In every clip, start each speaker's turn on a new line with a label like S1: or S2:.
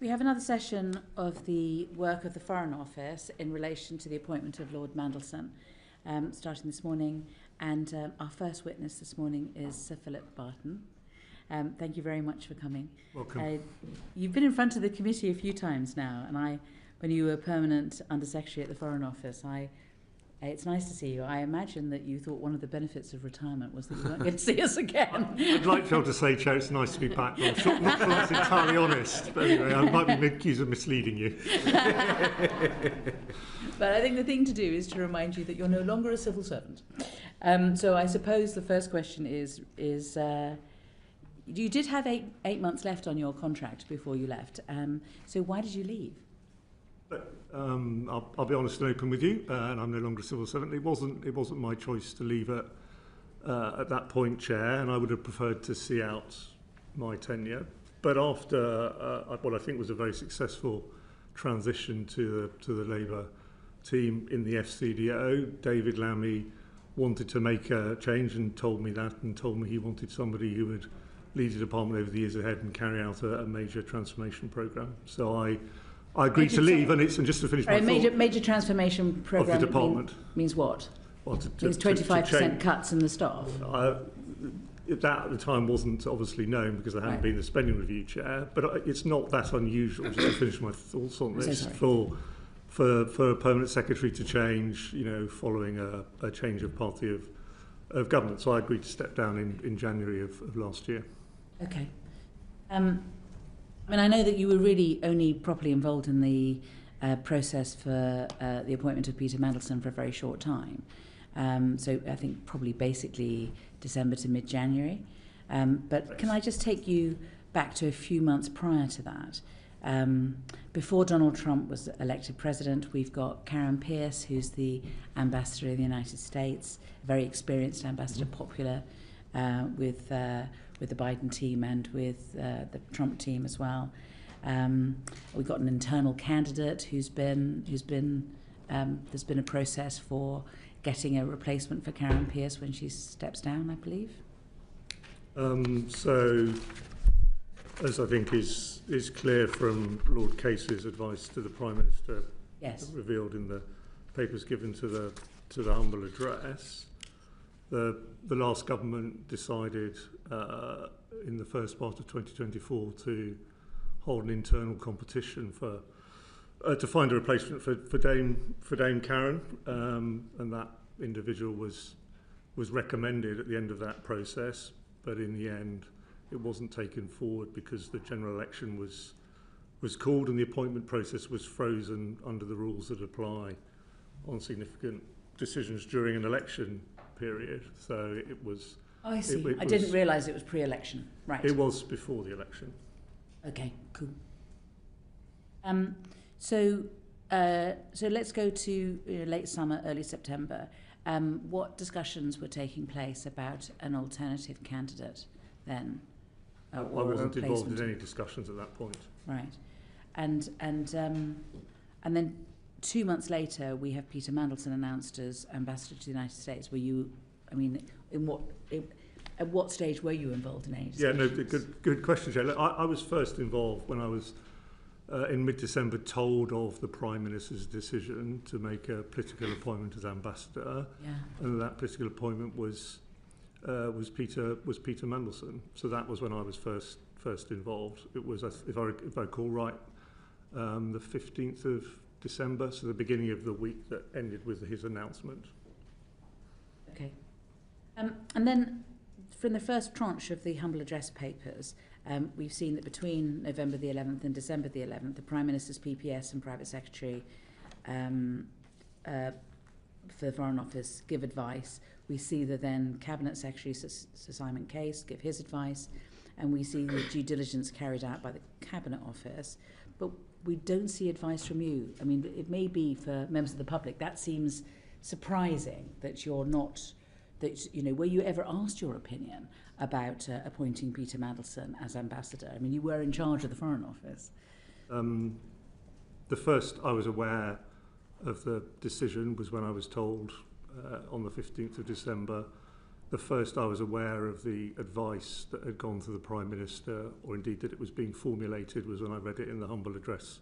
S1: We have another session of the work of the Foreign Office in relation to the appointment of Lord Mandelson, starting this morning. And our first witness this morning is Sir Philip Barton. Thank you very much for coming.
S2: Welcome.
S1: You've been in front of the committee a few times now, and when you were permanent Under-Secretary at the Foreign Office, it's nice to see you. I imagine that you thought one of the benefits of retirement was that you weren't going to see us again.
S2: I'd like to be able to say, Chair, it's nice to be back. But I'm not sure that's entirely honest. But anyway, I might be accused of misleading you.
S1: But I think the thing to do is to remind you that you're no longer a civil servant. So I suppose the first question is you did have eight months left on your contract before you left. So why did you leave?
S2: I'll be honest and open with you, and I'm no longer a civil servant. It wasn't my choice to leave at that point, Chair, and I would have preferred to see out my tenure. But after what I think was a very successful transition to the Labour team in the FCDO, David Lammy wanted to make a change and told me he wanted somebody who would lead the department over the years ahead and carry out a major transformation programme. So I agreed to leave, and just to finish my thought,
S1: major transformation programme
S2: of the department
S1: means what?
S2: Well,
S1: means 25% cuts in the staff.
S2: That at the time wasn't obviously known because there hadn't been the spending review, Chair. But it's not that unusual. Just to finish my thoughts on this, for a permanent secretary to change, following a change of party of government. So I agreed to step down in January of last year.
S1: Okay. I know that you were really only properly involved in the process for the appointment of Peter Mandelson for a very short time. So I think probably basically December to mid-January. But can I just take you back to a few months prior to that? Before Donald Trump was elected president, we've got Karen Pierce, who's the ambassador of the United States, a very experienced ambassador, popular with the Biden team and with the Trump team as well. We've got an internal candidate who's been there's been a process for getting a replacement for Karen Pierce when she steps down, I believe.
S2: So, as I think is clear from Lord Case's advice to the Prime Minister,
S1: yes,
S2: revealed in the papers given to the humble address, the last government decided in the first part of 2024 to hold an internal competition to find a replacement for Dame Karen, and that individual was recommended at the end of that process, but in the end it wasn't taken forward because the general election was called and the appointment process was frozen under the rules that apply on significant decisions during an election period. So it was...
S1: Oh, I see. I didn't realise it was pre-election. Right.
S2: It was before the election.
S1: Okay, cool. So let's go to late summer, early September. What discussions were taking place about an alternative candidate then?
S2: I wasn't involved in any discussions at that point.
S1: Right. And then 2 months later, we have Peter Mandelson announced as ambassador to the United States. Were you, at what stage were you involved in any discussions?
S2: Yeah, no, good question, Jay. I was first involved when I was in mid-December told of the Prime Minister's decision to make a political appointment as ambassador, and that political appointment was Peter Mandelson. So that was when I was first involved. It was, if I recall right, the 15th of December, so the beginning of the week that ended with his announcement.
S1: Okay. And then from the first tranche of the humble address papers, we've seen that between November the 11th and December the 11th, the Prime Minister's PPS and Private Secretary for the Foreign Office give advice. We see the then Cabinet Secretary, Sir Simon Case, give his advice, and we see the due diligence carried out by the Cabinet Office, but we don't see advice from you. It may be for members of the public, that seems surprising that you're not... were you ever asked your opinion about appointing Peter Mandelson as ambassador? You were in charge of the Foreign Office.
S2: The first I was aware of the decision was when I was told on the 15th of December the first I was aware of the advice that had gone to the Prime Minister, or indeed that it was being formulated, was when I read it in the Humble Address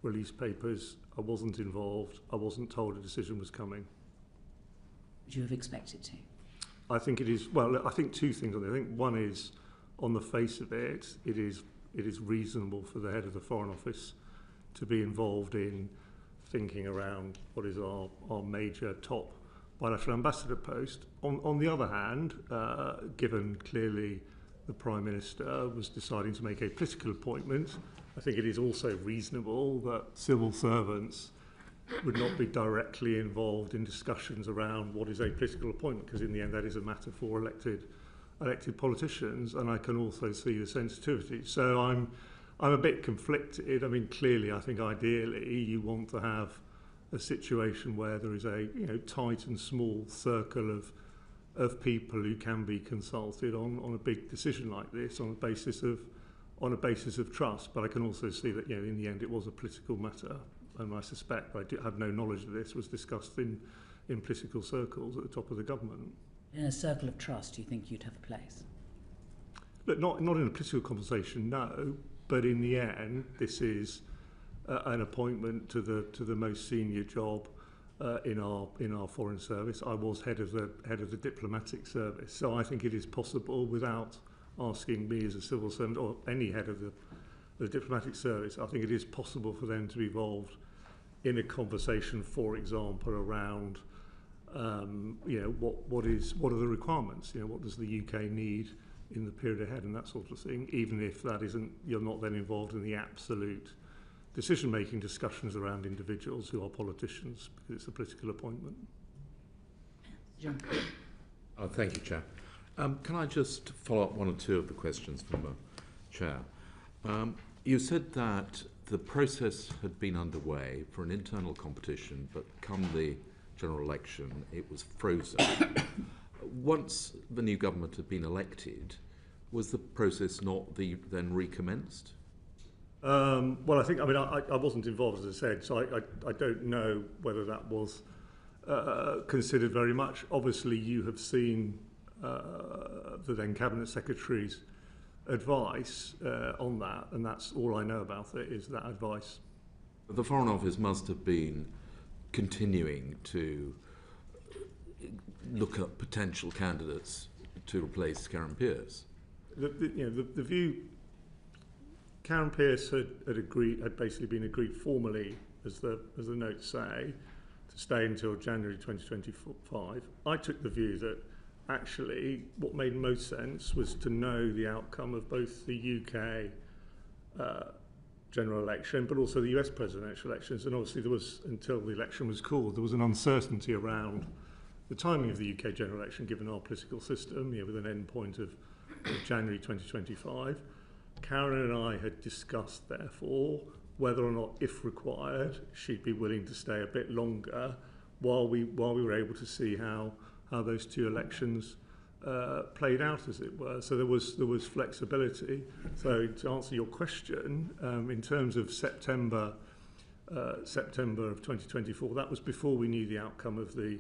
S2: release papers. I wasn't involved. I wasn't told a decision was coming.
S1: Would you have expected to?
S2: I think it is, well, I think two things on it. I think one is, on the face of it, it is reasonable for the head of the Foreign Office to be involved in thinking around what is our major top bilateral ambassador post. On the other hand, given clearly the Prime Minister was deciding to make a political appointment, I think it is also reasonable that civil servants would not be directly involved in discussions around what is a political appointment, because in the end that is a matter for elected politicians, and I can also see the sensitivity. So I'm a bit conflicted. I mean, clearly, I think ideally you want to have a situation where there is a tight and small circle of people who can be consulted on a big decision like this on a basis of trust. But I can also see that in the end it was a political matter. And I suspect, I have no knowledge of this, was discussed in political circles at the top of the government.
S1: In a circle of trust, do you think you'd have a place?
S2: Look, not in a political conversation, no. But in the end, this is an appointment to the most senior job in our foreign service. I was head of the diplomatic service, so I think it is possible, without asking me as a civil servant or any head of the diplomatic service, I think it is possible for them to be involved in a conversation, for example, around what are the requirements? What does the UK need in the period ahead, and that sort of thing. Even if that isn't, you're not then involved in the absolute decision-making discussions around individuals who are politicians, because it's a political appointment.
S1: John.
S3: Thank you, Chair. Can I just follow up one or two of the questions from the Chair? You said that the process had been underway for an internal competition, but come the general election, it was frozen. Once the new government had been elected, was the process not then recommenced?
S2: Well, I wasn't involved, as I said, so I don't know whether that was considered very much. Obviously, you have seen the then Cabinet Secretary's advice on that, and that's all I know about it, is that advice.
S3: The Foreign Office must have been continuing to look at potential candidates to replace Karen Pierce.
S2: The view, Karen Pierce had basically been agreed formally, as the notes say, to stay until January 2025. I took the view that actually what made most sense was to know the outcome of both the UK general election, but also the US presidential elections. And obviously there was, until the election was called, there was an uncertainty around the timing of the UK general election, given our political system, with an end point of January 2025. Karen and I had discussed, therefore, whether or not, if required, she'd be willing to stay a bit longer while we were able to see how those two elections played out, as it were. So there was flexibility. So to answer your question, in terms of September of 2024, that was before we knew the outcome of the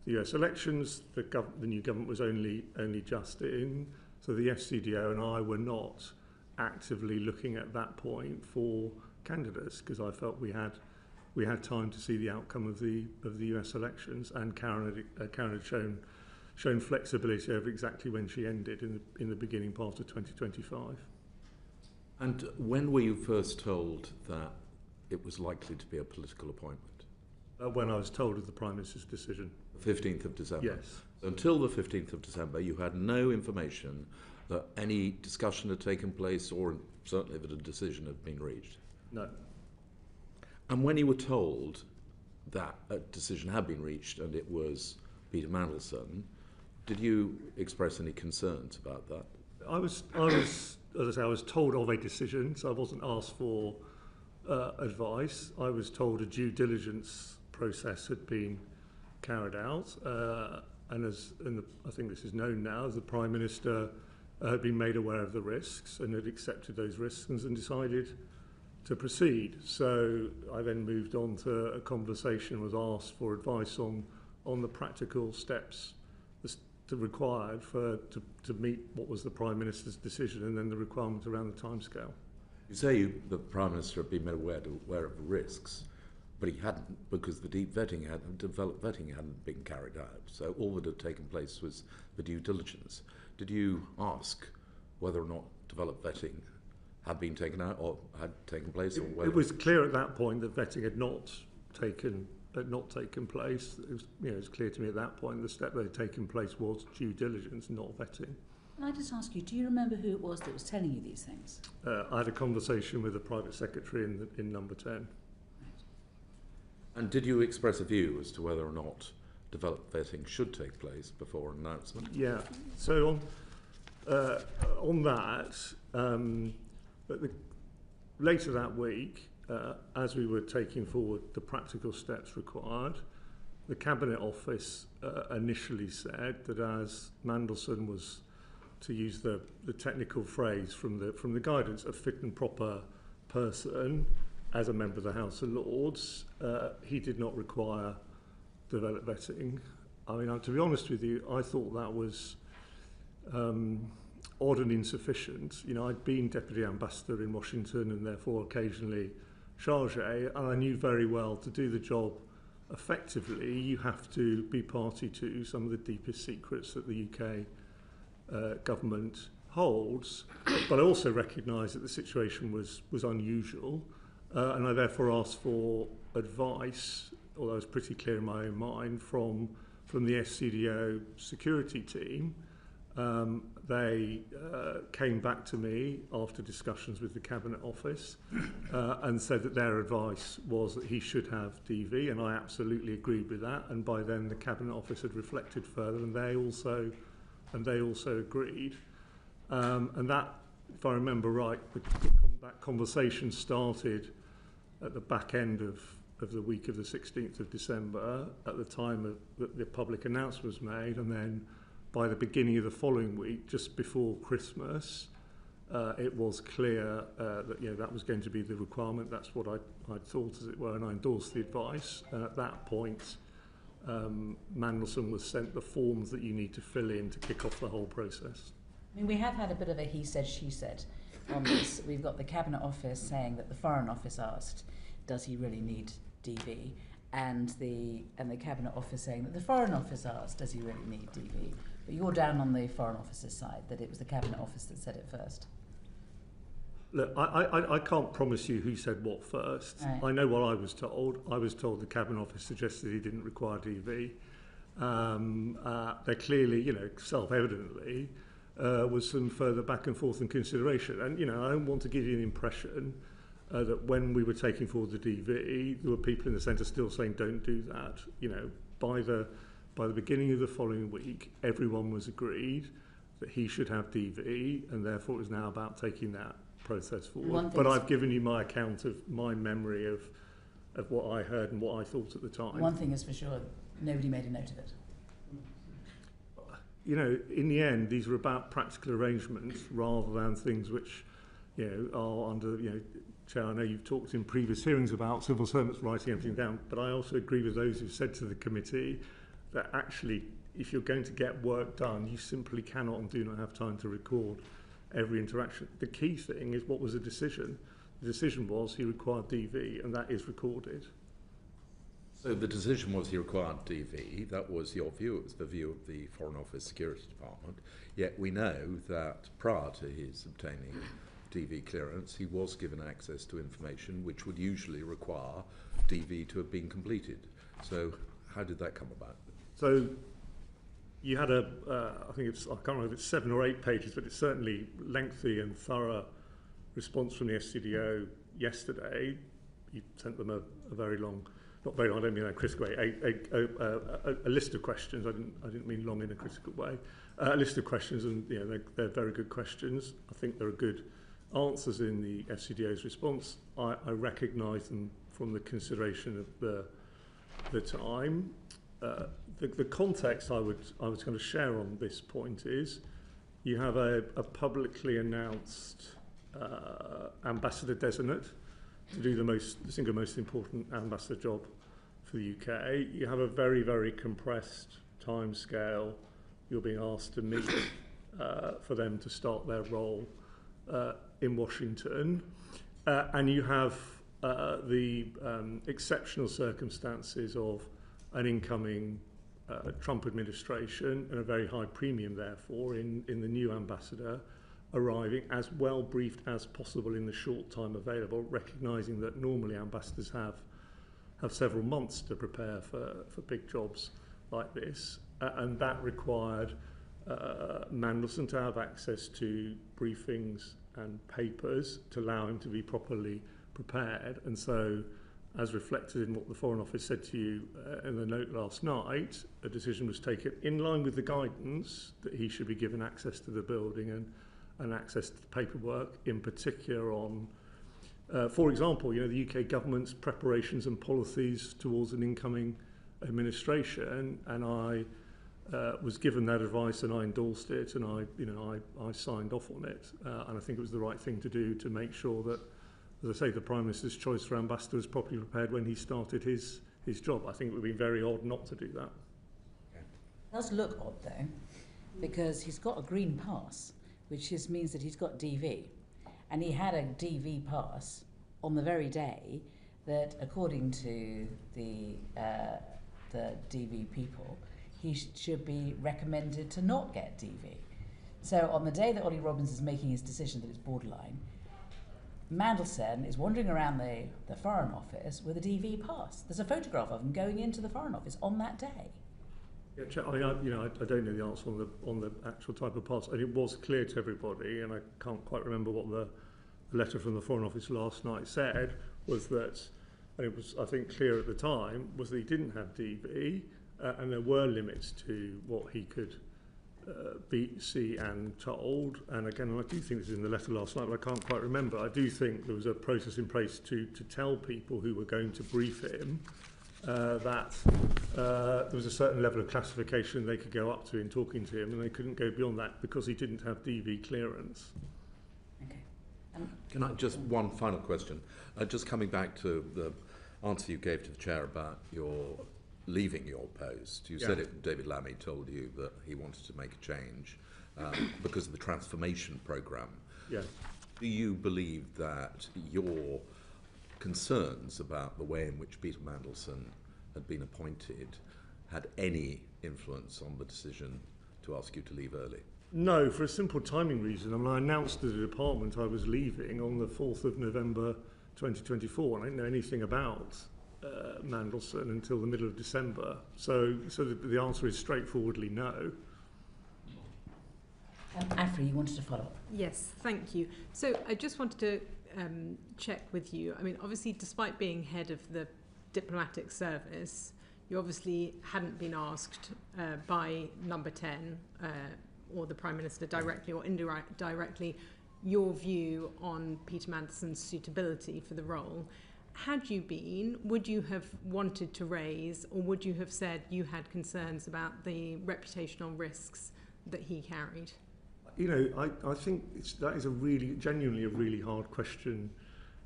S2: US elections. The new government was only just in, so the FCDO and I were not actively looking at that point for candidates, because I felt we had time to see the outcome of the US elections, and Karen had shown flexibility over exactly when she ended in the beginning part of 2025.
S3: And when were you first told that it was likely to be a political appointment?
S2: When I was told of the Prime Minister's decision.
S3: 15th of December?
S2: Yes.
S3: So until the 15th of December, you had no information that any discussion had taken place, or certainly that a decision had been reached?
S2: No.
S3: And when you were told that a decision had been reached and it was Peter Mandelson, did you express any concerns about that? I was,
S2: as I say, I was told of a decision, so I wasn't asked for advice. I was told a due diligence process had been carried out, and I think this is known now, the Prime Minister had been made aware of the risks and had accepted those risks and decided to proceed. So I then moved on to a conversation, was asked for advice on the practical steps required to meet what was the Prime Minister's decision and then the requirement around the timescale.
S3: You say the Prime Minister had been made aware of the risks, but he hadn't, because the developed vetting hadn't been carried out. So all that had taken place was the due diligence. Did you ask whether or not developed vetting had been taken out or had taken place? Or whether
S2: it was clear at that point that vetting had not taken place. It was clear to me at that point the step that had taken place was due diligence, not vetting.
S1: Can I just ask you, do you remember who it was that was telling you these things?
S2: I had a conversation with the private secretary in number 10.
S3: And did you express a view as to whether or not developed vetting should take place before an announcement?
S2: Yeah. So on that, later that week, as we were taking forward the practical steps required, the Cabinet Office initially said that as Mandelson was, to use the technical phrase from the guidance, a fit and proper person as a member of the House of Lords, he did not require developed vetting. I mean, to be honest with you, I thought that was odd and insufficient. You know, I'd been Deputy Ambassador in Washington and therefore occasionally chargé, and I knew very well to do the job effectively, you have to be party to some of the deepest secrets that the UK government holds. But I also recognised that the situation was unusual, and I therefore asked for advice, although I was pretty clear in my own mind, from the SCDO security team. They came back to me after discussions with the Cabinet Office and said that their advice was that he should have DV, and I absolutely agreed with that. And by then the Cabinet Office had reflected further, and they also agreed. And that, if I remember right, that conversation started at the back end of the week of the 16th of December, at the time that the public announcement was made, and then by the beginning of the following week, just before Christmas, it was clear that that was going to be the requirement. That's what I thought, as it were, and I endorsed the advice. And at that point, Mandelson was sent the forms that you need to fill in to kick off the whole process.
S1: I mean, we have had a bit of a he said, she said on this. We've got the Cabinet Office saying that the Foreign Office asked, does he really need DV? And the Cabinet Office saying that the Foreign Office asked, does he really need DV? But you're down on the Foreign Office's side, that it was the Cabinet Office that said it first.
S2: Look, I can't promise you who said what first. Right. I know what I was told. I was told the Cabinet Office suggested he didn't require DV. There clearly, self-evidently, was some further back and forth and consideration. And, I don't want to give you an impression that when we were taking forward the DV, there were people in the centre still saying, don't do that. By the beginning of the following week, everyone was agreed that he should have DV, and therefore it was now about taking that process forward. But I've given you my account of my memory of what I heard and what I thought at the time.
S1: One thing is for sure, nobody made a note of it.
S2: In the end, these are about practical arrangements rather than things which, are under, Chair, I know you've talked in previous hearings about civil servants writing everything down, but I also agree with those who've said to the committee that actually, if you're going to get work done, you simply cannot and do not have time to record every interaction. The key thing is, what was the decision? The decision was he required DV, and that is recorded.
S3: So the decision was he required DV. That was your view. It was the view of the Foreign Office Security Department. Yet we know that prior to his obtaining DV clearance, he was given access to information which would usually require DV to have been completed. So how did that come about?
S2: So you had I can't remember if it's 7 or 8 pages, but it's certainly lengthy and thorough response from the SCDO yesterday. You sent them a very long, not very long, I don't mean that in a critical way, a list of questions. I didn't mean long in a critical way. A list of questions, and they're very good questions. I think there are good answers in the SCDO's response. I recognise them from the consideration of the time. The context I was going to share on this point is you have a publicly announced ambassador designate to do the single most important ambassador job for the UK. You have a very, very compressed timescale. you're being asked to meet for them to start their role in Washington. And you have the exceptional circumstances of an incoming Trump administration and a very high premium, therefore, in the new ambassador arriving as well briefed as possible in the short time available, recognising that normally ambassadors have several months to prepare for big jobs like this. And that required Mandelson to have access to briefings and papers to allow him to be properly prepared. And so, as reflected in what the Foreign Office said to you in the note last night, a decision was taken in line with the guidance that he should be given access to the building and access to the paperwork, in particular on, for example, the UK government's preparations and policies towards an incoming administration. And I was given that advice and I endorsed it, and I signed off on it. And I think it was the right thing to do to make sure that, as I say, the Prime Minister's choice for ambassador was properly prepared when he started his job. I think it would be very odd not to do that.
S1: It does look odd, though, because he's got a green pass, which means that he's got DV. And he had a DV pass on the very day that, according to the DV people, he should be recommended to not get DV. So on the day that Ollie Robbins is making his decision that it's borderline, Mandelson is wandering around the Foreign Office with a DV pass. There's a photograph of him going into the Foreign Office on that day.
S2: Yeah, I don't know the answer on the actual type of pass, and it was clear to everybody, and I can't quite remember what the letter from the Foreign Office last night said, was that, and it was, I think, clear at the time, was that he didn't have DV, and there were limits to what he could see and told. And again, I do think this is in the letter last night, but I can't quite remember. I do think there was a process in place to tell people who were going to brief him that there was a certain level of classification they could go up to in talking to him, and they couldn't go beyond that because he didn't have DV clearance.
S1: Okay.
S3: Can I just one final question? Just coming back to the answer you gave to the chair about your leaving your post. You said it. David Lammy told you that he wanted to make a change because of the transformation programme.
S2: Yes.
S3: Do you believe that your concerns about the way in which Peter Mandelson had been appointed had any influence on the decision to ask you to leave early?
S2: No, for a simple timing reason. I mean, I announced to the department I was leaving on the 4th of November 2024, and I didn't know anything about Mandelson until the middle of December. So the answer is straightforwardly no.
S1: Afri, you wanted to follow up?
S4: Yes, thank you. So I just wanted to check with you. I mean, obviously, despite being head of the diplomatic service, you obviously hadn't been asked by Number 10 or the Prime Minister directly or indirectly your view on Peter Mandelson's suitability for the role. Had you been, would you have wanted to raise, or would you have said you had concerns about the reputational risks that he carried?
S2: I think that is genuinely a really hard question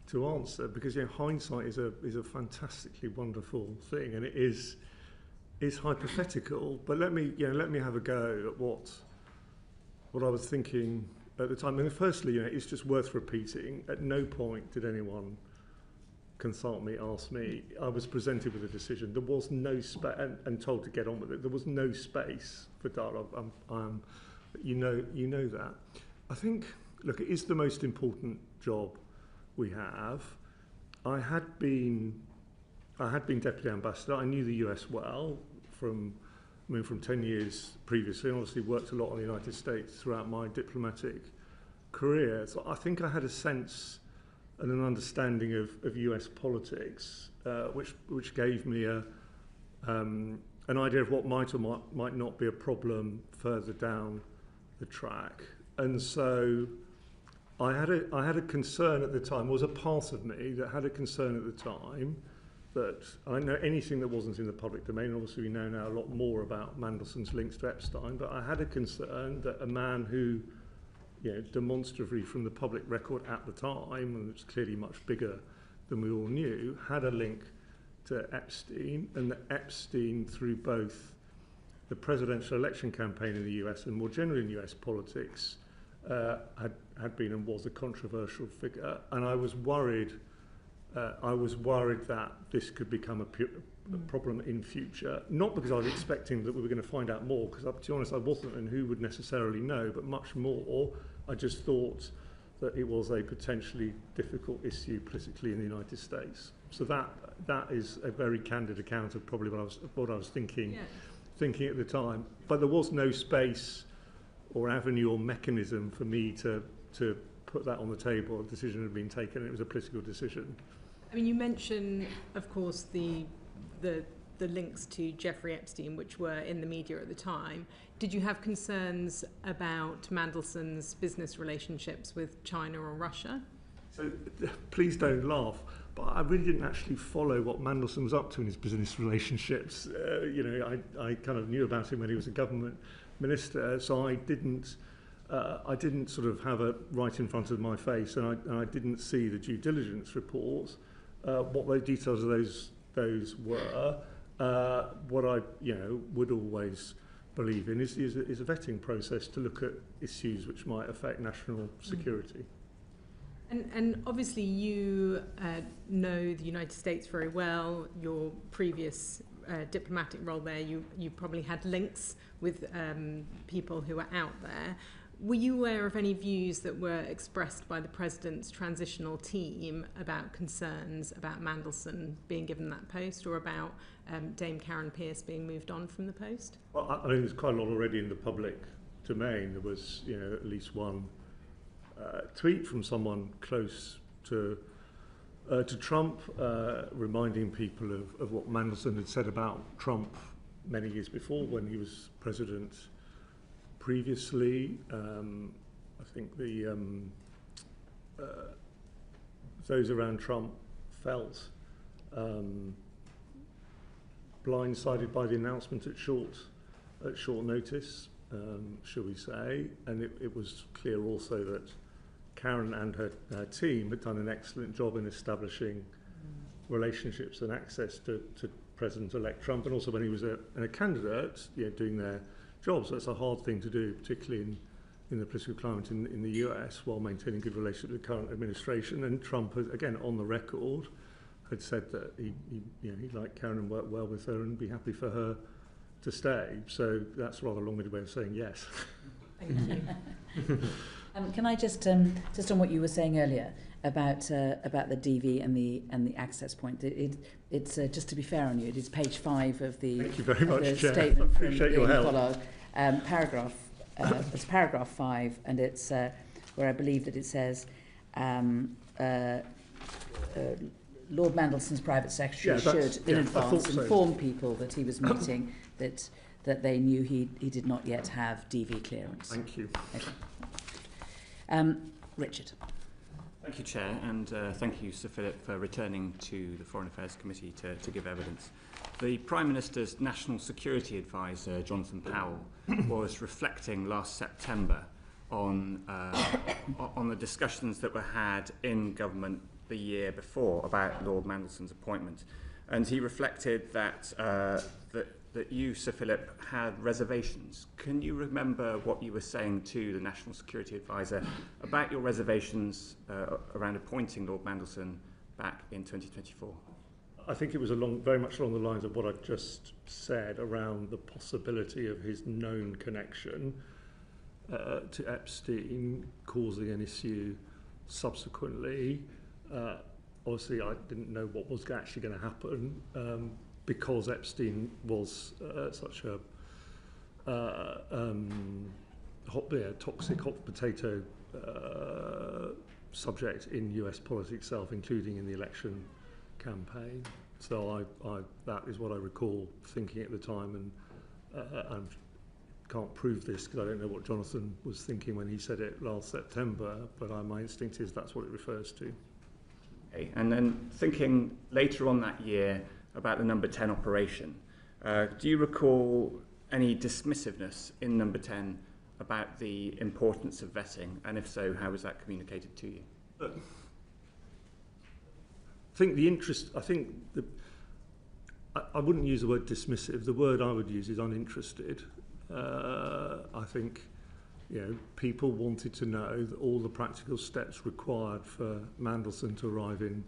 S2: to answer, because hindsight is a fantastically wonderful thing, and it is hypothetical. But let me have a go at what I was thinking at the time. And firstly, it's just worth repeating. At no point did anyone consult me, ask me. I was presented with a decision. There was no space, and told to get on with it. There was no space for dialogue. You know that. I think, look, it is the most important job we have. I had been deputy ambassador. I knew the US well from 10 years previously, and obviously worked a lot in the United States throughout my diplomatic career. So I think I had a sense and an understanding of US politics, which gave me an idea of what might or might not be a problem further down the track. And so I had a concern at the time. There was a part of me that had a concern at the time that I know anything that wasn't in the public domain. Obviously, we know now a lot more about Mandelson's links to Epstein, but I had a concern that a man who, demonstrably from the public record at the time, and it's clearly much bigger than we all knew, had a link to Epstein, and that Epstein, through both the presidential election campaign in the US and more generally in US politics had been and was a controversial figure, and I was worried that this could become a problem in future, not because I was expecting that we were going to find out more, because to be honest I wasn't, and who would necessarily know, but much more I just thought that it was a potentially difficult issue politically in the United States. So that is a very candid account of probably what I was thinking at the time. But there was no space or avenue or mechanism for me to put that on the table. A decision had been taken, and it was a political decision.
S4: I mean, you mentioned, of course, the links to Jeffrey Epstein, which were in the media at the time. Did you have concerns about Mandelson's business relationships with China or Russia?
S2: So please don't laugh, but I really didn't actually follow what Mandelson was up to in his business relationships. I kind of knew about him when he was a government minister, so I didn't sort of have it right in front of my face, and I didn't see the due diligence report. What the details of those were, what I would always believe in is a vetting process to look at issues which might affect national security.
S4: And obviously you know the United States very well. Your previous diplomatic role there, you probably had links with people who are out there. Were you aware of any views that were expressed by the President's transitional team about concerns about Mandelson being given that post, or about Dame Karen Pierce being moved on from the post?
S2: Well, I mean, there's quite a lot already in the public domain. There was, at least one tweet from someone close to Trump, reminding people of what Mandelson had said about Trump many years before when he was president. Previously, I think those around Trump felt blindsided by the announcement at short notice, shall we say, and it was clear also that Karen and her team had done an excellent job in establishing relationships and access to President-elect Trump, and also when he was a candidate, doing their jobs. That's a hard thing to do, particularly in the political climate in the US, while maintaining good relations with the current administration. And Trump, has, again, on the record, had said that he liked Karen and worked well with her and be happy for her to stay. So that's a rather long-winded way of saying yes.
S4: Thank you.
S1: Can I just on what you were saying earlier about the DV and the access point? It's just to be fair on you, it is page 5 of the,
S2: Thank you very much,
S1: the
S2: Chair.
S1: statement from
S2: Appreciate your help.
S1: Pollard. It's paragraph 5, and it's where I believe that it says Lord Mandelson's private secretary should in advance inform people that he was meeting that they knew he did not yet have DV clearance.
S2: Thank you.
S1: Okay. Richard.
S5: Thank you, Chair, and thank you, Sir Philip, for returning to the Foreign Affairs Committee to give evidence. The Prime Minister's National Security Advisor, Jonathan Powell, was reflecting last September on the discussions that were had in government the year before about Lord Mandelson's appointment. And he reflected that that you, Sir Philip, had reservations. Can you remember what you were saying to the National Security Advisor about your reservations around appointing Lord Mandelson back in 2024?
S2: I think it was very much along the lines of what I've just said around the possibility of his known connection to Epstein causing an issue subsequently. Obviously, I didn't know what was actually going to happen because Epstein was such a toxic hot potato subject in US politics itself, including in the election campaign. So that is what I recall thinking at the time, and I can't prove this because I don't know what Jonathan was thinking when he said it last September, but my instinct is that's what it refers to.
S5: Okay. And then thinking later on that year about the Number 10 operation, do you recall any dismissiveness in Number 10 about the importance of vetting, and if so, how was that communicated to you?
S2: I wouldn't use the word dismissive. The word I would use is uninterested. I think, people wanted to know that all the practical steps required for Mandelson to arrive in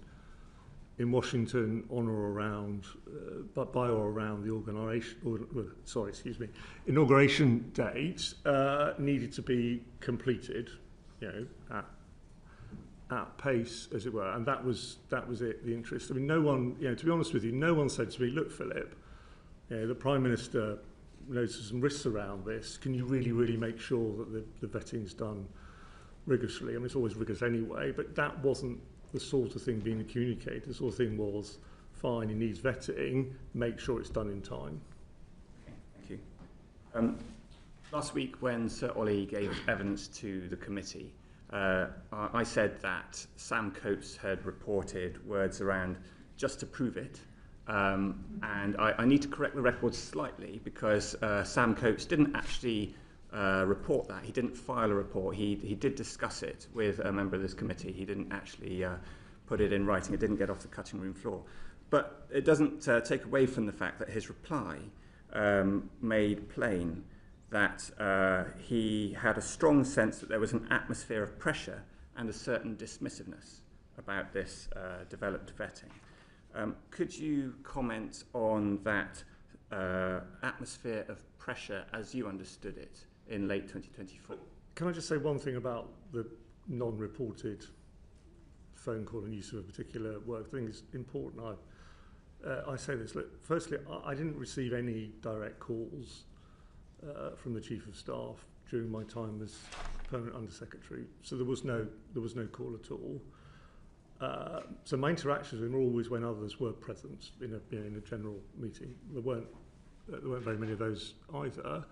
S2: Washington on or around, by or around the inauguration date needed to be completed, at pace, as it were, and that was it. The interest. I mean, no one, to be honest with you, no one said to me, "Look, Philip, the Prime Minister knows some risks around this. Can you really make sure that the vetting's done rigorously?" I mean, it's always rigorous anyway, but that wasn't the sort of thing being communicated. The sort of thing was, fine, he needs vetting, make sure it's done in time.
S5: Okay, thank you. Last week, when Sir Ollie gave evidence to the committee, I said that Sam Coates had reported words around "just to prove it," and I need to correct the record slightly, because Sam Coates didn't actually report that. He didn't file a report. He did discuss it with a member of this committee. He didn't actually put it in writing. It didn't get off the cutting room floor. But it doesn't take away from the fact that his reply made plain that he had a strong sense that there was an atmosphere of pressure and a certain dismissiveness about this developed vetting. Could you comment on that atmosphere of pressure as you understood it in late 2024?
S2: Can I just say one thing about the non-reported phone call and use of a particular word? I think it's important. I say this. Look, firstly, I didn't receive any direct calls from the Chief of Staff during my time as Permanent Under-Secretary, so there was no call at all. So my interactions with him were always when others were present in a general meeting. There weren't very many of those either.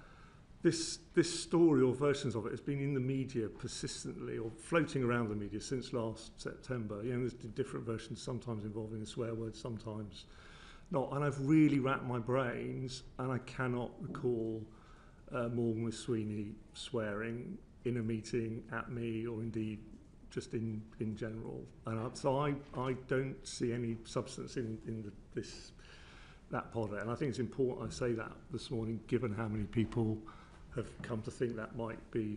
S2: This story or versions of it has been in the media persistently, or floating around the media since last September. There's different versions, sometimes involving a swear word, sometimes not. And I've really racked my brains, and I cannot recall Morgan Sweeney swearing in a meeting at me, or indeed just in general. And so I don't see any substance in that part of it. And I think it's important I say that this morning, given how many people have come to think that might be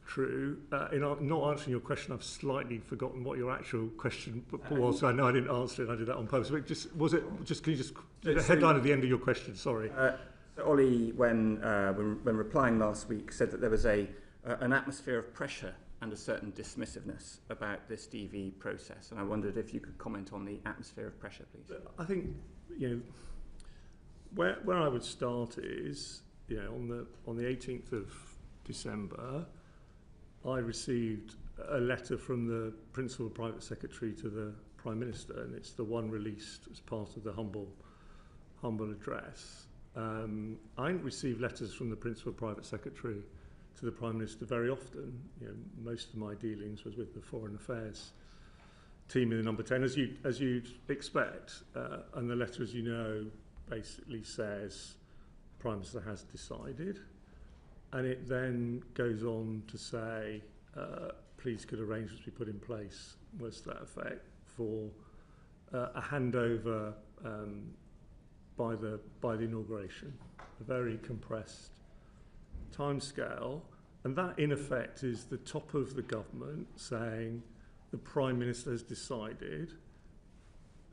S2: true. In not answering your question, I've slightly forgotten what your actual question was. I know I didn't answer it. I did that on purpose. But can you just the headline at the end of your question? Sorry.
S5: So Ollie, when replying last week, said that there was an atmosphere of pressure and a certain dismissiveness about this DV process, and I wondered if you could comment on the atmosphere of pressure, please.
S2: I think where I would start is on the 18th of December, I received a letter from the Principal Private Secretary to the Prime Minister, and it's the one released as part of the humble address. I didn't receive letters from the Principal Private Secretary to the Prime Minister very often. Most of my dealings was with the Foreign Affairs team in the Number 10, as you'd expect. And the letter, as you know, basically says Prime Minister has decided, and it then goes on to say, please could arrangements be put in place, was to that effect, for a handover by the inauguration, a very compressed timescale, and that in effect is the top of the government saying the Prime Minister has decided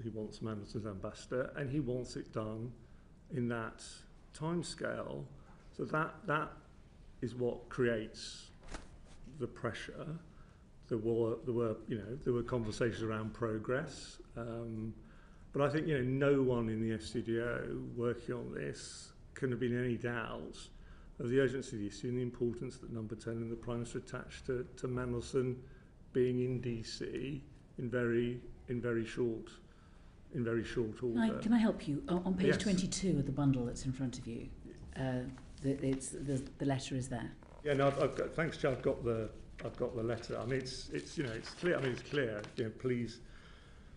S2: he wants Mandelson's ambassador, and he wants it done in that timescale. So that is what creates the pressure. There were conversations around progress, but I think no one in the FCDO working on this can have been any doubt of the urgency of the issue and the importance that Number 10 and the Prime Minister attached to Mandelson being in DC in very short order.
S1: Can I help you? On page
S2: Yes.
S1: 22 of the bundle that's in front of you, the letter is there.
S2: Yeah, no, thanks, Chair. I've got the letter. I mean, it's clear. I mean, it's clear. Please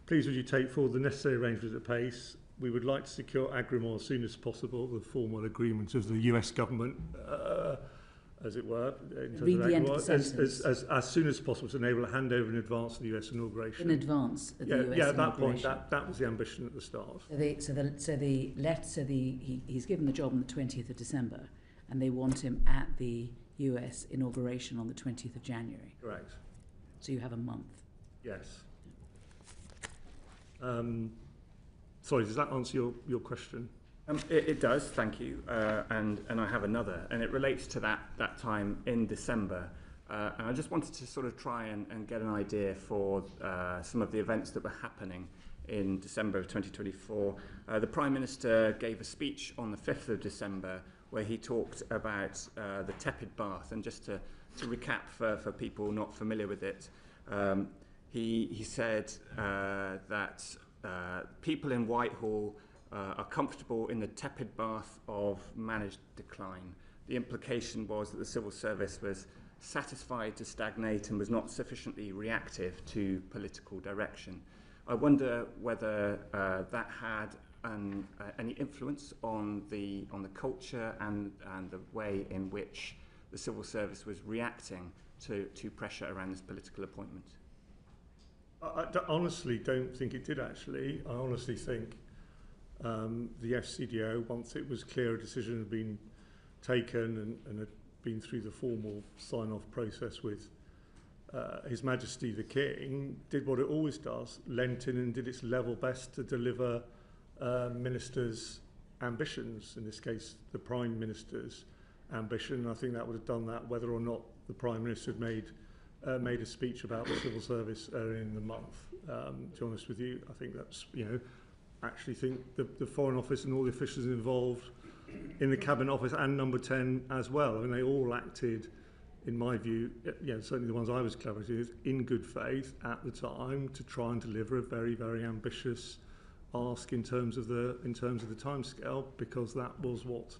S2: would you take forward the necessary arrangements at pace? We would like to secure Agrimor as soon as possible, the formal agreement of the US government as it were, in terms
S1: Read
S2: of
S1: the end of the sentence.
S2: as soon as possible to enable a handover in advance of the US inauguration.
S1: In advance of the US
S2: at that point,
S1: inauguration.
S2: that was the ambition at the start.
S1: He's given the job on the 20th of December, and they want him at the US inauguration on the 20th of January.
S2: Correct.
S1: So you have a month.
S2: Yes. Sorry, does that answer your question?
S5: It does, thank you. And I have another, and it relates to that time in December. And I just wanted to sort of try and get an idea for some of the events that were happening in December of 2024. The Prime Minister gave a speech on the 5th of December where he talked about the tepid bath. And just to recap for people not familiar with it, he said that people in Whitehall are comfortable in the tepid bath of managed decline. The implication was that the civil service was satisfied to stagnate and was not sufficiently reactive to political direction. I wonder whether that had any influence on the culture and the way in which the civil service was reacting to pressure around this political appointment.
S2: I honestly don't think it did, actually. I honestly think the FCDO, once it was clear a decision had been taken and had been through the formal sign-off process with His Majesty the King, did what it always does, leant in and did its level best to deliver Minister's ambitions, in this case the Prime Minister's ambition. I think that would have done that whether or not the Prime Minister had made a speech about the civil service earlier in the month. To be honest with you, I think that's, actually think the Foreign Office and all the officials involved in the Cabinet Office and Number 10 as well, I mean, they all acted, in my view, certainly the ones I was collaborating with, in good faith at the time to try and deliver a very, very ambitious ask in terms of the timescale, because that was what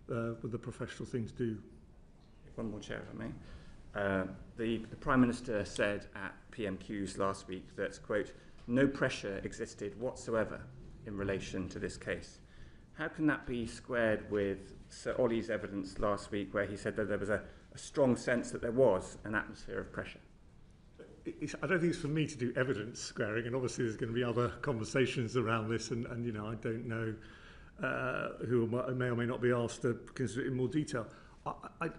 S2: the professional thing to do.
S5: One more, Chair, if I may. The Prime Minister said at PMQs last week that, quote, no pressure existed whatsoever in relation to this case. How can that be squared with Sir Ollie's evidence last week where he said that there was a strong sense that there was an atmosphere of pressure?
S2: I don't think it's for me to do evidence squaring, and obviously there's going to be other conversations around this, and I don't know who may or may not be asked to consider it in more detail.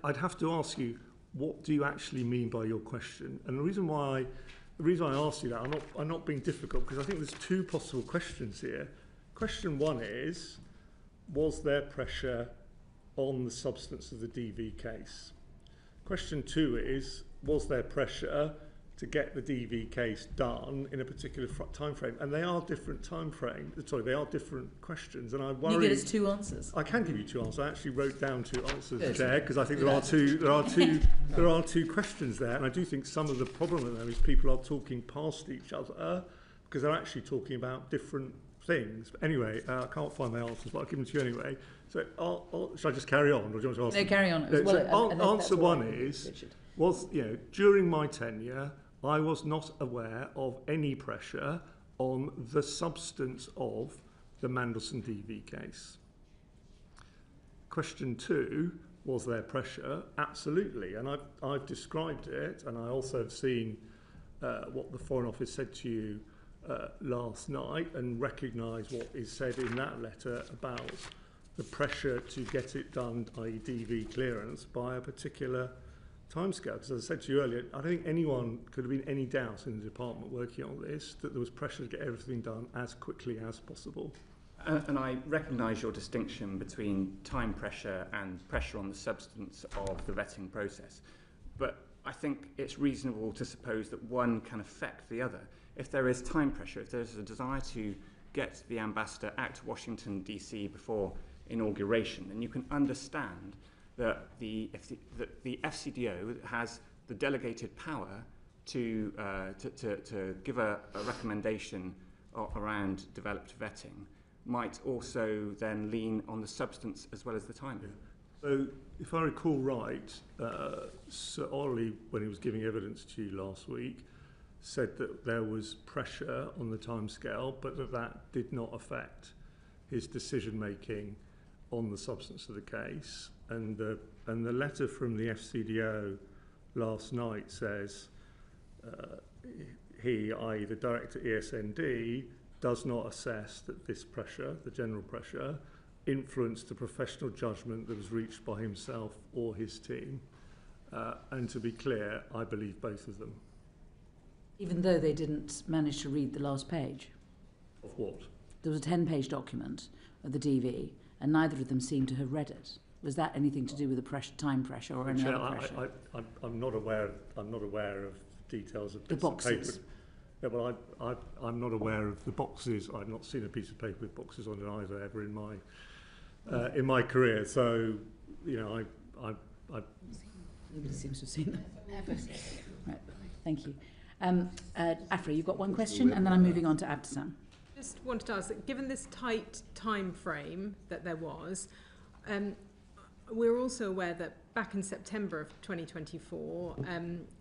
S2: I'd have to ask you, what do you actually mean by your question? And the reason I asked you that, I'm not being difficult, because I think there's two possible questions here. Question one is, was there pressure on the substance of the DV case? Question two is, was there pressure to get the DV case done in a particular time frame? And they are different time frames. Sorry, they are different questions. And I worry.
S1: You give us two answers.
S2: I can give you two answers. I actually wrote down two answers,
S1: Good.
S2: Chair, because I think there are two questions there. And I do think some of the problem with them is people are talking past each other because they're actually talking about different things. But anyway, I can't find my answers, but I'll give them to you anyway. So shall I just carry on, or do you want to ask?
S1: No, carry on.
S2: Answer one is, during my tenure, I was not aware of any pressure on the substance of the Mandelson DV case. Question two, was there pressure? Absolutely, and I've described it, and I also have seen what the Foreign Office said to you last night, and recognise what is said in that letter about the pressure to get it done, i.e. DV clearance, by a particular timescale. Because as I said to you earlier, I don't think anyone could have been any doubt in the department working on this that there was pressure to get everything done as quickly as possible.
S5: And I recognise your distinction between time pressure and pressure on the substance of the vetting process. But I think it's reasonable to suppose that one can affect the other. If there is time pressure, if there's a desire to get the ambassador out to Washington, D.C. before inauguration, then you can understand that the FCDO has the delegated power to give a recommendation around developed vetting, might also then lean on the substance as well as the timing.
S2: Yeah. So, if I recall right, Sir Ollie, when he was giving evidence to you last week, said that there was pressure on the timescale, but that did not affect his decision-making on the substance of the case. And the And the letter from the FCDO last night says he, i.e. the director ESND, does not assess that this pressure, the general pressure, influenced the professional judgment that was reached by himself or his team. And to be clear, I believe both of them.
S1: Even though they didn't manage to read the last page?
S2: Of what?
S1: There was a 10-page document of the DV, and neither of them seemed to have read it. Was that anything to do with the time pressure or any
S2: Chair,
S1: other pressure?
S2: I'm not aware of details of
S1: the boxes.
S2: paper. Yeah, well, I'm not aware of the boxes. I've not seen a piece of paper with boxes on it either ever in my career. So, you know,
S1: Nobody seems to have seen them. Right, thank you. Afra, you've got one question, and then I'm moving on to Abdesam.
S4: Just wanted to ask that given this tight time frame that there was, we're also aware that back in September of 2024,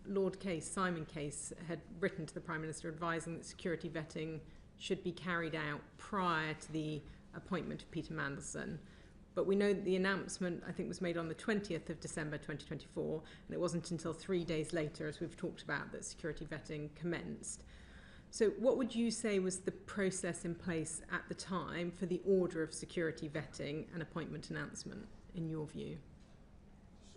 S4: Lord Case, Simon Case, had written to the Prime Minister advising that security vetting should be carried out prior to the appointment of Peter Mandelson. But we know that the announcement, I think, was made on the 20th of December 2024, and it wasn't until 3 days later, as we've talked about, that security vetting commenced. So what would you say was the process in place at the time for the order of security vetting and appointment announcement, in your view?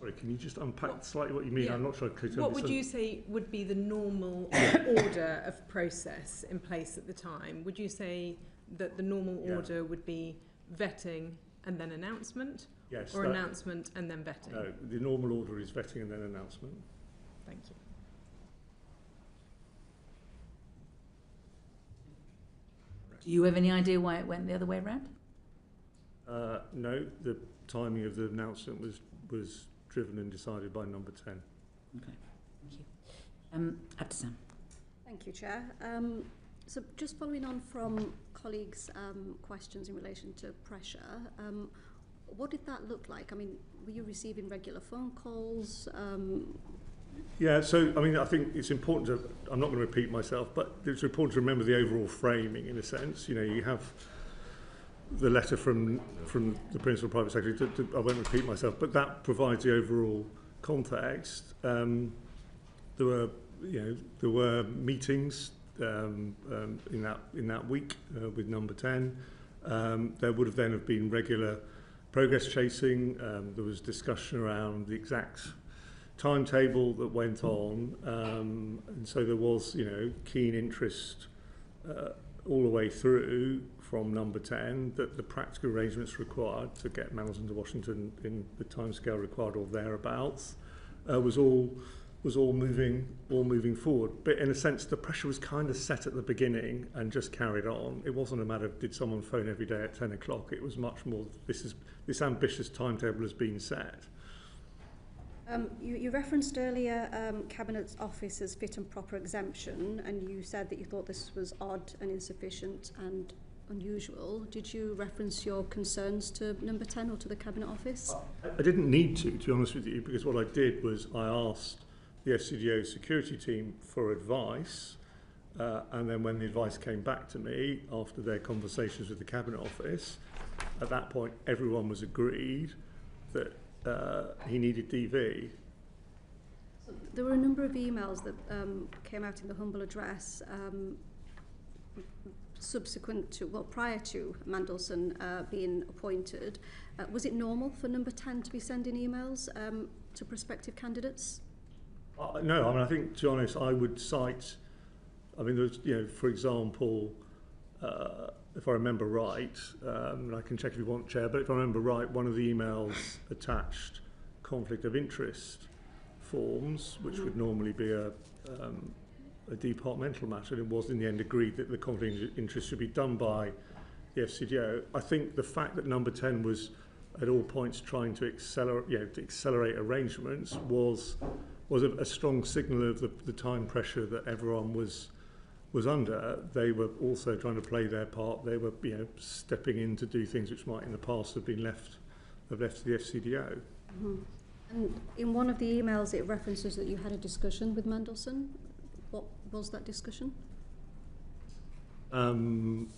S2: Sorry, can you just unpack slightly what you mean?
S4: Yeah.
S2: I'm not sure I could
S4: What would you say would be the normal order of process in place at the time? Would you say that the normal order would be vetting and then announcement?
S2: Yes.
S4: Or announcement and then vetting?
S2: No, the normal order is vetting and then announcement.
S4: Thank you.
S1: Do you have any idea why it went the other way around?
S2: No, the timing of the announcement was driven and decided by number 10.
S1: Okay, thank you. Abdesam.
S6: Thank you, Chair. So just following on from colleagues' questions in relation to pressure, what did that look like? I mean, were you receiving regular phone calls?
S2: Yeah, so I mean, I think it's important to, I'm not going to repeat myself, but it's important to remember the overall framing in a sense. You know, you have the letter from the Principal Private Secretary, I won't repeat myself, but that provides the overall context. There were meetings in that week with number 10. There would have then have been regular progress chasing. There was discussion around the exact timetable that went on, and so there was, you know, keen interest all the way through from number 10 that the practical arrangements required to get Mandelson to Washington in the timescale required or thereabouts was all moving forward. But in a sense, the pressure was kind of set at the beginning and just carried on. It wasn't a matter of did someone phone every day at 10 o'clock. It was much more this ambitious timetable has been set.
S6: You referenced earlier Cabinet Office's fit and proper exemption, and you said that you thought this was odd and insufficient and unusual. Did you reference your concerns to number 10 or to the Cabinet Office?
S2: I didn't need to be honest with you, because what I did was I asked the FCDO security team for advice, and then when the advice came back to me after their conversations with the Cabinet Office, at that point everyone was agreed that he needed DV.
S6: So there were a number of emails that came out in the humble address subsequent to, well, prior to Mandelson being appointed. Was it normal for number 10 to be sending emails to prospective candidates?
S2: No, I mean, I think, to be honest, I would cite, I mean, there's, you know, for example, if I remember right, and I can check if you want, Chair, but if I remember right, one of the emails attached conflict of interest forms, which would normally be a departmental matter, and it was in the end agreed that the conflict of interest should be done by the FCDO. I think the fact that number 10 was at all points trying to accelerate arrangements was a strong signal of the time pressure that everyone was under. They were also trying to play their part. They were, you know, stepping in to do things which might in the past have been left to the FCDO.
S6: Mm-hmm. And in one of the emails it references that you had a discussion with Mandelson. What was that discussion?
S2: From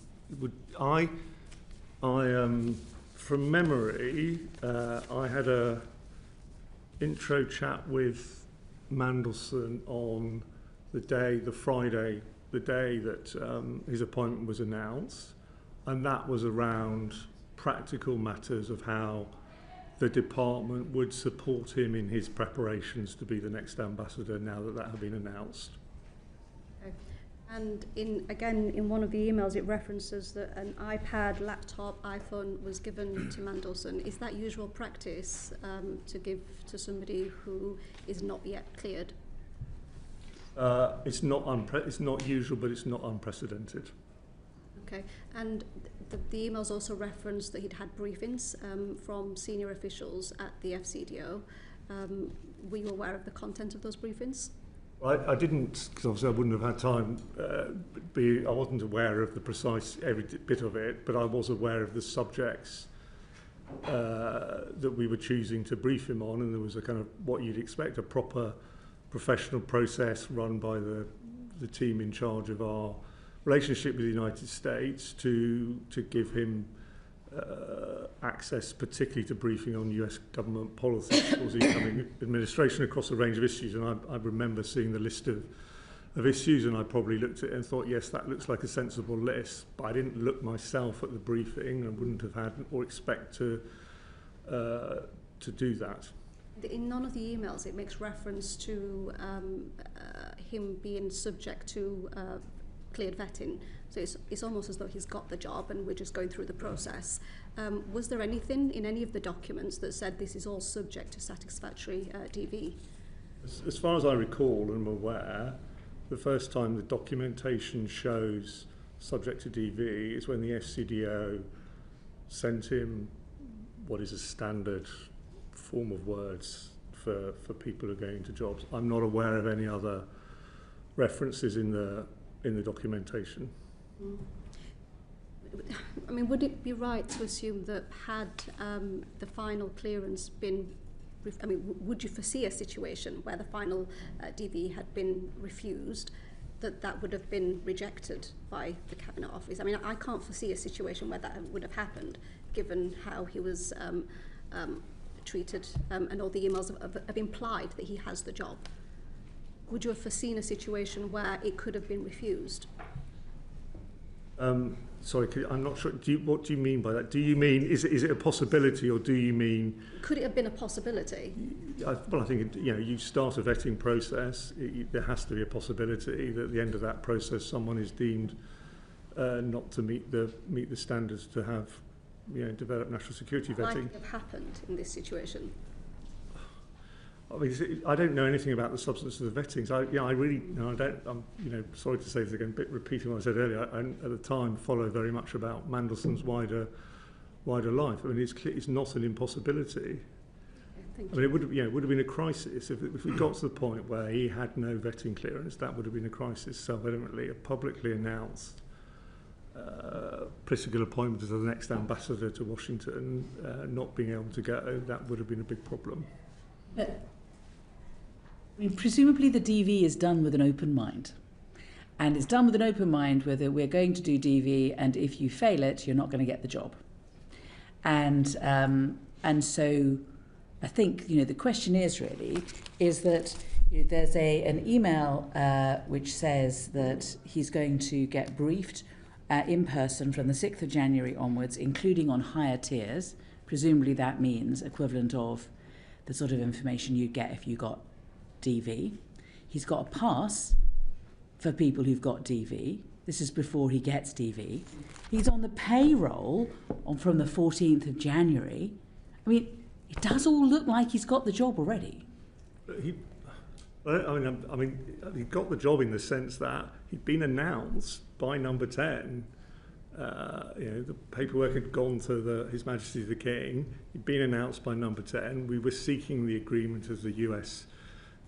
S2: memory, I had a intro chat with Mandelson on the Friday, the day that his appointment was announced, and that was around practical matters of how the department would support him in his preparations to be the next ambassador now that that had been announced.
S6: Okay. And in one of the emails it references that an iPad, laptop, iPhone was given to Mandelson. Is that usual practice to give to somebody who is not yet cleared?
S2: It's not usual, but it's not unprecedented.
S6: Okay, and the emails also reference that he'd had briefings from senior officials at the FCDO. Were you aware of the content of those briefings?
S2: I didn't, because obviously I wouldn't have had time. I wasn't aware of the precise every bit of it, but I was aware of the subjects that we were choosing to brief him on, and there was a kind of what you'd expect, a proper professional process run by the team in charge of our relationship with the United States to give him access, particularly to briefing on US government policy towards the incoming administration across a range of issues. And I remember seeing the list of issues, and I probably looked at it and thought, yes, that looks like a sensible list. But I didn't look myself at the briefing and wouldn't have had or expect to do that.
S6: In none of the emails it makes reference to him being subject to cleared vetting. So it's almost as though he's got the job and we're just going through the process. Was there anything in any of the documents that said this is all subject to satisfactory DV?
S2: As far as I recall and am aware, the first time the documentation shows subject to DV is when the FCDO sent him what is a standard form of words for people who are going into jobs. I'm not aware of any other references in the documentation.
S6: I mean, would it be right to assume that had the final clearance been, would you foresee a situation where the final DV had been refused, that would have been rejected by the Cabinet Office? I mean, I can't foresee a situation where that would have happened, given how he was treated, and all the emails have implied that he has the job. Would you have foreseen a situation where it could have been refused?
S2: Sorry, I'm not sure. What do you mean by that? Do you mean, is it a possibility, or do you mean...
S6: Could it have been a possibility?
S2: Well, I think, you start a vetting process. There has to be a possibility that at the end of that process someone is deemed not to meet the standards to have develop national security vetting.
S6: Might have happened in this situation?
S2: I mean, I don't know anything about the substance of the vettings. I really, I don't. I'm, sorry to say this again, a bit repeating what I said earlier. I at the time followed very much about Mandelson's wider life. I mean, it's not an impossibility.
S6: Thank
S2: I mean, it would have been a crisis if we got to the point where he had no vetting clearance. That would have been a crisis. Self-evidently, a publicly announced political appointment as the next ambassador to Washington, not being able to go, that would have been a big problem.
S1: I mean, presumably the DV is done with an open mind. And it's done with an open mind whether we're going to do DV, and if you fail it, you're not going to get the job. And so I think, the question is that there's an email which says that he's going to get briefed in person from the 6th of January onwards, including on higher tiers. Presumably that means equivalent of the sort of information you'd get if you got DV. He's got a pass for people who've got DV. This is before he gets DV. He's on the payroll from the 14th of January. I mean, it does all look like he's got the job already.
S2: He got the job in the sense that he'd been announced by Number 10. The paperwork had gone to His Majesty the King. He'd been announced by Number 10. We were seeking the agreement of the US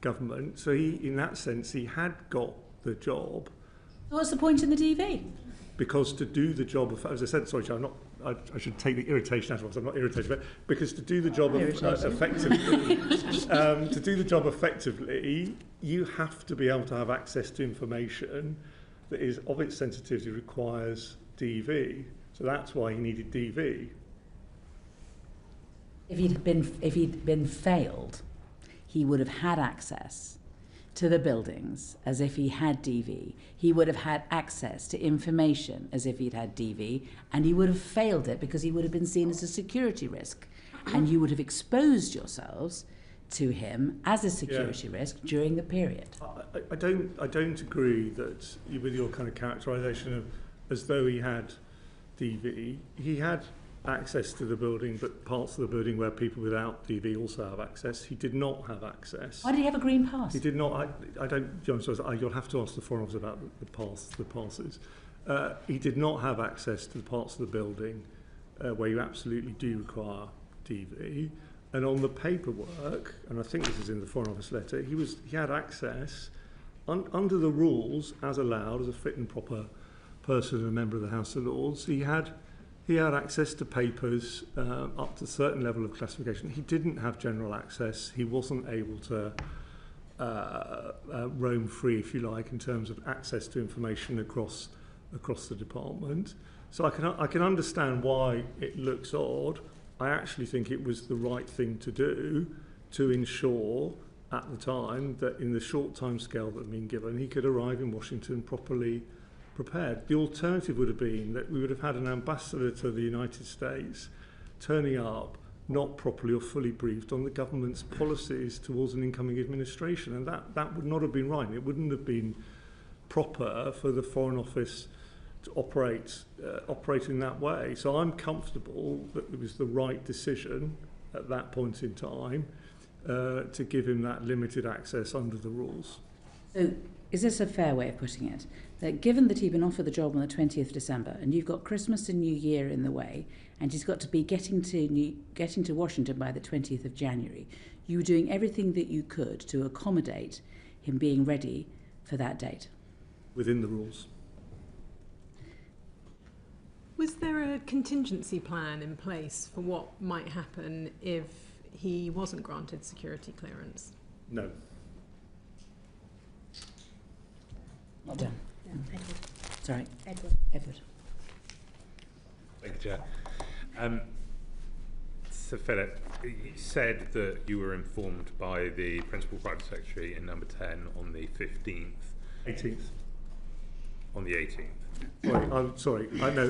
S2: government. So in that sense, he had got the job.
S1: What's the point in the DV?
S2: Because to do the job, as I said, sorry, I should take the irritation out of it. I'm not irritated, but because to do the job effectively, you have to be able to have access to information that is of its sensitivity requires DV. So that's why he needed DV.
S1: If he'd been failed, he would have had access to the buildings as if he had DV. He would have had access to information as if he'd had DV, and he would have failed it because he would have been seen as a security risk. And you would have exposed yourselves to him as a security risk during the period.
S2: I don't agree that with your kind of characterisation of as though he had DV. He had access to the building, but parts of the building where people without DV also have access. He did not have access.
S1: Why did he have a green pass?
S2: He did not. I don't. John, you'll have to ask the Foreign Office about the passes. He did not have access to the parts of the building where you absolutely do require DV. And on the paperwork, and I think this is in the Foreign Office letter, he had access under the rules as allowed as a fit and proper person and a member of the House of Lords. He had access to papers up to a certain level of classification. He didn't have general access. He wasn't able to roam free, if you like, in terms of access to information across the department. So I can understand why it looks odd. I actually think it was the right thing to do to ensure at the time that in the short time scale that had been given, he could arrive in Washington properly prepared. The alternative would have been that we would have had an ambassador to the United States turning up not properly or fully briefed on the government's policies towards an incoming administration, and that would not have been right. It wouldn't have been proper for the Foreign Office to operate in that way. So I'm comfortable that it was the right decision at that point in time to give him that limited access under the rules.
S1: So is this a fair way of putting it? That given that he'd been offered the job on the 20th of December, and you've got Christmas and New Year in the way, and he's got to be getting to Washington by the 20th of January, you were doing everything that you could to accommodate him being ready for that date?
S2: Within the rules.
S4: Was there a contingency plan in place for what might happen if he wasn't granted security clearance?
S2: No.
S1: Not done.
S6: Yeah, Edward.
S1: Sorry. Edward.
S7: Thank you, Chair. So, Philip, you said that you were informed by the Principal Private Secretary in number 10 on the 15th.
S2: 18th.
S7: On the 18th.
S2: I'm sorry. I know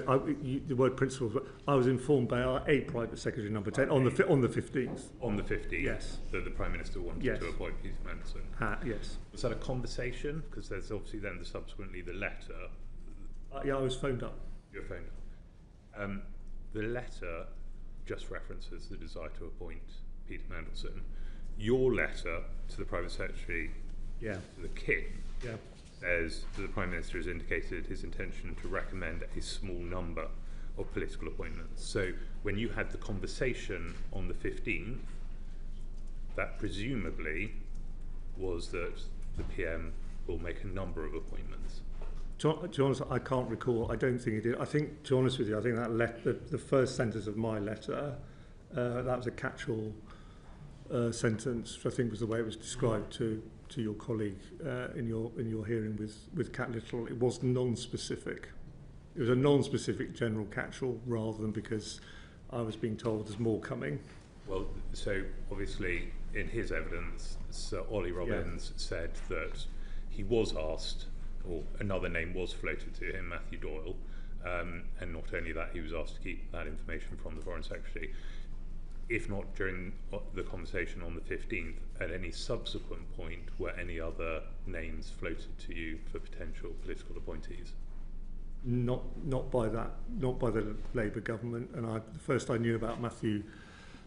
S2: the word principal. But I was informed by a private secretary number 10 on the 15th.
S7: On the 15th.
S2: Yes.
S7: That the Prime Minister wanted to appoint Peter Mandelson.
S2: Yes.
S7: Was that a conversation? Because there's obviously then subsequently the letter.
S2: Yeah, I was phoned up.
S7: You were phoned up. The letter just references the desire to appoint Peter Mandelson. Your letter to the Private Secretary,
S2: Yeah.
S7: to the King,
S2: Yeah.
S7: says that the Prime Minister has indicated his intention to recommend a small number of political appointments. So when you had the conversation on the 15th, that presumably was that the PM will make a number of appointments.
S2: To be honest, I can't recall. I don't think it did. I think, to be honest with you, I think that the first sentence of my letter, that was a catch-all sentence, which I think was the way it was described to your colleague in your hearing with Cat Little. It was non-specific. It was a non-specific general catch-all rather than because I was being told there's more coming.
S7: Well, so obviously in his evidence, Sir Ollie Robbins said that he was asked, or another name was floated to him, Matthew Doyle, and not only that, he was asked to keep that information from the Foreign Secretary. If not during the conversation on the 15th, at any subsequent point were any other names floated to you for potential political appointees?
S2: Not by the Labour government. And the first I knew about Matthew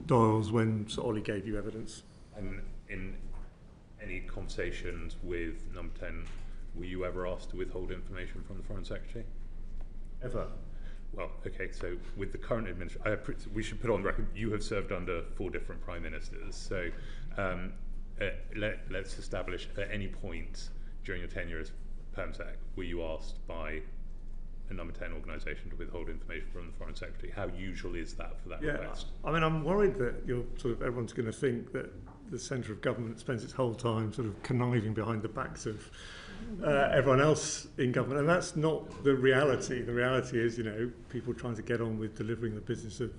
S2: Doyle's when Sir Ollie gave you evidence.
S7: And in any conversations with number 10, were you ever asked to withhold information from the Foreign Secretary?
S2: Ever?
S7: Well, okay, so with the current administration, we should put on record, you have served under 4 different Prime Ministers. So let's establish at any point during your tenure as PermSec, were you asked by a number 10 organisation to withhold information from the Foreign Secretary? How usual is that for that request?
S2: I mean, I'm worried that everyone's going to think that the centre of government spends its whole time sort of conniving behind the backs of everyone else in government, and that's not the reality. The reality is, people trying to get on with delivering the business of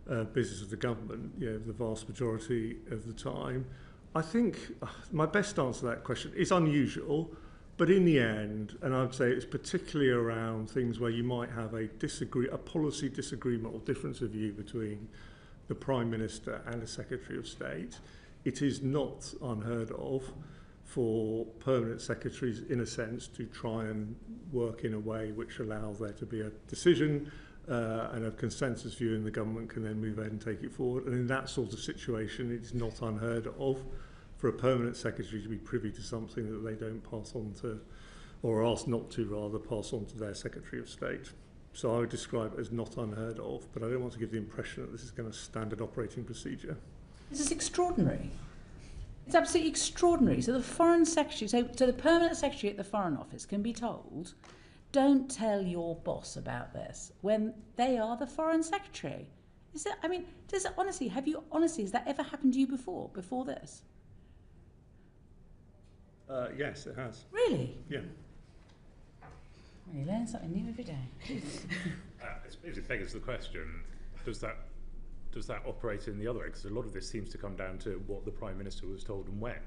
S2: the government, the vast majority of the time. I think my best answer to that question is unusual, but in the end, and I'd say it's particularly around things where you might have a policy disagreement or difference of view between the Prime Minister and the Secretary of State, it is not unheard of for permanent secretaries, in a sense, to try and work in a way which allows there to be a decision and a consensus view, and the government can then move ahead and take it forward. And in that sort of situation, it's not unheard of for a permanent secretary to be privy to something that they don't pass on to, or are asked not to rather, pass on to their Secretary of State. So I would describe it as not unheard of, but I don't want to give the impression that this is going to standard operating procedure.
S1: This is extraordinary. It's absolutely extraordinary. So the Foreign Secretary, so the Permanent Secretary at the Foreign Office can be told, don't tell your boss about this when they are the Foreign Secretary. Is it, I mean, has that ever happened to you before this?
S2: Yes, it has.
S1: Really?
S2: Yeah.
S1: Well, you learn something new every day.
S7: I suppose it begs the question, does that operate in the other way? Because a lot of this seems to come down to what the Prime Minister was told and when.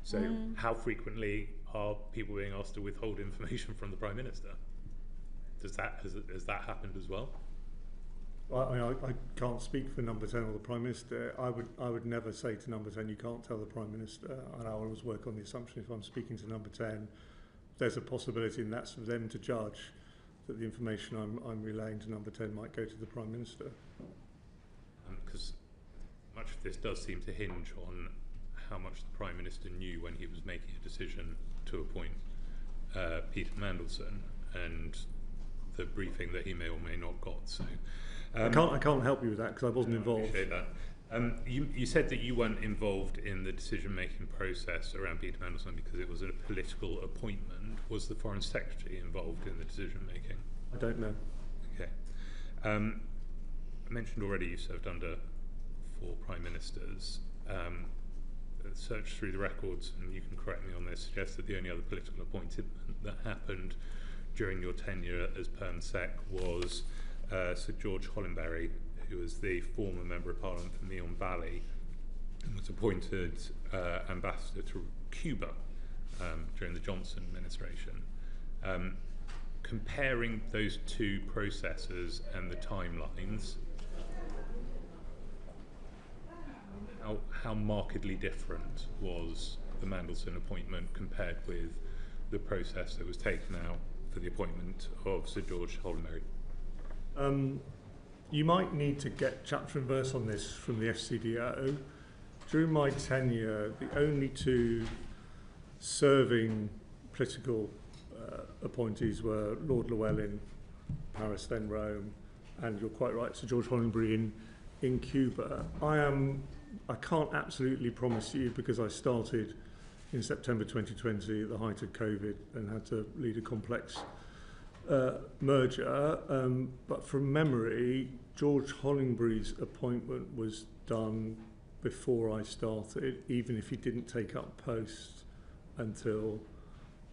S7: So how frequently are people being asked to withhold information from the Prime Minister? Has that happened as well?
S2: I can't speak for Number 10 or the Prime Minister. I would never say to Number 10, you can't tell the Prime Minister. And I always work on the assumption if I'm speaking to Number 10, there's a possibility, and that's for them to judge, that the information I'm relaying to Number 10 might go to the Prime Minister.
S7: Because much of this does seem to hinge on how much the Prime Minister knew when he was making a decision to appoint Peter Mandelson, and the briefing that he may or may not got. So
S2: I can't help you with that because I wasn't involved.
S7: I appreciate that. You said that you weren't involved in the decision-making process around Peter Mandelson because it was a political appointment. Was the Foreign Secretary involved in the decision-making?
S2: I don't know.
S7: Okay. I mentioned already you served under 4 Prime Ministers. Search through the records, and you can correct me on this, suggests that the only other political appointment that happened during your tenure as Perm Sec was Sir George Hollenberry, who was the former Member of Parliament for Meon Valley and was appointed ambassador to Cuba during the Johnson administration. Comparing those 2 processes and the timelines, how markedly different was the Mandelson appointment compared with the process that was taken out for the appointment of Sir George Hollenberry?
S2: You might need to get chapter and verse on this from the FCDO. During my tenure, the only 2 serving political appointees were Lord Llewellyn, Paris then Rome, and you're quite right, Sir George Hollenberry in Cuba. I can't absolutely promise you, because I started in September 2020 at the height of COVID and had to lead a complex merger, but from memory, George Hollenberry's appointment was done before I started, even if he didn't take up post until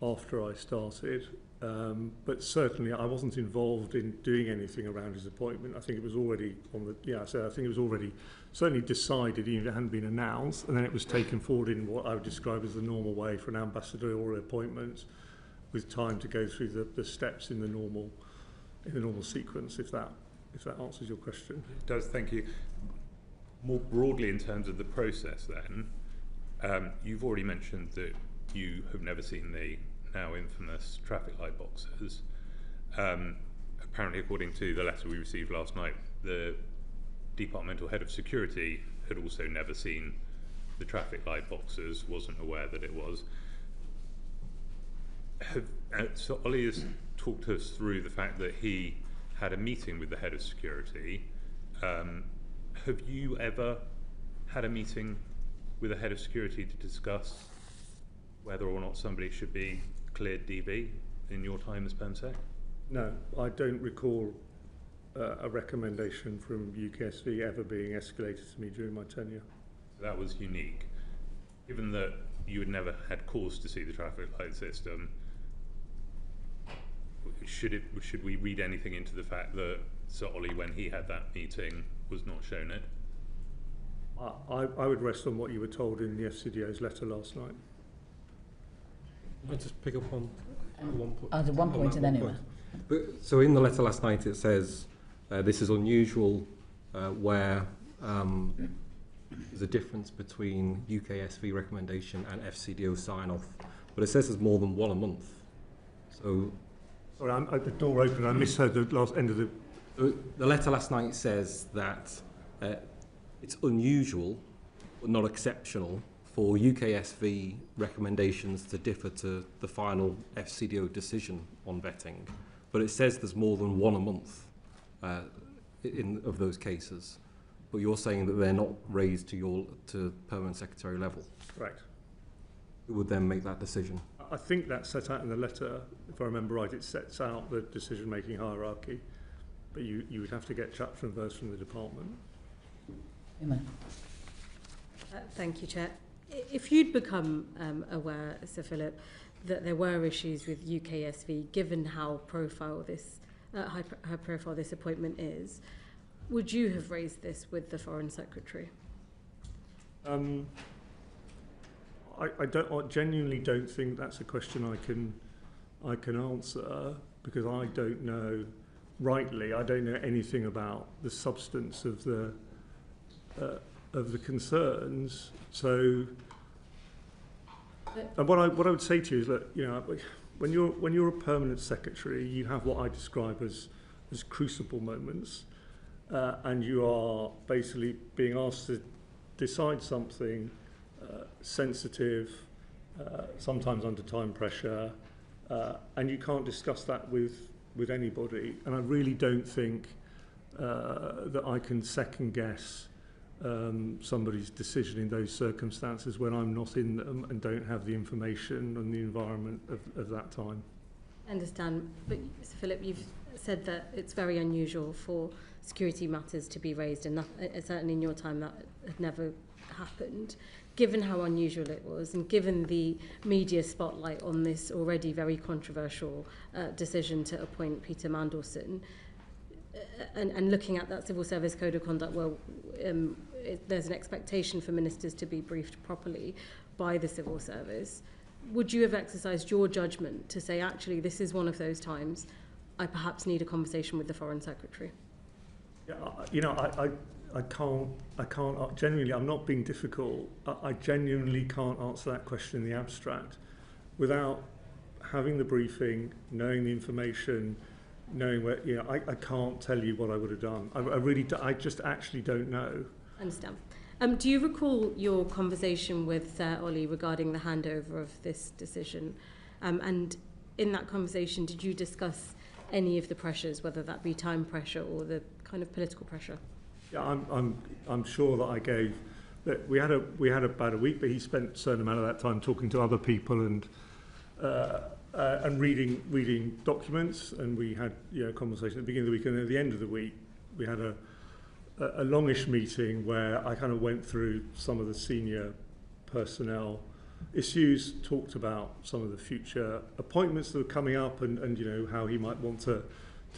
S2: after I started. But certainly I wasn't involved in doing anything around his appointment. I think it was already I think it was already certainly decided, even if it hadn't been announced, and then it was taken forward in what I would describe as the normal way for an ambassadorial appointment, with time to go through the steps in the normal sequence, if that answers your question.
S7: It does, thank you. More broadly, in terms of the process then, you've already mentioned that you have never seen the now infamous traffic light boxes. Apparently, according to the letter we received last night, the departmental head of security had also never seen the traffic light boxes, wasn't aware that it was. So Ollie has talked us through the fact that he had a meeting with the head of security. Have you ever had a meeting with the head of security to discuss whether or not somebody should be cleared DB in your time as PEMSEC?
S2: No, I don't recall a recommendation from UKSV ever being escalated to me during my tenure.
S7: That was unique. Given that you had never had cause to see the traffic light system, should we read anything into the fact that Sir Ollie, when he had that meeting, was not shown it?
S2: I would rest on what you were told in the FCDO's letter last night.
S8: I'll just pick up on one point.
S1: I'll do one point and then Uma.
S8: So in the letter last night it says this is unusual where there's a difference between UKSV recommendation and FCDO sign-off, but it says there's more than one a month. So
S2: Sorry, the door opened. I misheard the last end of the...
S8: The letter last night says that it's unusual, but not exceptional, for UKSV recommendations to differ to the final FCDO decision on vetting. But it says there's more than one a month of those cases. But you're saying that they're not raised to permanent secretary level.
S2: Correct.
S8: Who would then make that decision?
S2: I think that's set out in the letter. If I remember right, it sets out the decision-making hierarchy. But you would have to get chapter and verse from the department.
S1: Uma.
S9: Thank you, Chair. If you'd become aware, Sir Philip, that there were issues with UKSV, given how high profile this appointment is, would you have raised this with the Foreign Secretary?
S2: I genuinely don't think that's a question I can answer, because I don't know, rightly, I don't know anything about the substance of the concerns. So, and what I would say to you is that, you know, when you're a permanent secretary, you have what I describe as crucible moments, and you are basically being asked to decide something sensitive, sometimes under time pressure, and you can't discuss that with anybody. And I really don't think that I can second guess somebody's decision in those circumstances when I'm not in them and don't have the information and the environment of that time.
S9: I understand, but Sir Philip, you've said that it's very unusual for security matters to be raised, and that, certainly in your time that had never happened. Given how unusual it was, and given the media spotlight on this already very controversial decision to appoint Peter Mandelson, and looking at that Civil Service Code of Conduct, well, there's an expectation for ministers to be briefed properly by the civil service. Would you have exercised your judgment to say, actually, this is one of those times I perhaps need a conversation with the Foreign Secretary?
S2: Yeah, you know, I can't, genuinely, I'm not being difficult. I genuinely can't answer that question in the abstract without having the briefing, knowing the information, knowing where, you know, I can't tell you what I would have done. I just actually don't know.
S9: I understand. Do you recall your conversation with Ollie regarding the handover of this decision? And in that conversation, did you discuss any of the pressures, whether that be time pressure or the kind of political pressure?
S2: Yeah, I'm sure that I gave that we had about a week, but he spent a certain amount of that time talking to other people and reading documents, and we had, you know, conversation at the beginning of the week, and at the end of the week we had a longish meeting where I kind of went through some of the senior personnel issues, talked about some of the future appointments that were coming up, and you know, how he might want to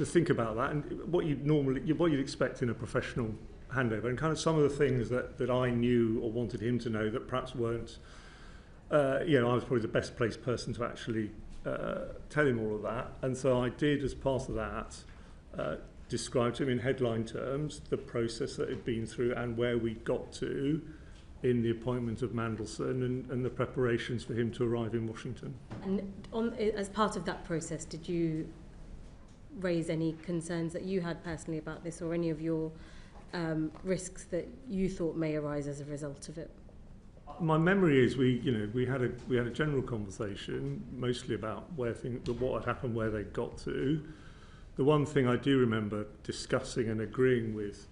S2: think about that, and what you'd expect in a professional handover, and kind of some of the things that I knew or wanted him to know that perhaps weren't. You know, I was probably the best placed person to actually tell him all of that, and so I did, as part of that, describe to him in headline terms the process that had been through and where we got to in the appointment of Mandelson and the preparations for him to arrive in Washington.
S9: And as part of that process, did you raise any concerns that you had personally about this, or any of your risks that you thought may arise as a result of it?
S2: My memory is we had a general conversation mostly about what had happened, where they got to. The one thing I do remember discussing and agreeing with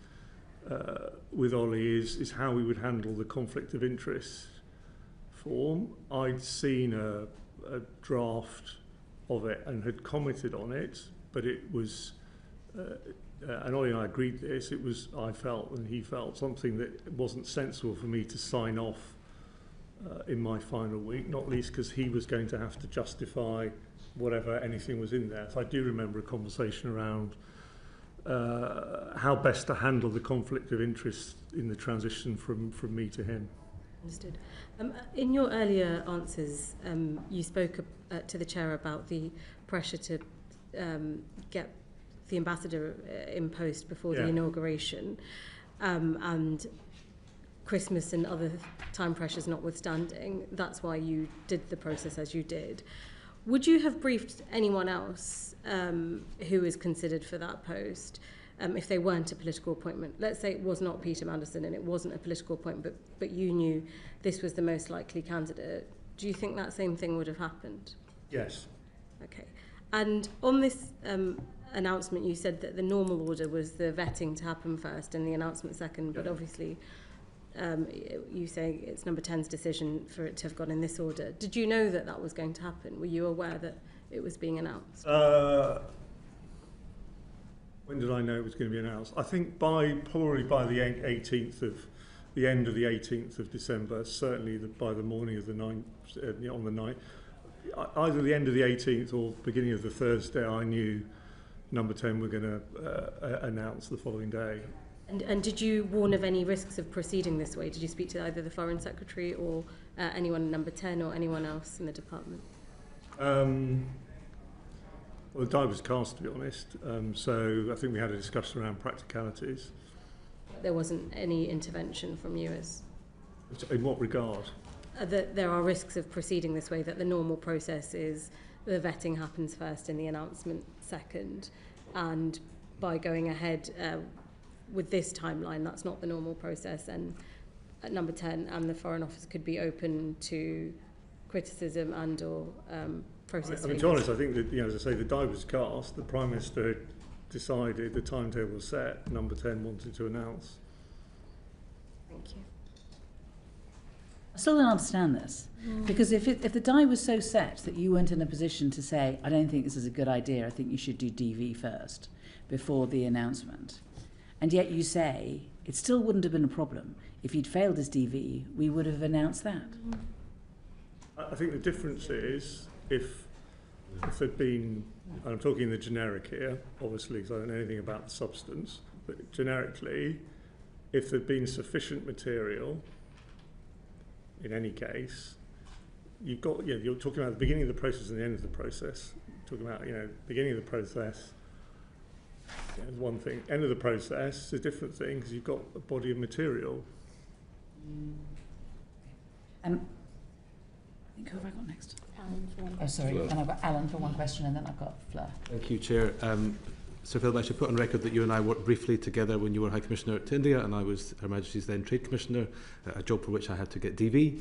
S2: Ollie is how we would handle the conflict of interest form. I'd seen a draft of it and had commented on it, but it was, and Ollie and I agreed this, it was, I felt and he felt, something that wasn't sensible for me to sign off in my final week, not least because he was going to have to justify whatever anything was in there. So I do remember a conversation around how best to handle the conflict of interest in the transition from me to him.
S9: Understood. In your earlier answers, you spoke to the chair about the pressure to get the ambassador in post before the inauguration, and Christmas and other time pressures notwithstanding, that's why you did the process as you did. Would you have briefed anyone else who is considered for that post if they weren't a political appointment? Let's say it was not Peter Mandelson and it wasn't a political appointment, but you knew this was the most likely candidate. Do you think that same thing would have happened?
S2: Yes.
S9: Okay. And on this announcement, you said that the normal order was the vetting to happen first and the announcement second, but obviously you say it's Number 10's decision for it to have gone in this order. Did you know that that was going to happen? Were you aware that it was being announced?
S2: When did I know it was going to be announced? I think probably by the 18th of the end of the 18th of December. Certainly by the morning of the 9th, on the night, either the end of the 18th or beginning of the Thursday, I knew Number 10 were going to announce the following day.
S9: And did you warn of any risks of proceeding this way? Did you speak to either the Foreign Secretary or anyone in Number 10 or anyone else in the department?
S2: Well, the die was cast, to be honest. So I think we had a discussion around practicalities.
S9: There wasn't any intervention from you as...
S2: In what regard?
S9: That there are risks of proceeding this way, that the normal process is the vetting happens first and the announcement second. And by going ahead with this timeline, that's not the normal process. And at Number 10 and the Foreign Office could be open to criticism and or process.
S2: I mean, to be honest, I think that, as I say, the die was cast. The Prime Minister had decided, the timetable was set. Number 10 wanted to announce.
S9: Thank you.
S1: I still don't understand this, because if the die was so set that you weren't in a position to say, I don't think this is a good idea, I think you should do DV first before the announcement, and yet you say it still wouldn't have been a problem if you'd failed as DV, we would have announced that.
S2: I think the difference is if there'd been, and I'm talking in the generic here, obviously, because I don't know anything about the substance, but generically, if there'd been sufficient material, in any case, you've got, you're talking about the beginning of the process and the end of the process. You're talking about, beginning of the process is one thing. End of the process is a different thing because you've got a body of material.
S1: I think who have I got next?
S6: Alan for one.
S1: Oh, sorry.
S3: Fleur.
S1: And I've got Alan for one question, and then I've got Fleur.
S8: Thank you, Chair. Sir Philip, I should put on record that you and I worked briefly together when you were High Commissioner to India and I was Her Majesty's then Trade Commissioner, a job for which I had to get DV.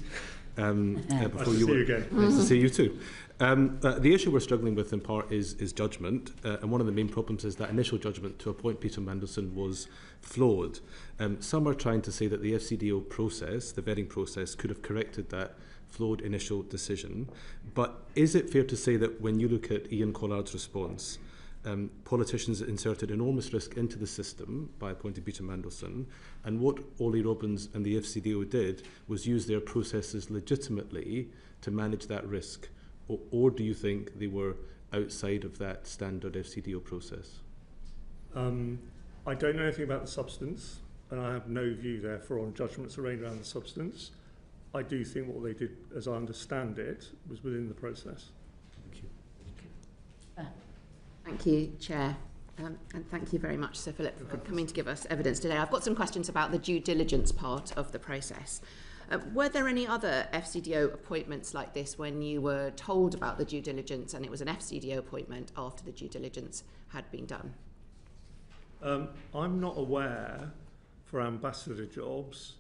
S2: Nice to see you again.
S8: Nice to see you too. The issue we're struggling with in part is judgment, and one of the main problems is that initial judgment to appoint Peter Mandelson was flawed. Some are trying to say that the FCDO process, the vetting process, could have corrected that flawed initial decision. But is it fair to say that when you look at Ian Collard's response, politicians inserted enormous risk into the system by appointing Peter Mandelson, and what Ollie Robbins and the FCDO did was use their processes legitimately to manage that risk? Or do you think they were outside of that standard FCDO process?
S2: I don't know anything about the substance, and I have no view, therefore, on judgments arraigned around the substance. I do think what they did, as I understand it, was within the process.
S8: Thank you.
S10: Thank you, Chair. And thank you very much, Sir Philip, for coming to give us evidence today. I've got some questions about the due diligence part of the process. Were there any other FCDO appointments like this when you were told about the due diligence and it was an FCDO appointment after the due diligence had been done?
S2: I'm not aware for ambassador jobs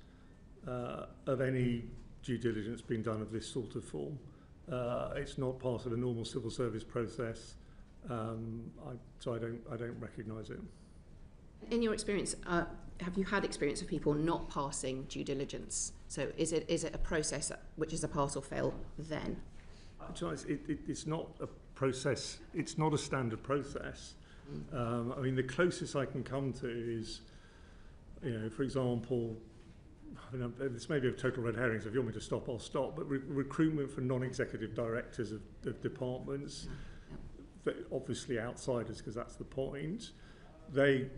S2: of any due diligence being done of this sort of form. It's not part of a normal civil service process. So I don't recognise it.
S10: In your experience, have you had experience of people not passing due diligence? So is it a process which is a pass or fail then?
S2: It's not a process. It's not a standard process. I mean, the closest I can come to is, for example, this may be a total red herring, so if you want me to stop, I'll stop. But recruitment for non-executive directors of departments. Obviously outsiders, because that's the point. they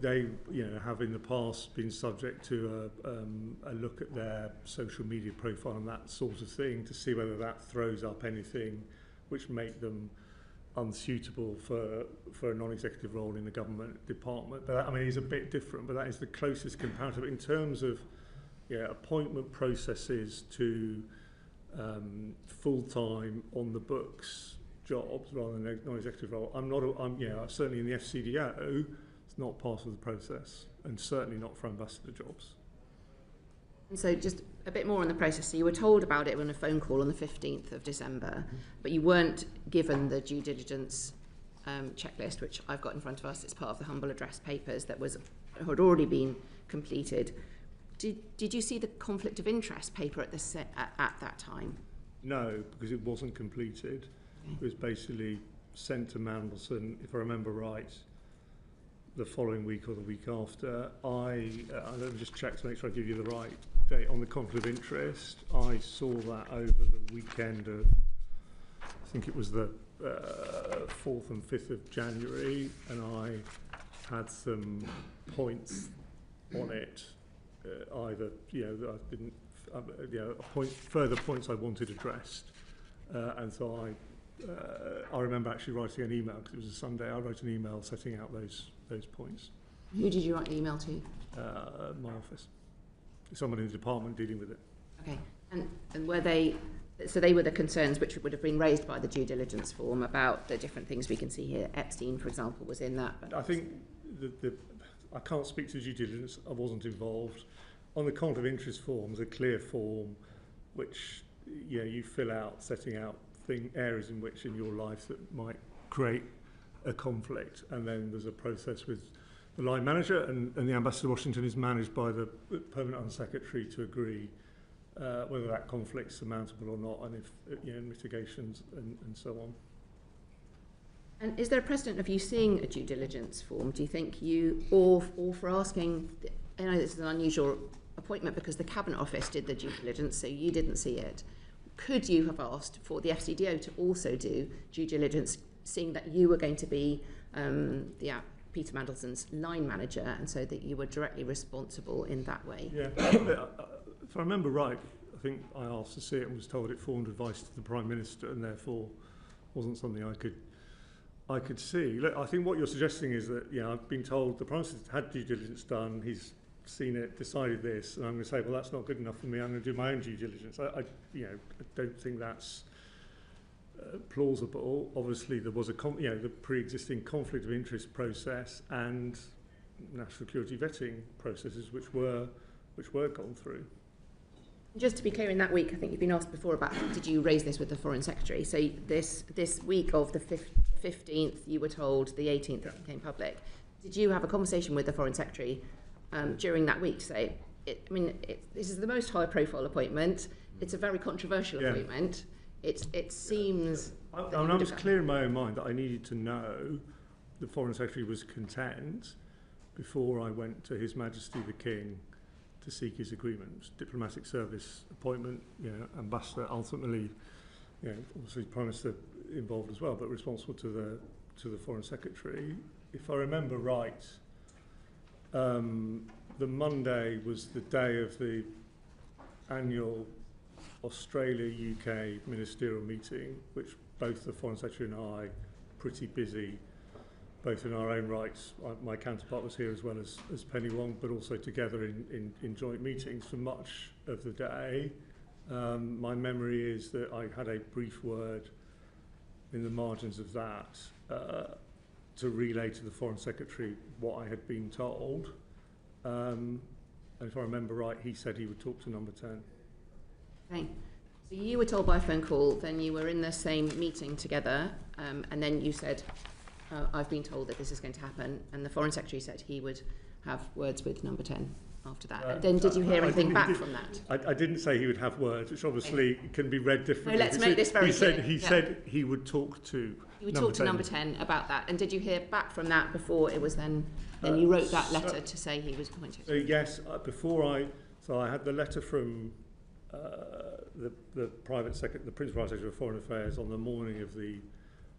S2: have in the past been subject to a look at their social media profile and that sort of thing to see whether that throws up anything which make them unsuitable for a non-executive role in the government department. But that, I mean, is a bit different, but that is the closest comparative in terms of appointment processes to full-time on the books jobs rather than a non-executive role. I'm certainly in the FCDO, it's not part of the process, and certainly not for ambassador jobs.
S10: And so just a bit more on the process. So you were told about it on a phone call on the 15th of December, but you weren't given the due diligence checklist, which I've got in front of us. It's part of the humble address papers that had already been completed. Did you see the conflict of interest paper at that time? No,
S2: because it wasn't completed. Okay. It was basically sent to Mandelson, if I remember right, the following week or the week after. Let me just check to make sure I give you the right date on the conflict of interest. I saw that over the weekend of, I think it was the 4th and 5th of January, and I had some points on it. Either that I didn't, further points I wanted addressed, and so I remember actually writing an email because it was a Sunday. I wrote an email setting out those points.
S10: Who did you write the email to?
S2: My office. Someone in the department dealing with it.
S10: Okay, and were they? So they were the concerns which would have been raised by the due diligence form about the different things we can see here. Epstein, for example, was in that. But
S2: I think I can't speak to due diligence. I wasn't involved. On the conflict of interest form, there's a clear form which you fill out, setting out areas in which in your life that might create a conflict, and then there's a process with the line manager, and the Ambassador Washington is managed by the Permanent Undersecretary to agree whether that conflict's surmountable or not, and if mitigations and so on.
S10: And is there a precedent of you seeing a due diligence form? Do you think or for asking? I know this is an unusual appointment because the Cabinet Office did the due diligence, so you didn't see it. Could you have asked for the FCDO to also do due diligence, seeing that you were going to be Peter Mandelson's line manager, and so that you were directly responsible in that way?
S2: Yeah, if I remember right, I think I asked to see it and was told it formed advice to the Prime Minister, and therefore wasn't something I could see. Look, I think what you're suggesting is that I've been told the Prime Minister had due diligence done. He's seen it, decided this, and I'm going to say, well, that's not good enough for me. I'm going to do my own due diligence. I don't think that's plausible. Obviously, there was the pre-existing conflict of interest process and national security vetting processes which were gone through.
S10: Just to be clear, in that week, I think you've been asked before about did you raise this with the Foreign Secretary? So this week of the 15th, you were told, the 18th it became public. Did you have a conversation with the Foreign Secretary during that week to say, this is the most high-profile appointment. It's a very controversial appointment. It seems. I was
S2: clear in my own mind that I needed to know the Foreign Secretary was content before I went to His Majesty the King to seek his agreement. Diplomatic service appointment, ambassador, ultimately, obviously Prime Minister involved as well, but responsible to the Foreign Secretary. If I remember right, the Monday was the day of the annual Australia-UK ministerial meeting, which both the Foreign Secretary and I, pretty busy, both in our own rights. My counterpart was here as well as Penny Wong, but also together in joint meetings for much of the day. My memory is that I had a brief word in the margins of that to relay to the Foreign Secretary what I had been told. And if I remember right, he said he would talk to number 10.
S10: Okay. So you were told by phone call, then you were in the same meeting together, and then you said, I've been told that this is going to happen, and the Foreign Secretary said he would have words with number 10 after that. And then did you hear anything back from that?
S2: I didn't say he would have words, which obviously can be read differently.
S10: No, let's make this very clear.
S2: He said he would talk to
S10: You would talk to number 10 about that. And did you hear back from that before it was then you wrote that letter to say he was appointed?
S2: So yes, I had the letter from the Principal Private Secretary of Foreign Affairs on the morning of the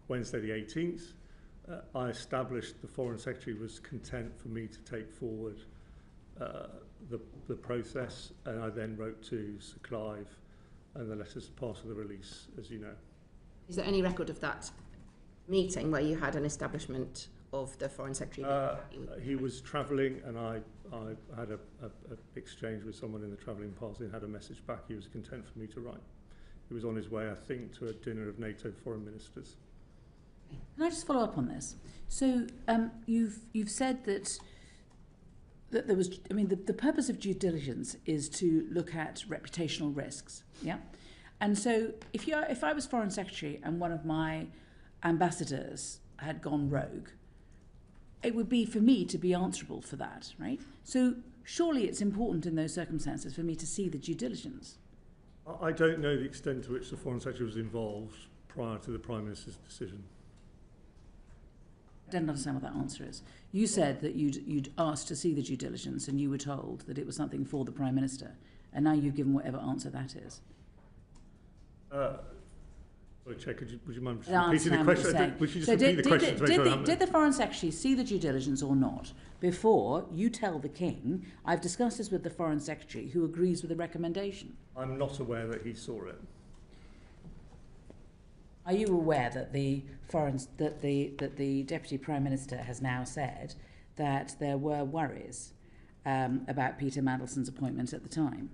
S2: Wednesday the 18th. I established the Foreign Secretary was content for me to take forward the process, and I then wrote to Sir Clive, and the letter's part of the release, as you know.
S10: Is there any record of that meeting where you had an establishment of the Foreign Secretary?
S2: He was travelling, and I had a exchange with someone in the travelling party and had a message back. He was content for me to write. He was on his way, I think, to a dinner of NATO foreign ministers.
S1: Can I just follow up on this? So you've said that there was, I mean, the purpose of due diligence is to look at reputational risks, yeah? And so if I was Foreign Secretary and one of my ambassadors had gone rogue, it would be for me to be answerable for that, right? So surely it's important in those circumstances for me to see the due diligence.
S2: I don't know the extent to which the Foreign Secretary was involved prior to the Prime Minister's decision.
S1: I don't understand what that answer is. You said that you'd asked to see the due diligence and you were told that it was something for the Prime Minister, and now you've given whatever answer that is.
S2: Sorry, Chair, would you mind
S1: I
S2: repeating the question? Would you just repeat the question to make sure
S1: did the Foreign Secretary see the due diligence or not before you tell the King, I've discussed this with the Foreign Secretary who agrees with the recommendation?
S2: I'm not aware that he saw it.
S1: Are you aware that the Deputy Prime Minister has now said that there were worries about Peter Mandelson's appointment at the time?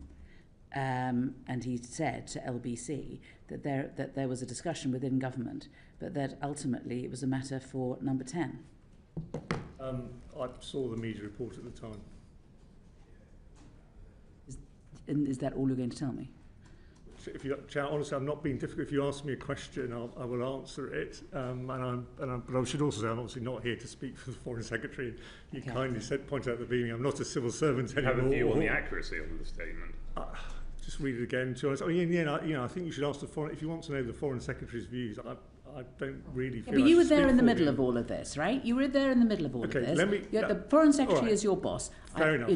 S1: And he said to LBC that there was a discussion within government, but that ultimately it was a matter for Number 10.
S2: I saw the media report at the time.
S1: Is that all you're going to tell me?
S2: Chair, honestly, I'm not being difficult. If you ask me a question, I will answer it. But I should also say I'm obviously not here to speak for the Foreign Secretary. You kindly pointed out at the beginning I'm not a civil servant anymore.
S7: Have a view on the accuracy of the statement.
S2: Just read it again. I mean, I think you should ask the Foreign. If you want to know the Foreign Secretary's views, I don't really feel.
S1: But you were there in the middle of all of this, right? You were there in the middle of all of this. The Foreign Secretary is your boss.
S2: Fair enough.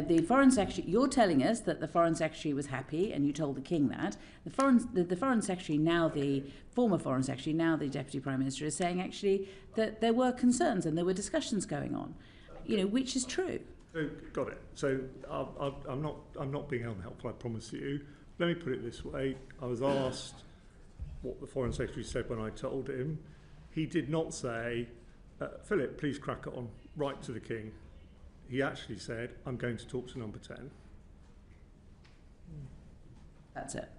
S1: The Foreign Secretary. You're telling us that the Foreign Secretary was happy, and you told the King that. The Foreign Secretary, now the former Foreign Secretary, now the Deputy Prime Minister, is saying actually that there were concerns and there were discussions going on. Which is true.
S2: So, got it. So I'm not being unhelpful, I promise you. Let me put it this way. I was asked what the Foreign Secretary said when I told him. He did not say, Philip, please crack on, write to the King. He actually said, I'm going to talk to Number 10.
S1: That's it.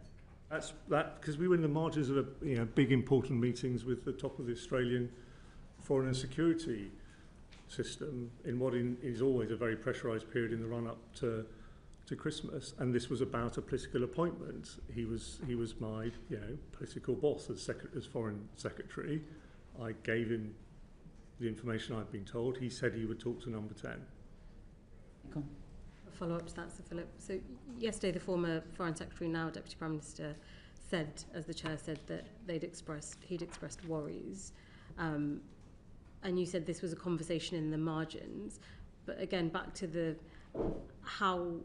S2: That's that, because we were in the margins of big important meetings with the top of the Australian foreign and security system in what is always a very pressurised period in the run-up to Christmas, and this was about a political appointment. He was my political boss as Foreign Secretary. I gave him the information I'd been told. He said he would talk to Number 10.
S1: Cool.
S9: A follow-up to that, Sir Philip. So yesterday, the former Foreign Secretary, now Deputy Prime Minister, said, as the Chair said, that he'd expressed worries. And you said this was a conversation in the margins. But again, back to how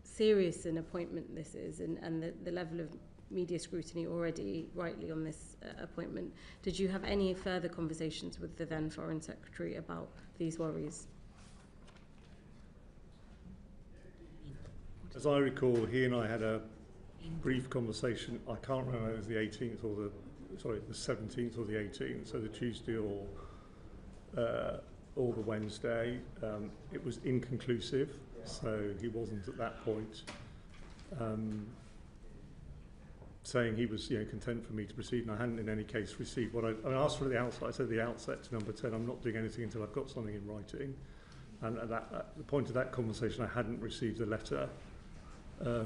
S9: serious an appointment this is and the level of media scrutiny already rightly on this appointment. Did you have any further conversations with the then Foreign Secretary about these worries?
S2: As I recall, he and I had a brief conversation. I can't remember if it was the 18th or the 17th or the 18th, so the Tuesday or the Wednesday. It was inconclusive, so he wasn't at that point saying he was content for me to proceed, and I hadn't in any case received what I asked for at the outset. I said at the outset to Number 10, I'm not doing anything until I've got something in writing. And at the point of that conversation, I hadn't received a letter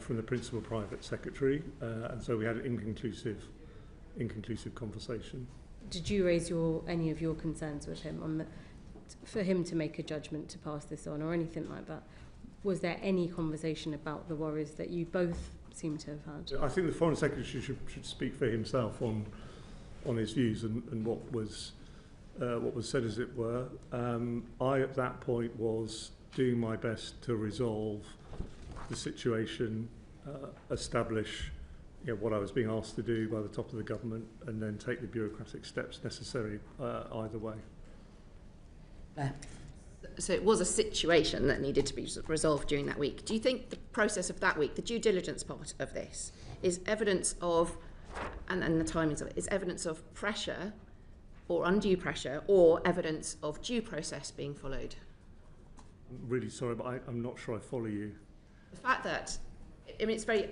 S2: from the Principal Private Secretary, and so we had an inconclusive conversation.
S9: Did you raise any of your concerns with him for him to make a judgment to pass this on or anything like that? Was there any conversation about the worries that you both seem to have had?
S2: I think the Foreign Secretary should speak for himself on his views and what was said, as it were. I at that point was doing my best to resolve the situation, establish what I was being asked to do by the top of the government, and then take the bureaucratic steps necessary either way.
S10: So it was a situation that needed to be resolved during that week. Do you think the process of that week, the due diligence part of this, is evidence of, and the timings of it, is evidence of pressure or undue pressure, or evidence of due process being followed?
S2: I'm really sorry, but I'm not sure I follow you.
S10: The fact that, I mean, it's very,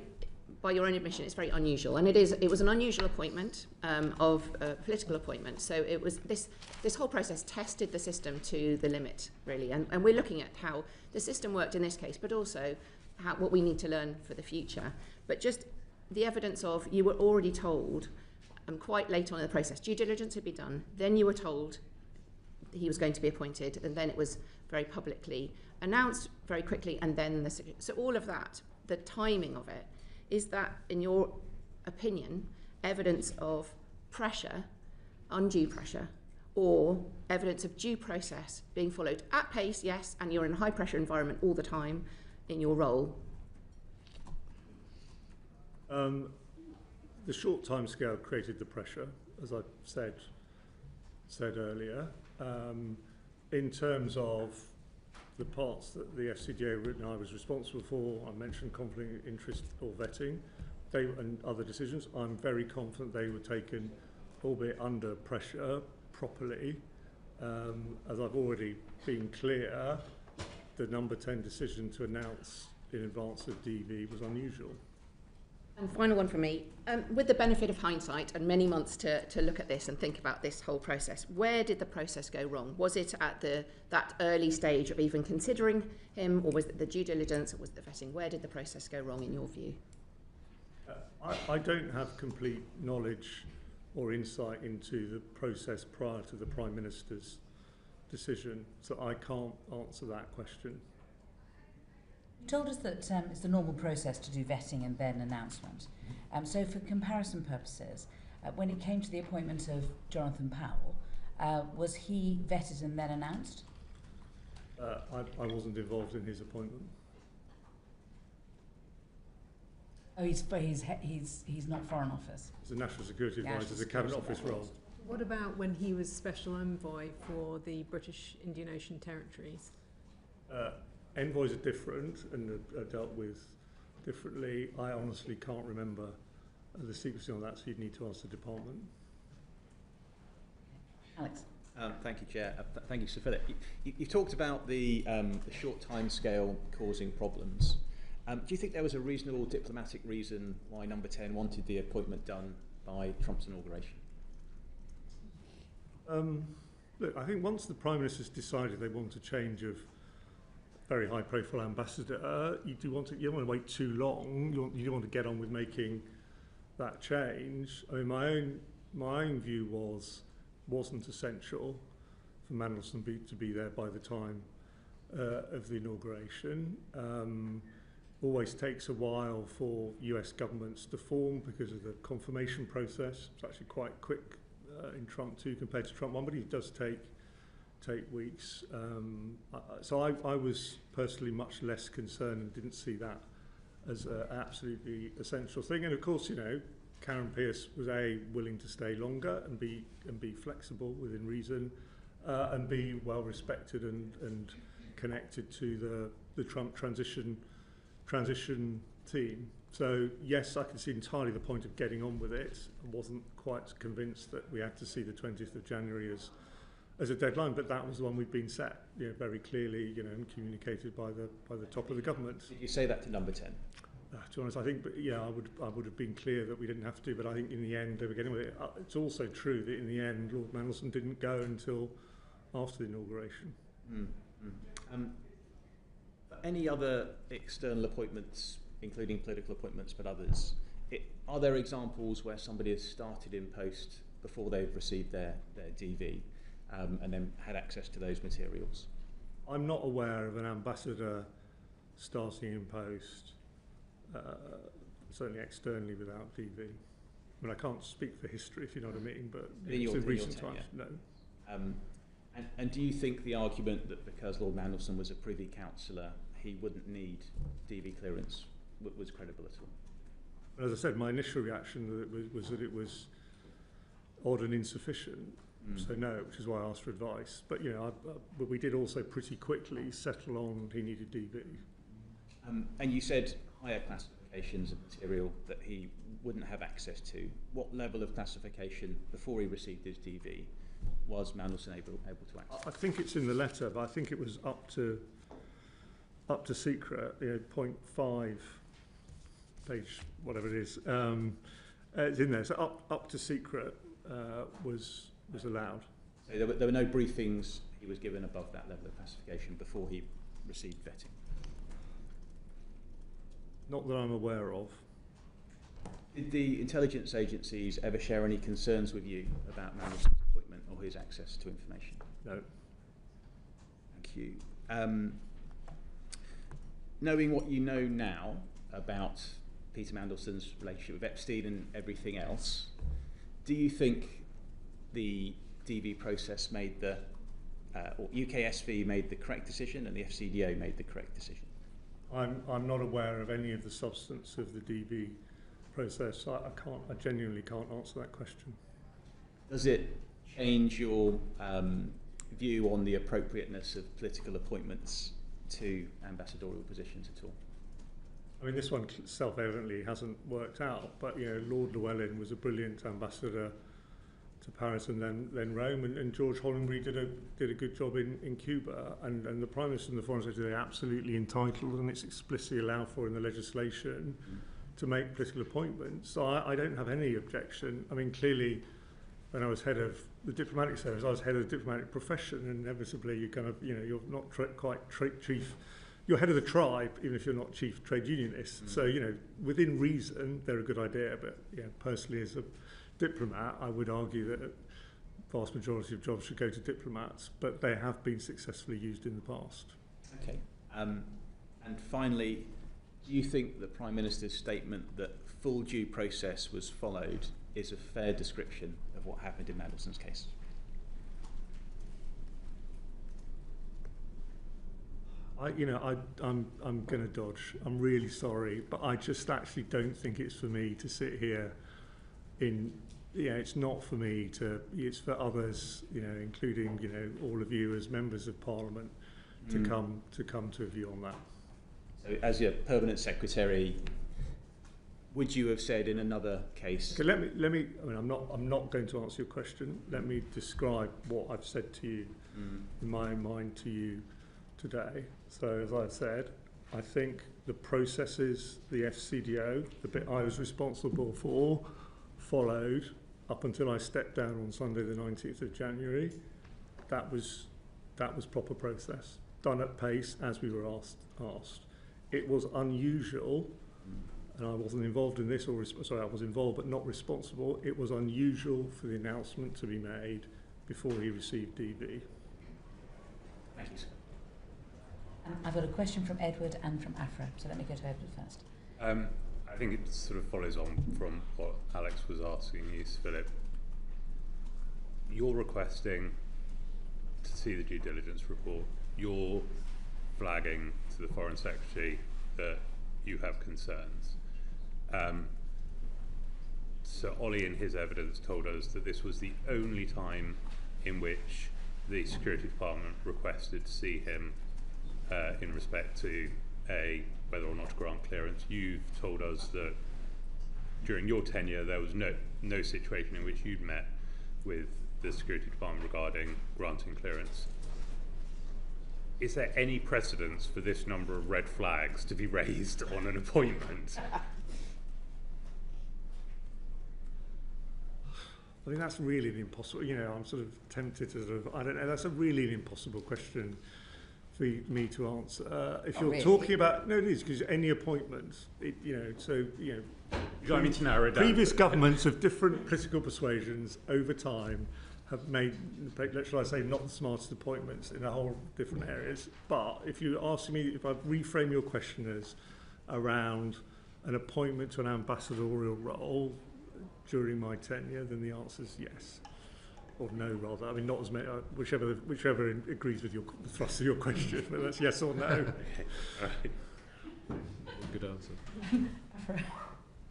S10: by your own admission, it's very unusual, and it was an unusual appointment of a political appointment. So it was this whole process tested the system to the limit, really, and we're looking at how the system worked in this case, but also what we need to learn for the future. But just the evidence of, you were already told quite late on in the process, due diligence had been done, then you were told he was going to be appointed, and then it was very publicly announced very quickly, and then so all of that, the timing of it, is that, in your opinion, evidence of pressure, undue pressure, or evidence of due process being followed at pace, yes, and you're in a high pressure environment all the time in your role?
S2: The short timescale created the pressure, as I said earlier. In terms of the parts that the FCDO and I was responsible for, I mentioned conflict of interest or vetting, and other decisions. I'm very confident they were taken, albeit under pressure, properly. As I've already been clear, the number 10 decision to announce in advance of DV was unusual.
S10: And final one from me. With the benefit of hindsight and many months to look at this and think about this whole process, where did the process go wrong? Was it at that early stage of even considering him, or was it the due diligence, or was it the vetting? Where did the process go wrong in your view?
S2: I don't have complete knowledge or insight into the process prior to the Prime Minister's decision, so I can't answer that question.
S1: You told us that it's the normal process to do vetting and then announcement. So for comparison purposes, when it came to the appointment of Jonathan Powell, was he vetted and then announced?
S2: I wasn't involved in his appointment.
S1: Oh, he's not Foreign Office.
S2: He's a National Security Advisor, it's a Cabinet Office role.
S4: What about when he was Special Envoy for the British Indian Ocean Territories?
S2: Envoys are different and are dealt with differently. I honestly can't remember the sequencing on that, so you'd need to ask the department.
S1: Alex.
S11: Thank you, Chair. Thank you, Sir Philip. You talked about the short time scale causing problems. Do you think there was a reasonable diplomatic reason why Number 10 wanted the appointment done by Trump's inauguration?
S2: Look, I think once the Prime Minister's decided they want a change of very high-profile ambassador, you don't want to wait too long. You don't want to get on with making that change. I mean, my own view wasn't essential for Mandelson to be there by the time of the inauguration. Always takes a while for US governments to form because of the confirmation process. It's actually quite quick in Trump 2 compared to Trump 1, but it does take weeks. So I was personally much less concerned and didn't see that as an absolutely essential thing. And of course, Karen Pierce was willing to stay longer and be flexible within reason, and be well respected and connected to the Trump transition team. So yes, I can see entirely the point of getting on with it. I wasn't quite convinced that we had to see the 20th of January as a deadline, but that was the one we'd been set, very clearly, and communicated by the top of the government.
S11: Did you say that to Number 10?
S2: To be honest, I think, I would have been clear that we didn't have to, but I think in the end they were getting with it. It's also true that in the end, Lord Mandelson didn't go until after the inauguration.
S11: Any other external appointments, including political appointments, but others, are there examples where somebody has started in post before they've received their DV and then had access to those materials? I'm
S2: not aware of an ambassador starting in post, certainly externally, without DV. I mean, I can't speak for history, if you know what I mean, but in recent times, no.
S11: And do you think the argument that because Lord Mandelson was a Privy Councillor, he wouldn't need DV clearance was credible at all?
S2: As I said, my initial reaction was that it was odd and insufficient. So no, which is why I asked for advice. But but we did also pretty quickly settle on he needed DV.
S11: And you said higher classifications of material that he wouldn't have access to. What level of classification before he received his DV was Mandelson able to access?
S2: I think it's in the letter, but I think it was up to secret. 0.5 page, whatever it is. It's in there. So up to secret was allowed.
S11: So there were no briefings he was given above that level of classification before he received vetting?
S2: Not that I'm aware of.
S11: Did the intelligence agencies ever share any concerns with you about Mandelson's appointment or his access to information?
S2: No.
S11: Thank you. Knowing what you know now about Peter Mandelson's relationship with Epstein and everything else, do you think the DV process made or UKSV made the correct decision and the FCDO made the correct decision?
S2: I'm not aware of any of the substance of the DV process. I genuinely can't answer that question.
S11: Does it change your view on the appropriateness of political appointments to ambassadorial positions at all?
S2: I mean, this one self-evidently hasn't worked out, but Lord Llewellyn was a brilliant ambassador to Paris and then Rome, and George Hollenbury did a good job in Cuba, and the Prime Minister and the Foreign Secretary are absolutely entitled, and it's explicitly allowed for in the legislation, to make political appointments. So I don't have any objection. I mean, clearly, when I was head of the diplomatic service, I was head of the diplomatic profession, and inevitably you kind of, you're not quite chief. You're head of the tribe, even if you're not chief trade unionist. So, within reason, they're a good idea. But personally, as a diplomat, I would argue that the vast majority of jobs should go to diplomats, but they have been successfully used in the past.
S11: Okay. And finally, do you think the Prime Minister's statement that full due process was followed is a fair description of what happened in Mandelson's case?
S2: I'm going to dodge. I'm really sorry, but I just actually don't think it's for me to sit here it's not for me to, it's for others, including, all of you as members of Parliament to come to a view on that.
S11: So as your permanent secretary, would you have said in another case?
S2: Okay, let me, I'm not going to answer your question. Let me describe what I've said to you, in my mind to you today. So as I've said, I think the processes, the FCDO, the bit I was responsible for, followed up until I stepped down on Sunday the 19th of January. That was proper process, done at pace as we were asked. It was unusual, and I wasn't involved in this, I was involved but not responsible. It was unusual for the announcement to be made before he received DV.
S11: Thank you, sir.
S1: I've got a question from Edward and from Afra, so let me go to Edward first.
S7: I think it sort of follows on from what Alex was asking you, Philip. You're requesting to see the due diligence report. You're flagging to the Foreign Secretary that you have concerns. So Ollie in his evidence told us that this was the only time in which the Security Department requested to see him in respect to whether or not to grant clearance. You've told us that during your tenure there was no situation in which you'd met with the Security Department regarding granting clearance. Is there any precedence for this number of red flags to be raised on an appointment?
S2: I think that's really an impossible, I'm sort of tempted to I don't know, that's a really an impossible question for me to answer. If you're talking about, no, it is, because any appointments, you don't mean to narrow it down. Previous governments of different political persuasions over time have made, shall I say, not the smartest appointments in a whole different areas. But if you ask me, if I reframe your question as around an appointment to an ambassadorial role during my tenure, then the answer is yes. Or no, rather. I mean, not as many, whichever agrees with the thrust of your question, but that's yes or no.
S7: Okay. All right.
S8: Good answer.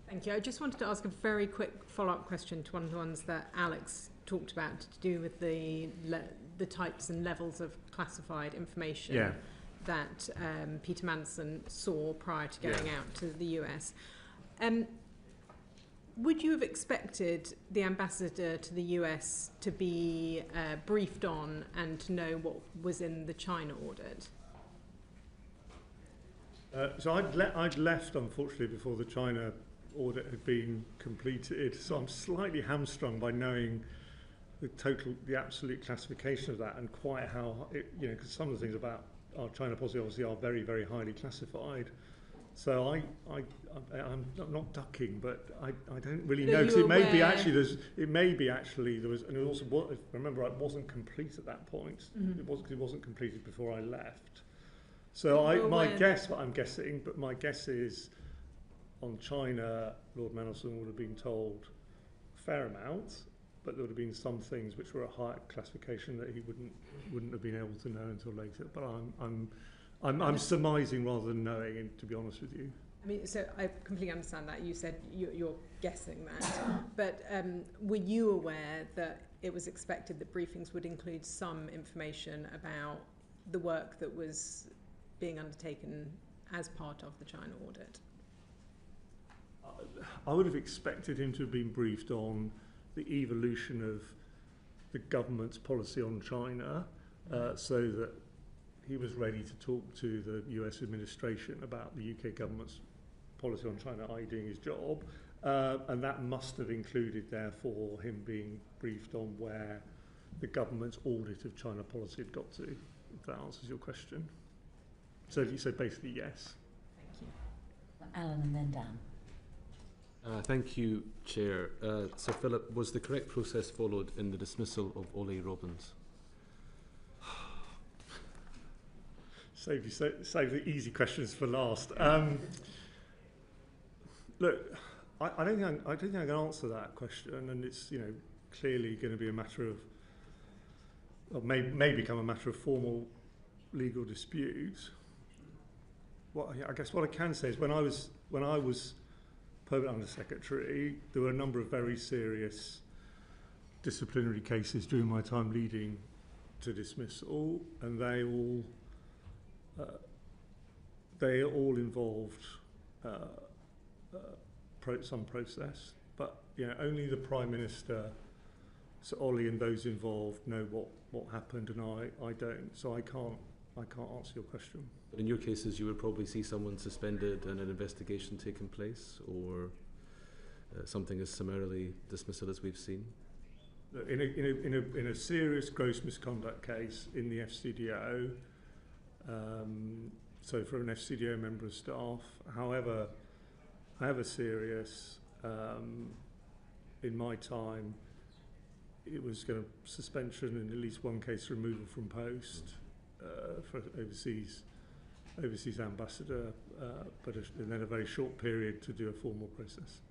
S4: Thank you. I just wanted to ask a very quick follow-up question to one of the ones that Alex talked about to do with the types and levels of classified information that Peter Mandelson saw prior to going out to the US. Would you have expected the ambassador to the US to be briefed on and to know what was in the China audit?
S2: So I'd left, unfortunately, before the China audit had been completed. So I'm slightly hamstrung by knowing the absolute classification of that and quite how it, because some of the things about our China policy obviously are very, very highly classified. So I'm not ducking, but I don't really know, because it may be actually there was, and it also was, remember, it wasn't complete at that point. It wasn't completed before I left. So my guess is on China, Lord Mandelson would have been told a fair amount, but there would have been some things which were a higher classification that he wouldn't have been able to know until later. But I'm surmising rather than knowing, to be honest with you.
S4: I mean, so I completely understand that. You said you're guessing that. But were you aware that it was expected that briefings would include some information about the work that was being undertaken as part of the China audit?
S2: I would have expected him to have been briefed on the evolution of the government's policy on China, so that he was ready to talk to the US administration about the UK government's policy on China, i.e. doing his job, and that must have included, therefore, him being briefed on where the government's audit of China policy had got to, if that answers your question. So you said basically yes.
S1: Thank you. Alan and then Dan.
S8: Thank you, Chair. Sir Philip, was the correct process followed in the dismissal of Ollie Robbins?
S2: Save the easy questions for last. Look, I don't think I can answer that question, and it's clearly going to be a matter of, or may become a matter of formal legal dispute. I guess what I can say is when I was Permanent Under Secretary, there were a number of very serious disciplinary cases during my time leading to dismissal, and they all involved some process. But only the Prime Minister, Sir Ollie, and those involved know what happened, and I don't. So I can't answer your question.
S8: But in your cases, you would probably see someone suspended and an investigation taking place, or something as summarily dismissal as we've seen.
S2: In a serious gross misconduct case in the FCDO, so for an FCDO member of staff, however serious, in my time, it was going to suspension and at least one case removal from post for overseas ambassador, and then a very short period to do a formal process.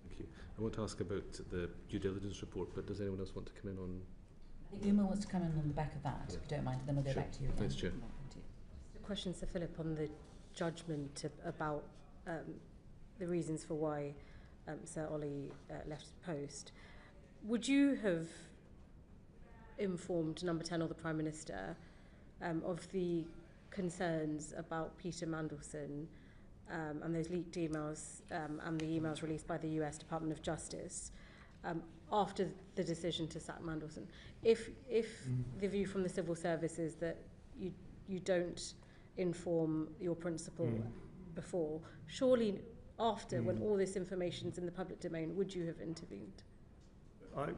S8: Thank you. I want to ask about the due diligence report, but does anyone else want to come in on?
S1: I think Uma wants to come in on the back of that, if you don't mind, and then we'll go back to you again.
S8: Thanks, Chair.
S9: The question, Sir Philip, on the judgment about the reasons for why Sir Ollie left post. Would you have informed Number 10 or the Prime Minister of the concerns about Peter Mandelson and those leaked emails and the emails released by the US Department of Justice after the decision to sack Mandelson? If the view from the civil service is that you don't inform your principal before, surely after, when all this information's in the public domain, would you have intervened?
S2: I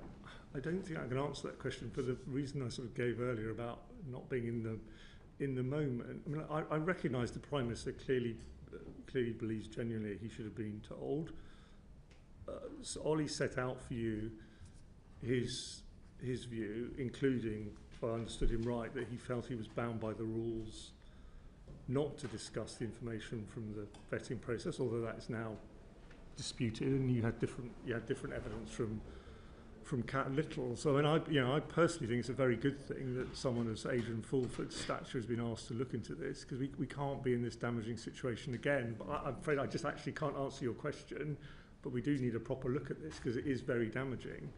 S2: don't think I can answer that question for the reason I sort of gave earlier about not being in the moment. I mean, I recognise the Prime Minister clearly believes genuinely he should have been told. So Ollie set out for you his view, including, if I understood him right, that he felt he was bound by the rules not to discuss the information from the vetting process, although that is now disputed, and you had different evidence from Cat Little. So, and I personally think it's a very good thing that someone as Adrian Fulford's stature has been asked to look into this, because we can't be in this damaging situation again. But I'm afraid I just actually can't answer your question. but we do need a proper look at this because it is very damaging.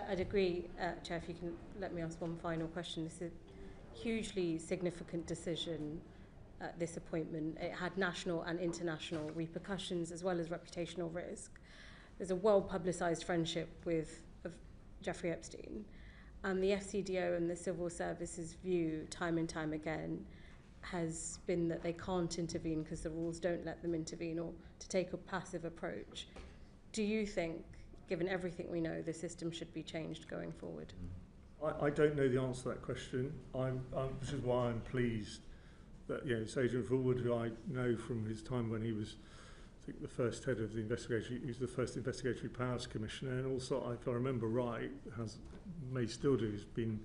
S9: I'd agree, Chair, if you can let me ask one final question. This is a hugely significant decision, this appointment. It had national and international repercussions as well as reputational risk. There's a well-publicised friendship of Jeffrey Epstein, and the FCDO and the civil services view time and time again has been that they can't intervene because the rules don't let them intervene, or to take a passive approach. Do you think, given everything we know, the system should be changed going forward?
S2: I don't know the answer to that question, which is why I'm pleased that Adrian Forward, who I know from his time when he was, I think, the first head of the investigatory, he was the first investigatory powers commissioner, and also, if I remember right, may still do, has been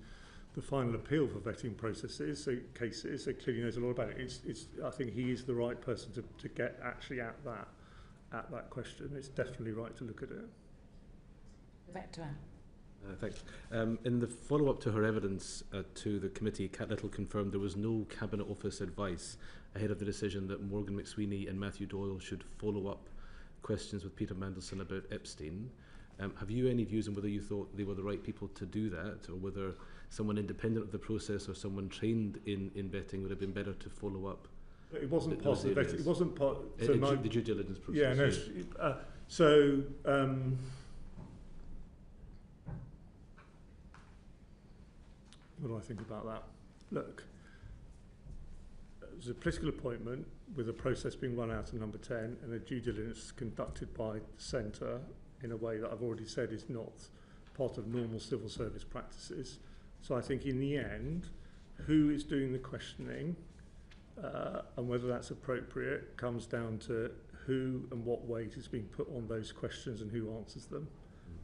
S2: the final appeal for vetting processes, cases, so clearly knows a lot about it. I think he is the right person to get actually at that question. It's definitely right to look at it.
S1: Back to Anne.
S8: Thanks. In the follow-up to her evidence to the committee, Cat Little confirmed there was no Cabinet Office advice ahead of the decision that Morgan McSweeney and Matthew Doyle should follow up questions with Peter Mandelson about Epstein. Have you any views on whether you thought they were the right people to do that, or whether someone independent of the process or someone trained in vetting would have been better to follow up?
S2: It wasn't part of the vetting. It wasn't part of
S8: the due diligence process.
S2: Yeah, no. What do I think about that? Look, it was a political appointment with a process being run out of number 10 and a due diligence conducted by the centre in a way that I've already said is not part of normal civil service practices. So I think in the end, who is doing the questioning and whether that's appropriate comes down to who and what weight is being put on those questions and who answers them.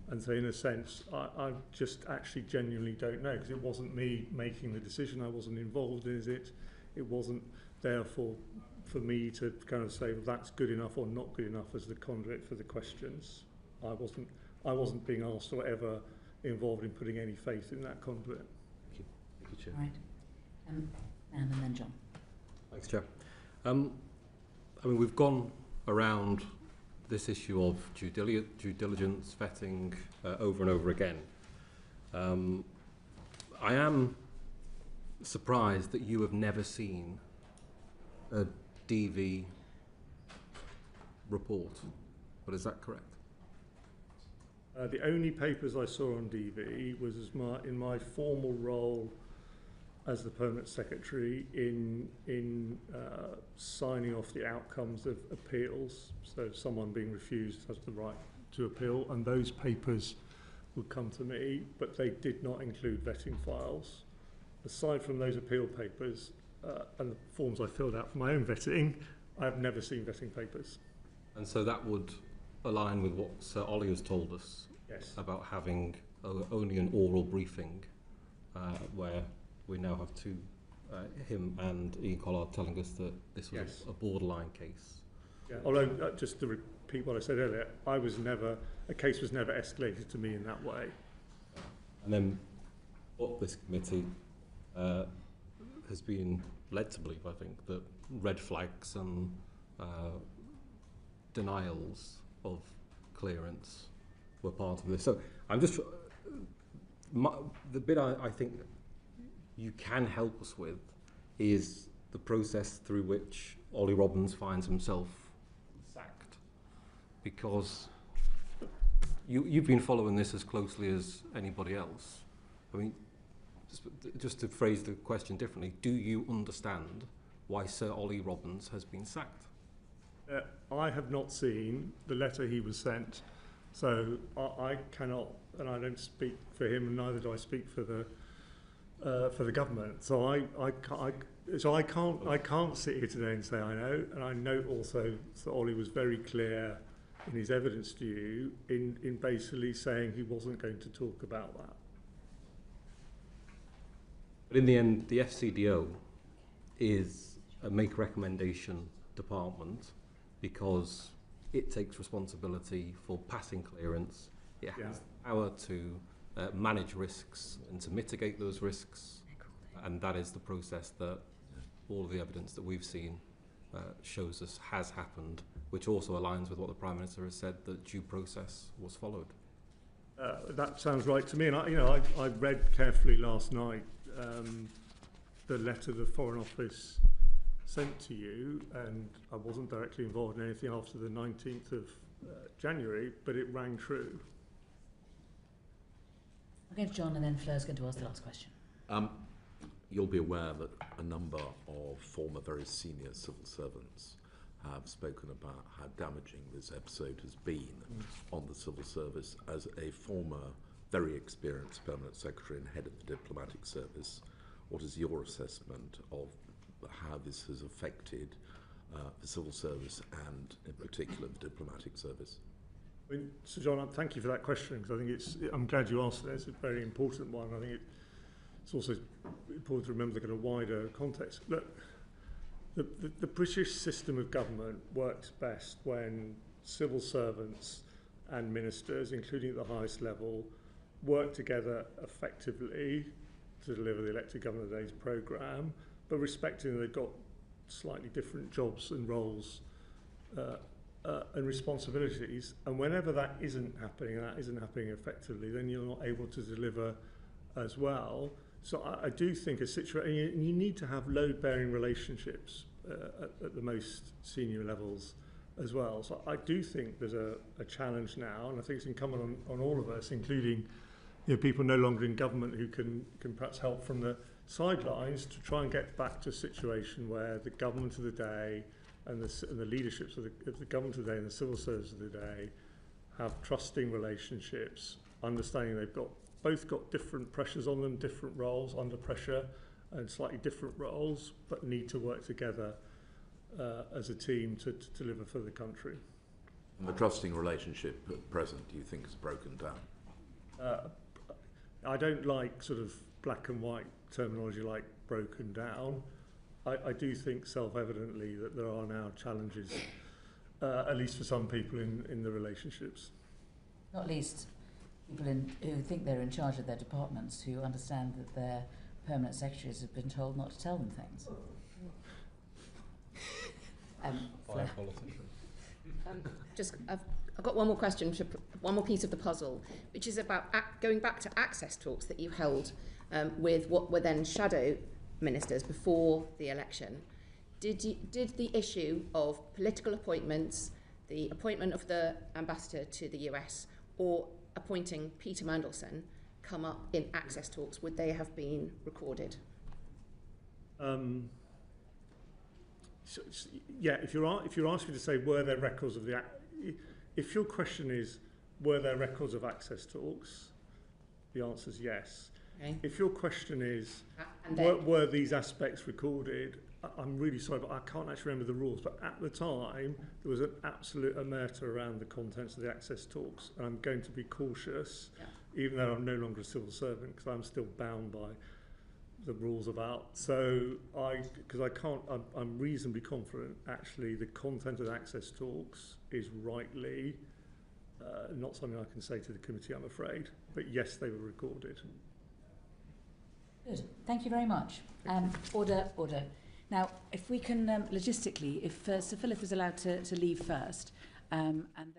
S2: And so in a sense, I just actually genuinely don't know, because it wasn't me making the decision. I wasn't involved in it. It wasn't therefore for me to kind of say, well, that's good enough or not good enough as the conduit for the questions. I wasn't being asked or ever involved in putting any faith in that conduit.
S8: Thank you. Thank you, Chair.
S1: Right. Anne and then John.
S8: Thanks, Chair. I mean, we've gone around this issue of due diligence, vetting, over and over again. I am surprised that you have never seen a DV report, but is that correct?
S2: The only papers I saw on DV was in my formal role as the Permanent Secretary in signing off the outcomes of appeals. So someone being refused has the right to appeal, and those papers would come to me, but they did not include vetting files. Aside from those appeal papers and the forms I filled out for my own vetting, I have never seen vetting papers.
S8: And so that would align with what Sir Ollie has told us.
S2: Yes.
S8: About having only an oral briefing where we now have him and Ian Collard telling us that this was a borderline case.
S2: Yeah. Although, just to repeat what I said earlier, a case was never escalated to me in that way.
S8: And then what this committee has been led to believe, I think, that red flags and denials of clearance were part of this. So I'm just... the bit I think you can help us with is the process through which Ollie Robbins finds himself sacked. Because you've been following this as closely as anybody else. I mean, just to phrase the question differently, do you understand why Sir Ollie Robbins has been sacked?
S2: I have not seen the letter he was sent, so I cannot, and I don't speak for him, and neither do I speak for the government. So I can't sit here today and say I know. And I note also that Ollie was very clear in his evidence to you in basically saying he wasn't going to talk about that.
S8: But in the end, the FCDO is a make recommendation department because it takes responsibility for passing clearance. It has the power to manage risks and to mitigate those risks, and that is the process that all of the evidence that we've seen shows us has happened, which also aligns with what the Prime Minister has said, that due process was followed.
S2: That sounds right to me. And I read carefully last night the letter the Foreign Office sent to you, and I wasn't directly involved in anything after the 19th of January, but it rang true.
S1: I'll go to John, and then Fleur's going to ask the last question.
S3: You'll be aware that a number of former very senior civil servants have spoken about how damaging this episode has been on the civil service. As a former very experienced permanent secretary and head of the diplomatic service, what is your assessment of how this has affected the civil service and in particular the diplomatic service?
S2: I mean, Sir John, thank you for that question, because I think I'm glad you asked it. It's a very important one. I think it's also important to remember the kind of wider context. Look, the British system of government works best when civil servants and ministers, including at the highest level, work together effectively to deliver the elected government of the day's programme, but respecting that they've got slightly different jobs and roles and responsibilities. And whenever that isn't happening, and that isn't happening effectively, then you're not able to deliver as well. So I do think a situation, and you need to have load-bearing relationships at the most senior levels as well. So I do think there's a challenge now, and I think it's incumbent on all of us, including people no longer in government who can perhaps help from the sidelines, to try and get back to a situation where the government of the day and the leaderships of the government of the day and the civil service of the day have trusting relationships, understanding they've both got different pressures on them, different roles under pressure and slightly different roles, but need to work together as a team to deliver for the country.
S3: And the trusting relationship at present, do you think, is broken down?
S2: I don't like sort of black and white terminology like broken down. I do think self-evidently that there are now challenges, at least for some people in the relationships.
S1: Not least people who think they're in charge of their departments, who understand that their permanent secretaries have been told not to tell them things.
S10: I've got one more question, one more piece of the puzzle, which is about going back to access talks that you held with what were then shadow ministers before the election. Did the issue of political appointments, the appointment of the ambassador to the US, or appointing Peter Mandelson come up in access talks? Would they have been recorded?
S2: Yeah, if you're asking to say were there records of if your question is were there records of access talks, the answer is yes.
S10: Okay.
S2: If your question is were these aspects recorded, I'm really sorry, but I can't actually remember the rules. But at the time, there was an absolute omerta around the contents of the access talks, and I'm going to be cautious, even though I'm no longer a civil servant, because I'm still bound by the rules about. So I'm reasonably confident actually the content of the access talks is rightly not something I can say to the committee, I'm afraid. But yes, they were recorded.
S1: Good. Thank you very much. Order. Now, if we can, logistically, if Sir Philip is allowed to leave first, and then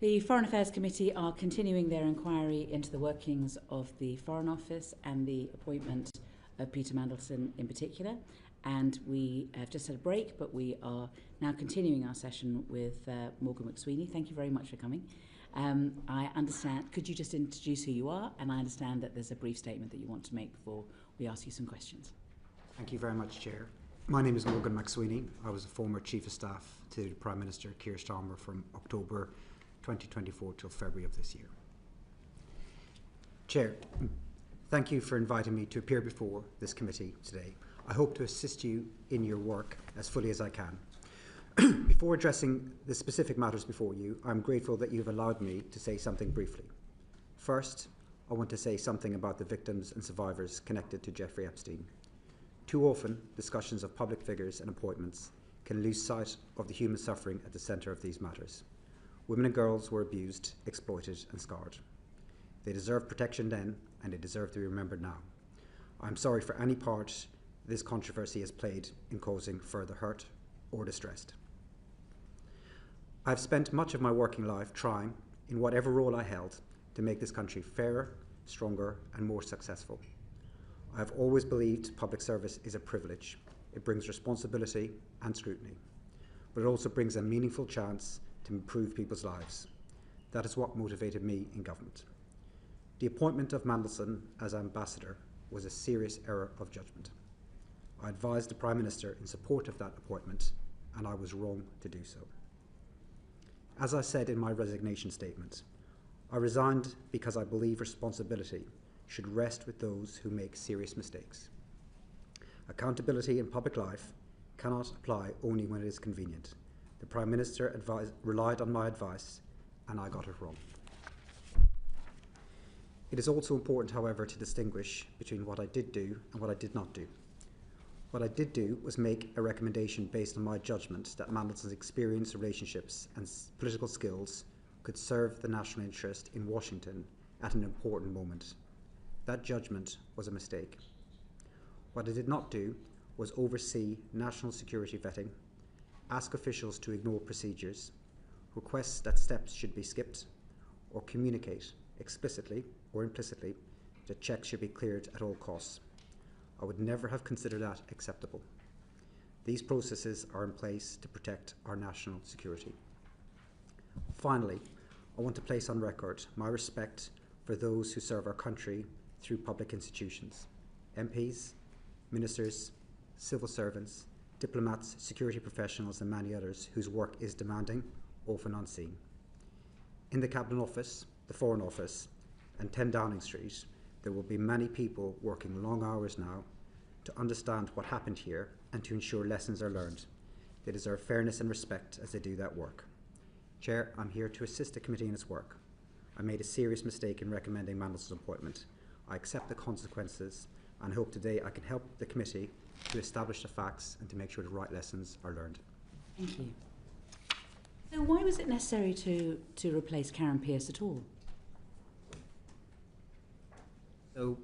S1: The Foreign Affairs Committee are continuing their inquiry into the workings of the Foreign Office and the appointment of Peter Mandelson in particular. And we have just had a break, but we are now continuing our session with Morgan McSweeney. Thank you very much for coming. I understand, could you just introduce who you are? And I understand that there's a brief statement that you want to make before we ask you some questions.
S12: Thank you very much, Chair. My name is Morgan McSweeney. I was a former Chief of Staff to Prime Minister Keir Starmer from October 2024 till February of this year. Chair, thank you for inviting me to appear before this committee today. I hope to assist you in your work as fully as I can. Before addressing the specific matters before you, I'm grateful that you've allowed me to say something briefly. First, I want to say something about the victims and survivors connected to Jeffrey Epstein. Too often, discussions of public figures and appointments can lose sight of the human suffering at the centre of these matters. Women and girls were abused, exploited and scarred. They deserve protection then, and they deserve to be remembered now. I'm sorry for any part this controversy has played in causing further hurt or distress. I've spent much of my working life trying, in whatever role I held, to make this country fairer, stronger and more successful. I've always believed public service is a privilege. It brings responsibility and scrutiny, but it also brings a meaningful chance to improve people's lives. That is what motivated me in government. The appointment of Mandelson as ambassador was a serious error of judgment. I advised the Prime Minister in support of that appointment, and I was wrong to do so. As I said in my resignation statement, I resigned because I believe responsibility should rest with those who make serious mistakes. Accountability in public life cannot apply only when it is convenient. The Prime Minister relied on my advice, and I got it wrong. It is also important, however, to distinguish between what I did do and what I did not do. What I did do was make a recommendation based on my judgment that Mandelson's experience, relationships and political skills could serve the national interest in Washington at an important moment. That judgment was a mistake. What I did not do was oversee national security vetting, ask officials to ignore procedures, request that steps should be skipped, or communicate explicitly or implicitly that checks should be cleared at all costs. I would never have considered that acceptable. These processes are in place to protect our national security. Finally, I want to place on record my respect for those who serve our country through public institutions, MPs, ministers, civil servants, diplomats, security professionals and many others whose work is demanding, often unseen. In the Cabinet Office, the Foreign Office and 10 Downing Street, there will be many people working long hours now to understand what happened here and to ensure lessons are learned. They deserve fairness and respect as they do that work. Chair, I'm here to assist the committee in its work. I made a serious mistake in recommending Mandelson's appointment. I accept the consequences and hope today I can help the committee to establish the facts and to make sure the right lessons are learned.
S1: Thank you. So why was it necessary to replace Karen Pierce at all?
S12: So,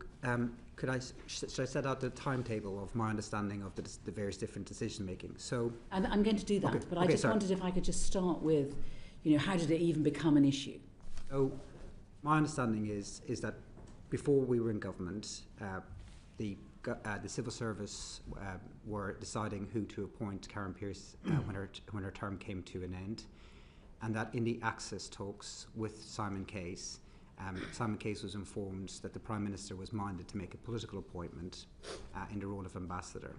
S12: should I set out the timetable of my understanding of the various different decision making? So,
S1: I'm going to do that,
S12: okay,
S1: but I just wondered if I could just start with, how did it even become an issue?
S12: So, my understanding is that before we were in government, the civil service were deciding who to appoint Karen Pierce when her term came to an end, and that in the access talks with Simon Case, Simon Case was informed that the Prime Minister was minded to make a political appointment in the role of ambassador.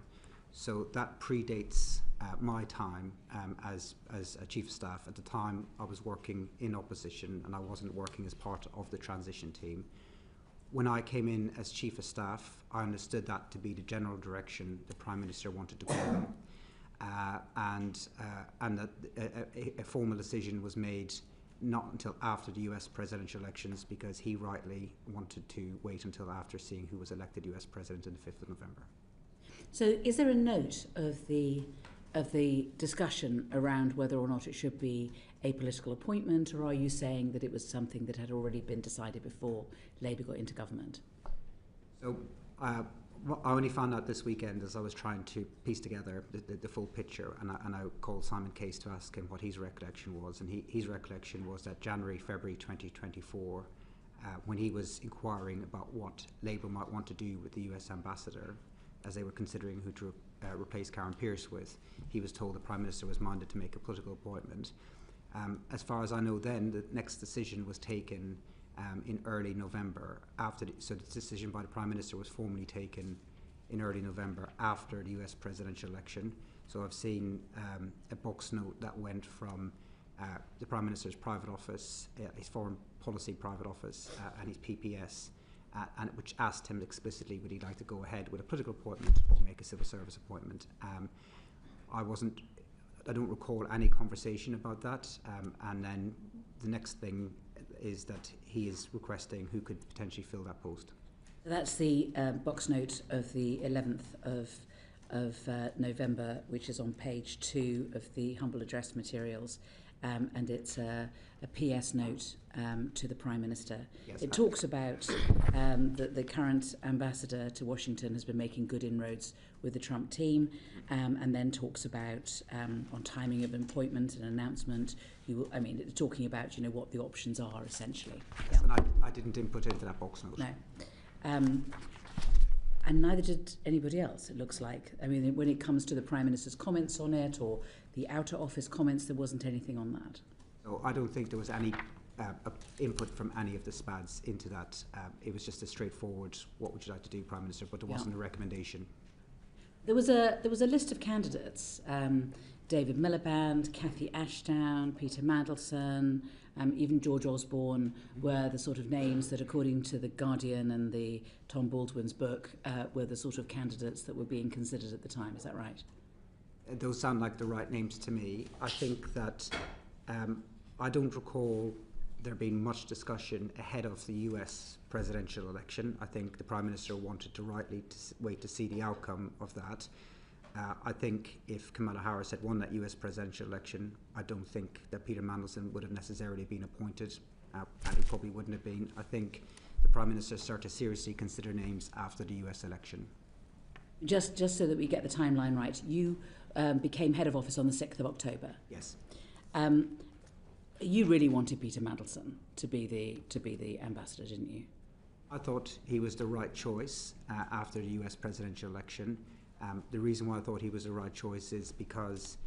S12: So that predates my time as a Chief of Staff. At the time, I was working in opposition and I wasn't working as part of the transition team. When I came in as Chief of Staff, I understood that to be the general direction the Prime Minister wanted to go in, and that a formal decision was made not until after the US presidential elections, because he rightly wanted to wait until after seeing who was elected US President on the 5th of November.
S1: So is there a note of the discussion around whether or not it should be a political appointment, or are you saying that it was something that had already been decided before Labour got into government?
S12: So Well, I only found out this weekend as I was trying to piece together the full picture, and I called Simon Case to ask him what his recollection was, and his recollection was that February 2024, when he was inquiring about what Labour might want to do with the US ambassador, as they were considering who to replace Karen Pierce with, he was told the Prime Minister was minded to make a political appointment. As far as I know then, the next decision was taken in early November, so the decision by the Prime Minister was formally taken in early November after the US presidential election. So I've seen a box note that went from the Prime Minister's private office, his foreign policy private office, and his PPS, and which asked him explicitly would he like to go ahead with a political appointment or make a civil service appointment. I don't recall any conversation about that, and then the next thing is that he is requesting who could potentially fill that post.
S1: That's the box note of the 11th of November, which is on page 2 of the humble address materials, and it's a PS note to the Prime Minister.
S12: Yes,
S1: it talks about that the current ambassador to Washington has been making good inroads with the Trump team, and then talks about on timing of appointment and announcement. Talking about what the options are essentially.
S12: Yes, yeah. And I didn't input into that box note.
S1: No. And neither did anybody else, it looks like. I mean, when it comes to the Prime Minister's comments on it or the Outer Office comments, there wasn't anything on that.
S12: So I don't think there was any input from any of the SPADs into that. It was just a straightforward, what would you like to do, Prime Minister, but there wasn't a recommendation.
S1: There was a list of candidates. David Miliband, Cathy Ashdown, Peter Mandelson, even George Osborne were the sort of names that, according to The Guardian and the Tom Baldwin's book, were the sort of candidates that were being considered at the time. Is that right?
S12: Those sound like the right names to me. I think that I don't recall there being much discussion ahead of the US presidential election. I think the Prime Minister wanted to rightly wait to see the outcome of that. I think if Kamala Harris had won that US presidential election, I don't think that Peter Mandelson would have necessarily been appointed, and he probably wouldn't have been. I think the Prime Minister started to seriously consider names after the US election.
S1: Just so that we get the timeline right, you became head of office on the 6th of October.
S12: Yes.
S1: You really wanted Peter Mandelson to be the ambassador, didn't you?
S12: I thought he was the right choice after the US presidential election. The reason why I thought he was the right choice is because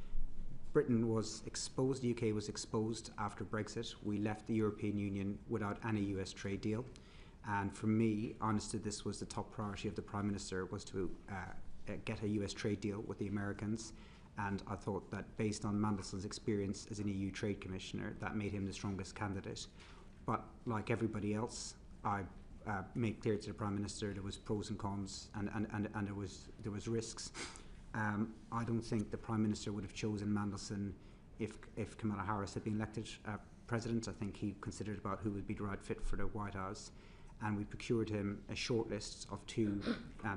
S12: Britain was exposed, the UK was exposed after Brexit. We left the European Union without any US trade deal. And for me, honestly, this was the top priority of the Prime Minister, was to get a US trade deal with the Americans. And I thought that based on Mandelson's experience as an EU Trade Commissioner, that made him the strongest candidate. But like everybody else, I made clear to the Prime Minister there was pros and cons, and there was risks. I don't think the Prime Minister would have chosen Mandelson if Kamala Harris had been elected President. I think he considered about who would be the right fit for the White House, and we procured him a short list of 2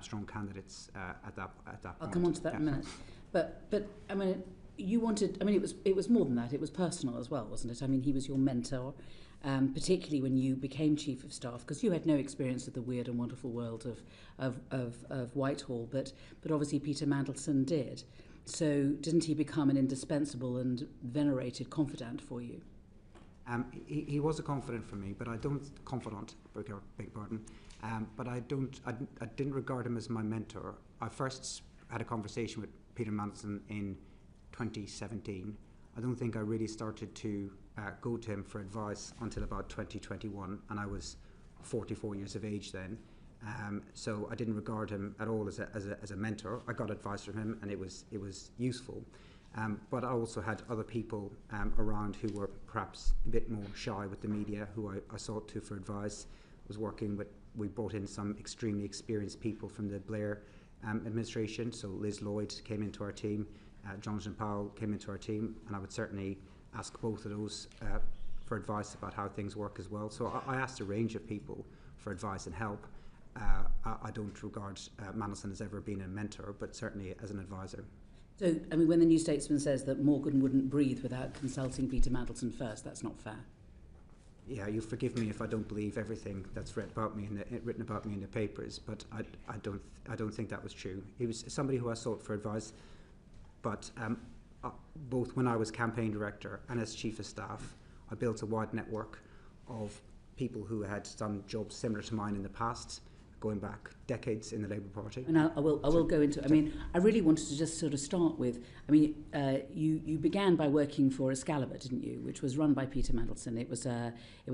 S12: strong candidates at that point.
S1: I'll come on to that in a minute. But I mean, you wanted. I mean, it was more than that. It was personal as well, wasn't it? I mean, he was your mentor, particularly when you became Chief of Staff, because you had no experience of the weird and wonderful world of Whitehall, but obviously Peter Mandelson did. So didn't he become an indispensable and venerated confidant for you?
S12: He was a confidant for me, but I don't confidant. Beg pardon. But I didn't regard him as my mentor. I first had a conversation with Peter Mandelson in 2017. I don't think I really started to go to him for advice until about 2021, and I was 44 years of age then. So I didn't regard him at all as a mentor. I got advice from him, and it was useful. But I also had other people around who were perhaps a bit more shy with the media, who I sought to for advice. We brought in some extremely experienced people from the Blair administration. So Liz Lloyd came into our team, Jonathan Powell came into our team, and I would certainly ask both of those for advice about how things work as well. So I asked a range of people for advice and help. I don't regard Mandelson as ever being a mentor, but certainly as an advisor.
S1: So, I mean, when the New Statesman says that Morgan wouldn't breathe without consulting Peter Mandelson first, that's not fair.
S12: yeah, you'll forgive me if I don't believe everything that's written about me in the papers, but I don't think that was true. He was somebody who I sought for advice, but both when I was campaign director and as chief of staff, I built a wide network of people who had done jobs similar to mine in the past, going back decades in the Labour Party.
S1: And I will go into. I mean, I really wanted to just sort of start with. I mean, you began by working for Excalibur, didn't you? Which was run by Peter Mandelson. It was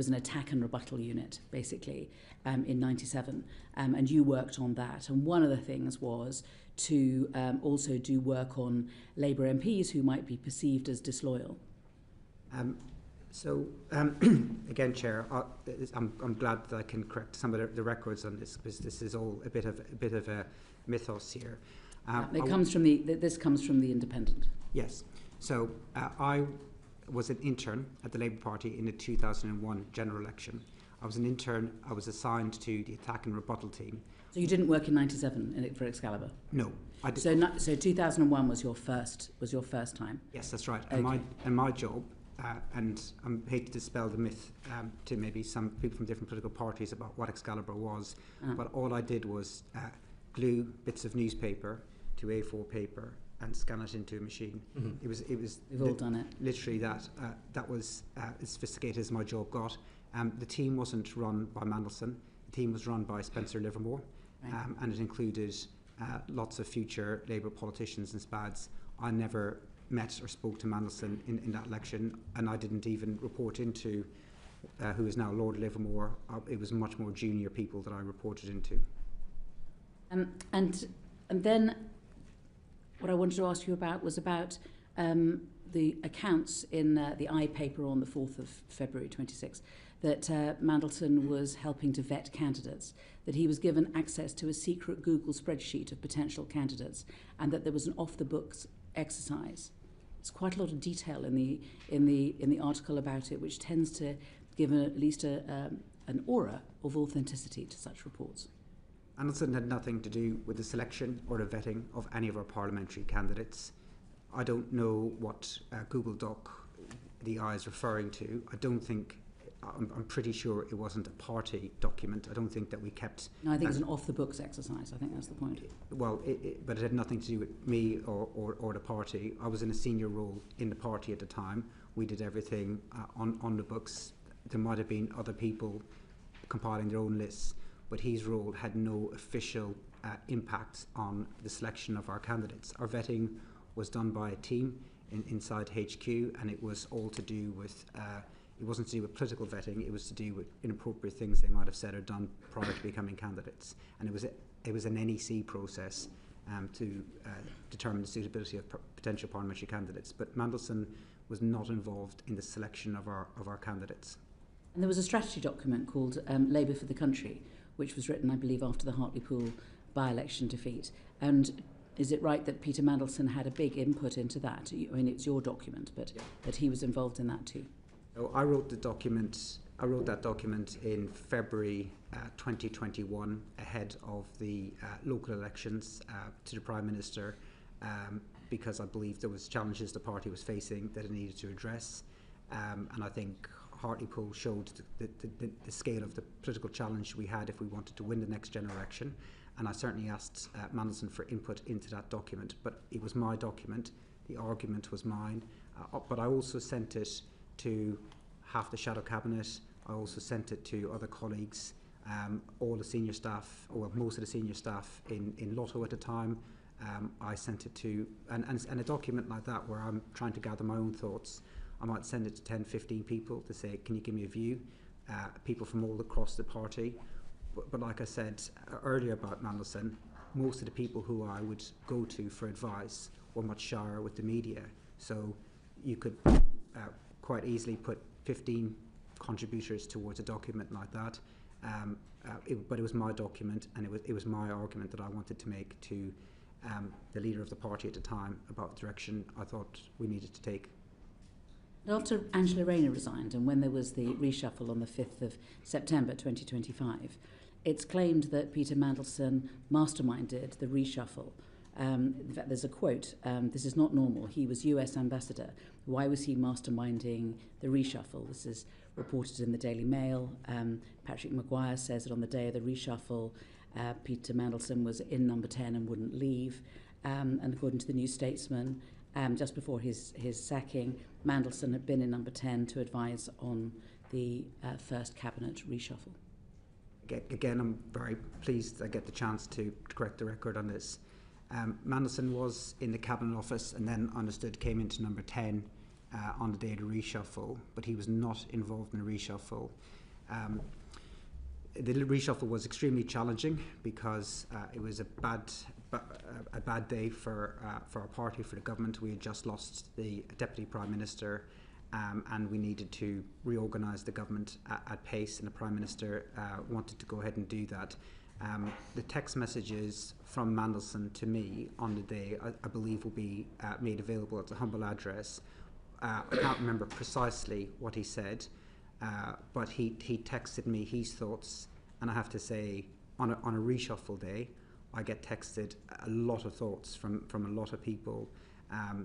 S1: an attack and rebuttal unit, basically, in '97, and you worked on that. And one of the things was to also do work on Labour MPs who might be perceived as disloyal.
S12: So, again, Chair, I'm glad that I can correct some of the records on this, because this is all a bit of a mythos here.
S1: This comes from the Independent.
S12: Yes. So I was an intern at the Labour Party in the 2001 general election. I was an intern. I was assigned to the attack and rebuttal team.
S1: So you didn't work in '97 for Excalibur?
S12: No, I did.
S1: So 2001 was your first time.
S12: Yes, that's right.
S1: Okay.
S12: And my job. And I hate to dispel the myth to maybe some people from different political parties about what Excalibur was, but all I did was glue bits of newspaper to A4 paper and scan it into a machine. Mm-hmm. It was.
S1: We've all done it.
S12: Literally, that was as sophisticated as my job got. The team wasn't run by Mandelson. The team was run by Spencer Livermore, right. And it included lots of future Labour politicians and SPADs. I never met or spoke to Mandelson in that election, and I didn't even report into who is now Lord Livermore. It was much more junior people that I reported into.
S1: And then what I wanted to ask you about was about the accounts in the I paper on the 4th of February 26, that Mandelson was helping to vet candidates, that he was given access to a secret Google spreadsheet of potential candidates, and that there was an off-the-books exercise. There's quite a lot of detail in the article about it, which tends to give at least an aura of authenticity to such reports.
S12: Mandelson had nothing to do with the selection or the vetting of any of our parliamentary candidates. I don't know what Google Doc the I is referring to. I'm pretty sure it wasn't a party document. I don't think that we kept...
S1: No, I think it's an off-the-books exercise. I think that's the point.
S12: Well, but it had nothing to do with me or the party. I was in a senior role in the party at the time. We did everything on the books. There might have been other people compiling their own lists, but his role had no official impact on the selection of our candidates. Our vetting was done by a team inside HQ, and it was all to do with... it wasn't to do with political vetting, it was to do with inappropriate things they might have said or done prior to becoming candidates. And it was an NEC process to determine the suitability of potential parliamentary candidates. But Mandelson was not involved in the selection of our candidates.
S1: And there was a strategy document called Labour for the Country, which was written, I believe, after the Hartlepool by-election defeat. And is it right that Peter Mandelson had a big input into that? I mean, it's your document, but that he was involved in that too?
S12: So I wrote that document in February 2021 ahead of the local elections to the Prime Minister because I believe there was challenges the party was facing that it needed to address, and I think Hartlepool showed the scale of the political challenge we had if we wanted to win the next general election, and I certainly asked Mandelson for input into that document, but it was my document, the argument was mine, but I also sent it to half the shadow cabinet. I also sent it to other colleagues, all the senior staff, or most of the senior staff in Lotto at the time. I sent it to, and a document like that where I'm trying to gather my own thoughts, I might send it to 10, 15 people to say, can you give me a view? People from all across the party. But like I said earlier about Mandelson, most of the people who I would go to for advice were much shyer with the media. So you could quite easily put 15 contributors towards a document like that, but it was my document, and it was my argument that I wanted to make to the leader of the party at the time about the direction I thought we needed to take.
S1: After Angela Rayner resigned, and when there was the reshuffle on the 5th of September 2025, it's claimed that Peter Mandelson masterminded the reshuffle. In fact, there's a quote, this is not normal. He was US ambassador. Why was he masterminding the reshuffle? This is reported in the Daily Mail. Patrick Maguire says that on the day of the reshuffle, Peter Mandelson was in number 10 and wouldn't leave. And according to the New Statesman, just before his sacking, Mandelson had been in number 10 to advise on the first cabinet reshuffle.
S12: Again, I'm very pleased I get the chance to correct the record on this. Mandelson was in the Cabinet Office and then understood came into number 10 on the day of the reshuffle, but he was not involved in the reshuffle. The reshuffle was extremely challenging because it was a bad day for our party, for the government. We had just lost the Deputy Prime Minister, and we needed to reorganise the government at pace, and the Prime Minister wanted to go ahead and do that. The text messages from Mandelson to me on the day, I believe, will be made available at the humble address. I can't remember precisely what he said, but he texted me his thoughts, and I have to say, on a reshuffle day, I get texted a lot of thoughts from a lot of people.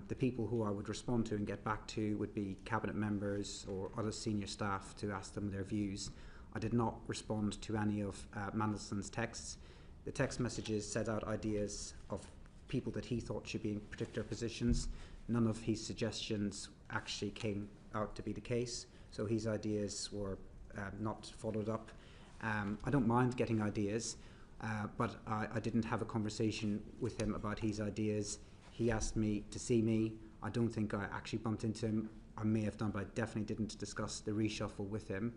S12: The people who I would respond to and get back to would be cabinet members or other senior staff to ask them their views. I did not respond to any of Mandelson's texts. The text messages set out ideas of people that he thought should be in particular positions. None of his suggestions actually came out to be the case, so his ideas were not followed up. I don't mind getting ideas, but I didn't have a conversation with him about his ideas. He asked me to see me. I don't think I actually bumped into him. I may have done, but I definitely didn't discuss the reshuffle with him.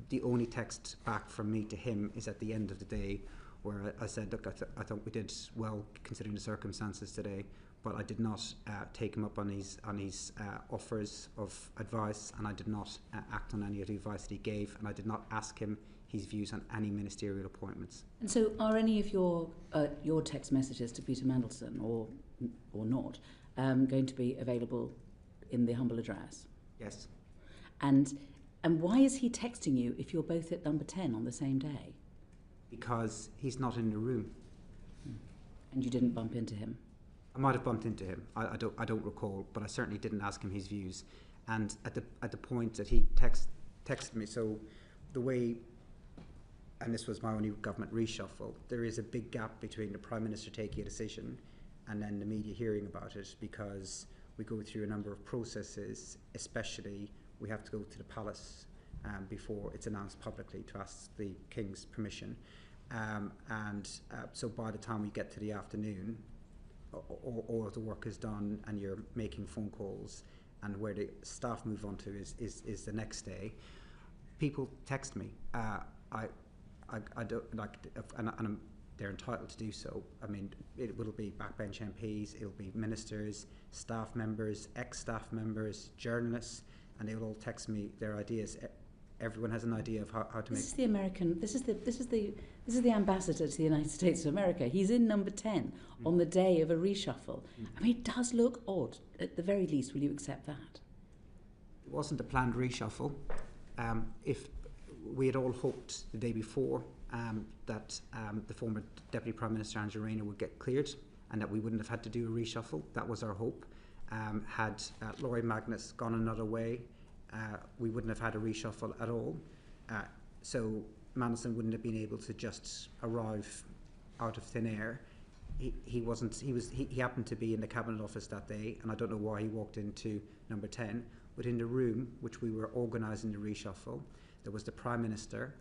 S12: The only text back from me to him is at the end of the day, where I said, look, I thought we did well considering the circumstances today, but I did not take him up on his offers of advice, and I did not act on any of the advice that he gave, and I did not ask him his views on any ministerial appointments.
S1: And so are any of your text messages to Peter Mandelson, or not, going to be available in the humble address?
S12: Yes.
S1: And why is he texting you if you're both at number 10 on the same day?
S12: Because he's not in the room.
S1: And you didn't bump into him?
S12: I might have bumped into him. I don't recall, but I certainly didn't ask him his views. And at the point that he texted me, so the way, and this was my only government reshuffle, there is a big gap between the Prime Minister taking a decision and then the media hearing about it, because we go through a number of processes, especially we have to go to the palace before it's announced publicly to ask the King's permission. So by the time we get to the afternoon, all of the work is done and you're making phone calls, and where the staff move on to is the next day. People text me. I don't like, and they're entitled to do so. I mean, it will be backbench MPs, it'll be ministers, staff members, ex-staff members, journalists, and they will all text me their ideas. Everyone has an idea of how to make.
S1: This is the American. This is the ambassador to the United States of America. He's in number 10 on the day of a reshuffle. I mean, it does look odd. At the very least, will you accept that?
S12: It wasn't a planned reshuffle. If we had all hoped the day before that the former Deputy Prime Minister Angela Rayner would get cleared and that we wouldn't have had to do a reshuffle. That was our hope. Had Laurie Magnus gone another way, we wouldn't have had a reshuffle at all. So Mandelson wouldn't have been able to just arrive out of thin air. He happened to be in the Cabinet Office that day, and I don't know why he walked into number 10. But in the room, which we were organising the reshuffle, there was the Prime Minister,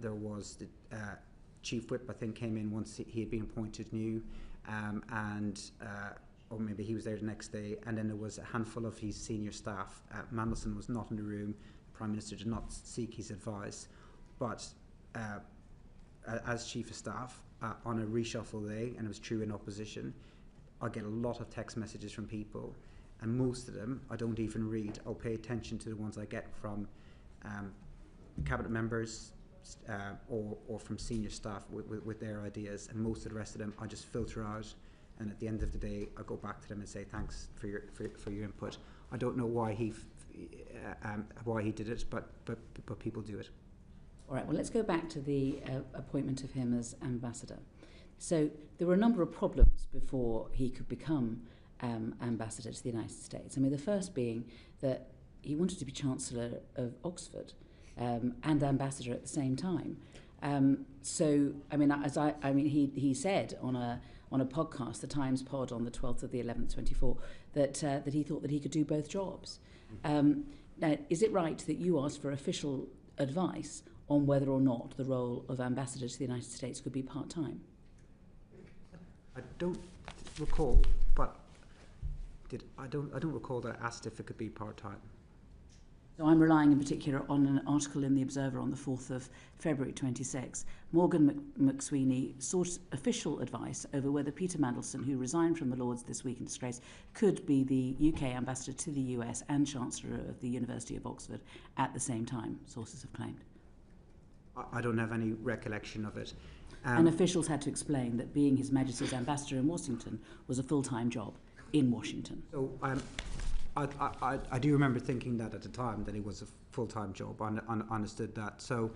S12: there was the Chief Whip, I think, came in once he had been appointed new, or maybe he was there the next day, and then there was a handful of his senior staff. Mandelson was not in the room. The Prime Minister did not seek his advice, but as Chief of Staff, on a reshuffle day, and it was true in opposition, I get a lot of text messages from people, and most of them I don't even read. I'll pay attention to the ones I get from cabinet members or from senior staff with their ideas, and most of the rest of them I just filter out, and at the end of the day I go back to them and say thanks for your input. I don't know why he did it, but people do it.
S1: All right, well, let's go back to the appointment of him as ambassador. So there were a number of problems before he could become ambassador to the United States. I mean, the first being that he wanted to be Chancellor of Oxford and Ambassador at the same time. So, I mean, he said on a podcast, the Times pod on the 12th of the 11th, 24, that he thought that he could do both jobs. Now, is it right that you asked for official advice on whether or not the role of Ambassador to the United States could be part-time?
S12: I don't recall, but I don't recall that I asked if it could be part-time.
S1: So I'm relying in particular on an article in The Observer on the 4th of February 26. Morgan McSweeney sought official advice over whether Peter Mandelson, who resigned from the Lords this week in disgrace, could be the UK ambassador to the US and Chancellor of the University of Oxford at the same time, sources have claimed.
S12: I don't have any recollection of it.
S1: And officials had to explain that being His Majesty's ambassador in Washington was a full-time job in Washington.
S12: So I do remember thinking that at the time, that it was a full-time job. I understood that. So,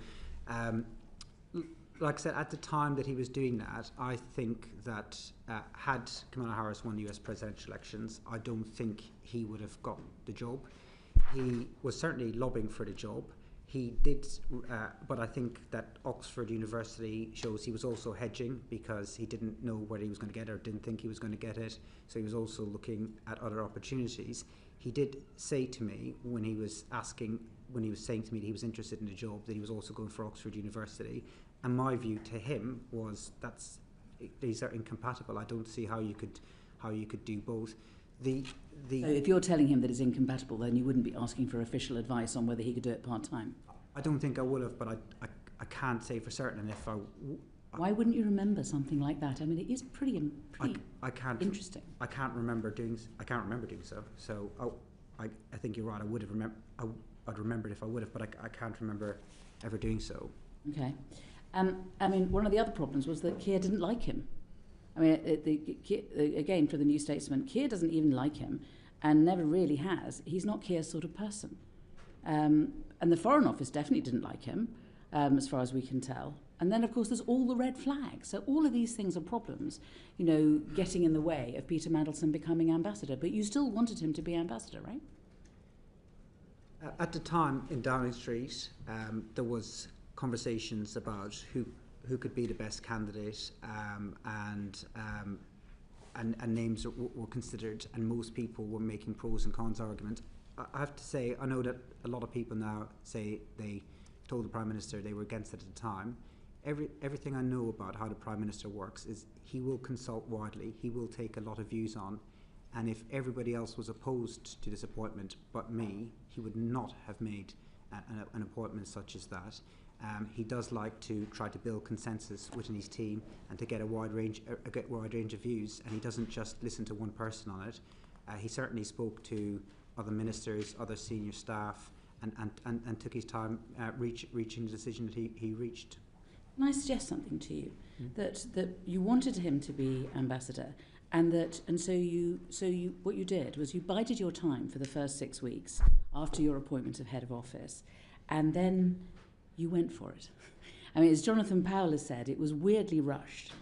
S12: like I said, at the time that he was doing that, I think that had Kamala Harris won the US presidential elections, I don't think he would have got the job. He was certainly lobbying for the job. He did, but I think that Oxford University shows he was also hedging because he didn't know whether he was going to get it or didn't think he was going to get it. So he was also looking at other opportunities. He did say to me when he was saying to me that he was interested in the job, that he was also going for Oxford University. And my view to him was these are incompatible. I don't see how you could do both. So
S1: if you're telling him that it's incompatible, then you wouldn't be asking for official advice on whether he could do it part-time?
S12: I don't think I would have, but I can't say for certain if I...
S1: Why wouldn't you remember something like that? I mean, it is pretty interesting.
S12: I can't remember doing so. So I think you're right. I'd remember it if I would have, but I can't remember ever doing so.
S1: Okay. I mean, one of the other problems was that Keir didn't like him. I mean, again, for the New Statesman, Keir doesn't even like him and never really has. He's not Keir's sort of person. And the Foreign Office definitely didn't like him, as far as we can tell. And then, of course, there's all the red flags. So all of these things are problems, getting in the way of Peter Mandelson becoming ambassador. But you still wanted him to be ambassador, right?
S12: At the time, in Downing Street, there was conversations about who could be the best candidate, and names were considered, and most people were making pros and cons argument. I have to say, I know that a lot of people now say they told the Prime Minister they were against it at the time. Everything I know about how the Prime Minister works is he will consult widely, he will take a lot of views on, and if everybody else was opposed to this appointment but me, he would not have made an appointment such as that. He does like to try to build consensus within his team and to get a wide range of views, and he doesn't just listen to one person on it. He certainly spoke to other ministers, other senior staff, and took his time reaching the decision that he reached.
S1: Can I suggest something to you? That you wanted him to be ambassador, and so what you did was you bided your time for the first 6 weeks after your appointment of head of office, and then you went for it. I mean, as Jonathan Powell has said, it was weirdly rushed.